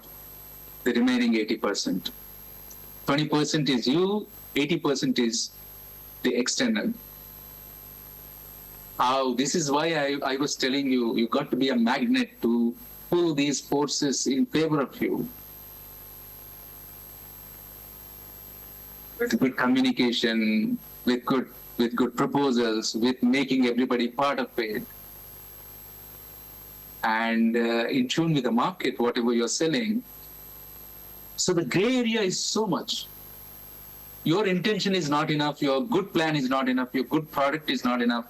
the remaining 80%. 20% is you, 80% is the external. This is why I was telling you, you got to be a magnet to pull these forces in favor of you. With good communication, with good proposals, with making everybody part of it, and in tune with the market, whatever you're selling. So the gray area is so much. Your intention is not enough, your good plan is not enough, your good product is not enough.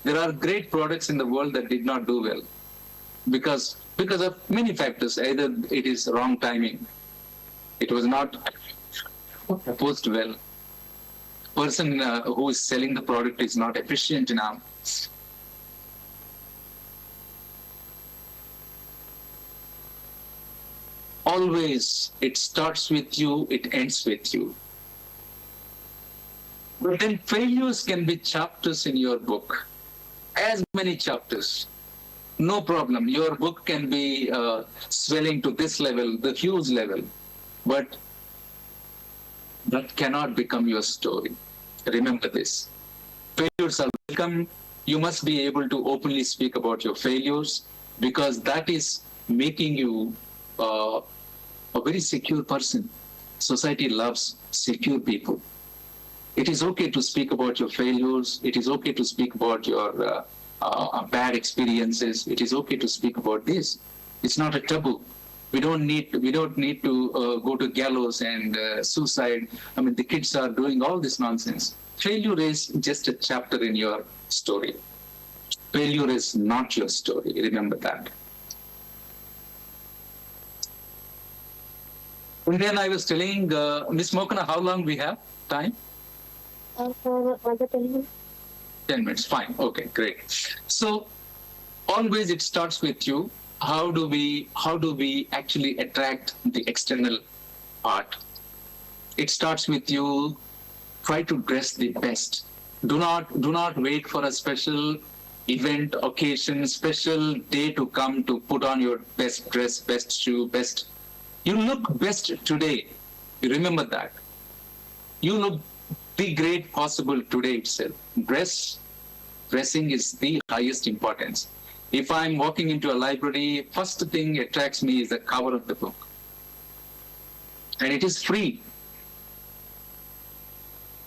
There are great products in the world that did not do well because of many factors. Either it is wrong timing, it was not proposed well, person who is selling the product is not efficient enough. Always, it starts with you, it ends with you. But then failures can be chapters in your book. As many chapters, no problem. Your book can be swelling to this level, the huge level, but that cannot become your story. Remember this. Failures are welcome. You must be able to openly speak about your failures because that is making you a very secure person. Society loves secure people. It is okay to speak about your failures. It is okay to speak about your bad experiences. It is okay to speak about this. It's not a taboo. We don't need to go to gallows and suicide. I mean, the kids are doing all this nonsense. Failure is just a chapter in your story. Failure is not your story. Remember that. And then I was telling Ms. Mokana, how long we have time? 10 minutes, fine. Okay, great. So always it starts with you. How do we actually attract the external part? It starts with you. Try to dress the best. Do not wait for a special event, occasion, special day to come to put on your best dress, best shoe, best. You look best today. You remember that. You look the great possible today itself. Dressing is the highest importance. If I'm walking into a library, first thing attracts me is the cover of the book. And it is free.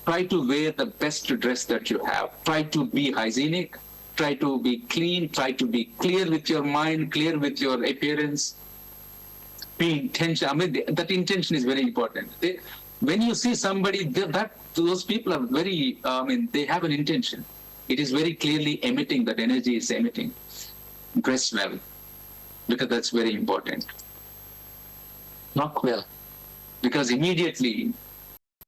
Try to wear the best dress that you have. Try to be hygienic. Try to be clean. Try to be clear with your mind, clear with your appearance. Be intention. I mean, that intention is very important. When you see somebody, those people are very, they have an intention. It is very clearly emitting, that energy is emitting. Dress well, because that's very important. Knock well, because immediately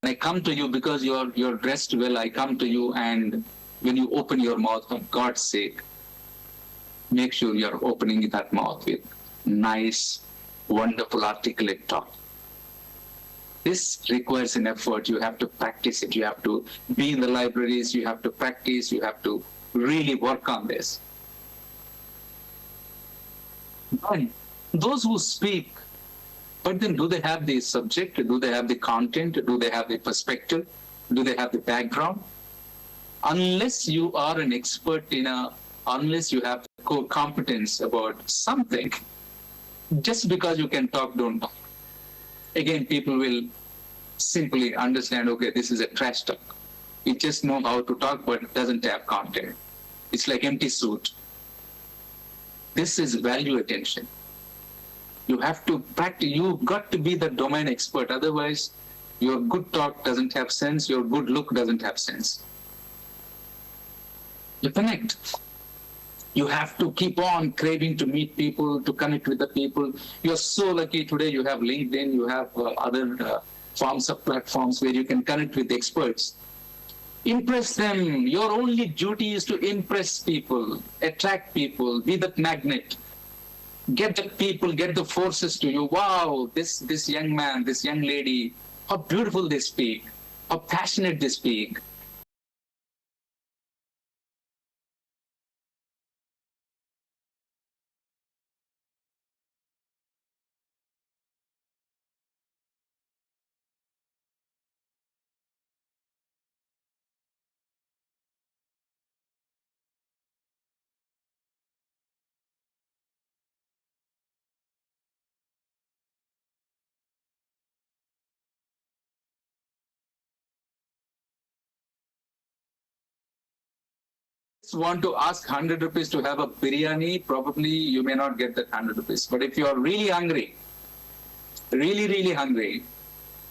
when I come to you, because you're dressed well, I come to you, and when you open your mouth, for God's sake, make sure you're opening that mouth with nice, wonderful, articulate talk. This requires an effort. You have to practice it. You have to be in the libraries. You have to practice. You have to really work on this. And those who speak, but then do they have the subject? Do they have the content? Do they have the perspective? Do they have the background? Unless you are an expert unless you have core competence about something, just because you can talk, don't talk. Again, people will simply understand, okay, this is a trash talk. You just know how to talk, but it doesn't have content. It's like empty suit. This is value attention. You have to practice, you've got to be the domain expert. Otherwise, your good talk doesn't have sense, your good look doesn't have sense. You connect. You have to keep on craving to meet people, to connect with the people. You're so lucky today you have LinkedIn, you have other forms of platforms where you can connect with experts. Impress them. Your only duty is to impress people, attract people, be that magnet. Get the people, get the forces to you. Wow, this young man, this young lady, how beautiful they speak, how passionate they speak. Want to ask 100 rupees to have a biryani, probably you may not get that 100 rupees. But if you are really hungry, really hungry,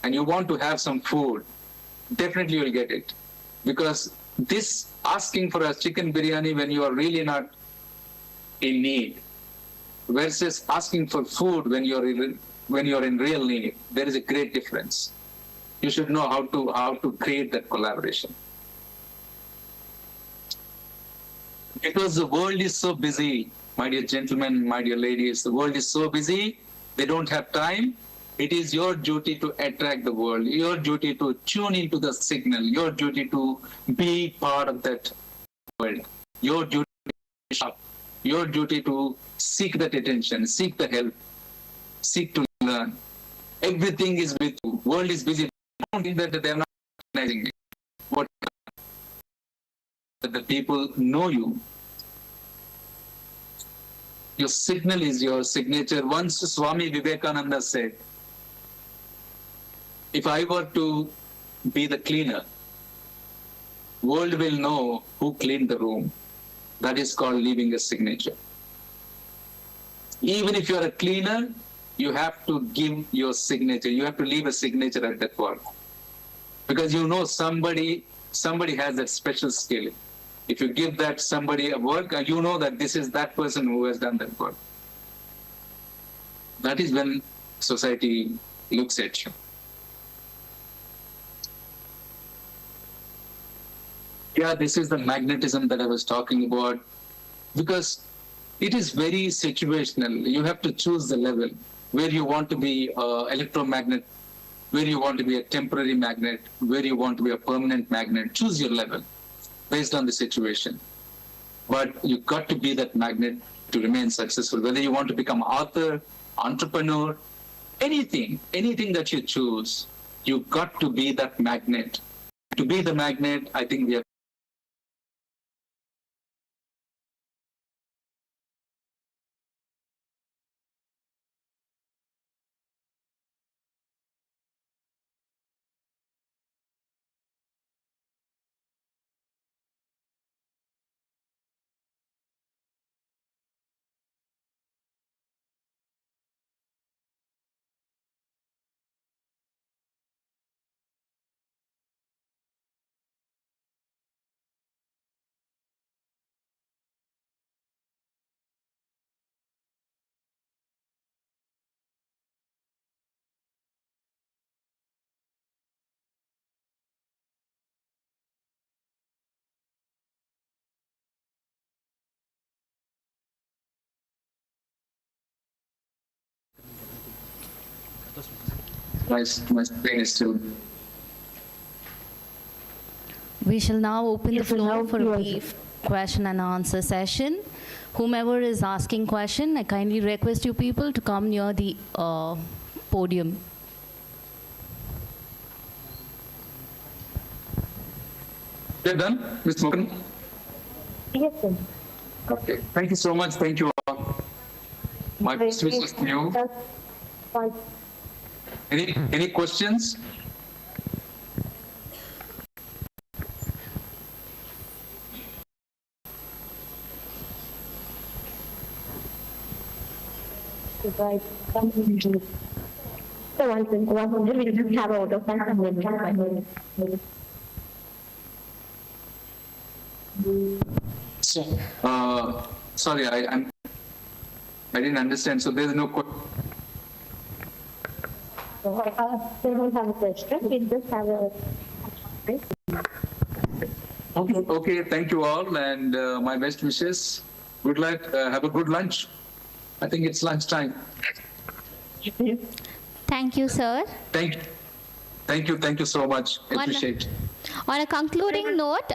and you want to have some food, definitely you will get it. Because this asking for a chicken biryani when you are really not in need, versus asking for food when you're in real need, there is a great difference. You should know how to create that collaboration. Because the world is so busy, my dear gentlemen, my dear ladies, the world is so busy, they don't have time. It is your duty to attract the world, your duty to tune into the signal, your duty to be part of that world, your duty to shop, your duty to seek that attention, seek the help, seek to learn. Everything is with you. World is busy. Don't think that they are not recognizing it. What that the people know you. Your signal is your signature. Once Swami Vivekananda said, if I were to be the cleaner, world will know who cleaned the room. That is called leaving a signature. Even if you're a cleaner, you have to give your signature. You have to leave a signature at that work. Because you know somebody has that special skill. If you give that somebody a work, you know that this is that person who has done that work. That is when society looks at you. Yeah, this is the magnetism that I was talking about. Because it is very situational. You have to choose the level where you want to be an electromagnet, where you want to be a temporary magnet, where you want to be a permanent magnet. Choose your level based on the situation. But you got to be that magnet to remain successful. Whether you want to become author, entrepreneur, anything that you choose, you got to be that magnet. To be the magnet, I think we have my screen is still. We shall now open the floor for a brief question and answer session. Whomever is asking question, I kindly request you people to come near the podium. They're done, Ms. Mohan? Yes, sir. Okay. Thank you so much. Thank you all. My best wishes to you. Fine. Any questions? Right. So once we just have a order Sorry, I didn't understand. So there's no question. They don't have a question. We just have a. Okay, thank you all, and my best wishes. Good luck. Have a good lunch. I think it's lunchtime. Thank you, sir. Thank you so much. Appreciate. On a concluding note,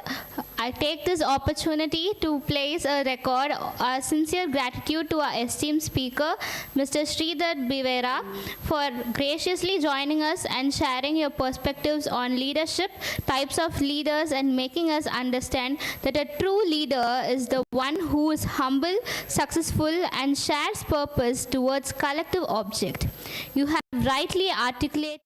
I take this opportunity to place a record our sincere gratitude to our esteemed speaker, Mr. Sridhar Bivera, for graciously joining us and sharing your perspectives on leadership, types of leaders, and making us understand that a true leader is the one who is humble, successful, and shares purpose towards collective object. You have rightly articulated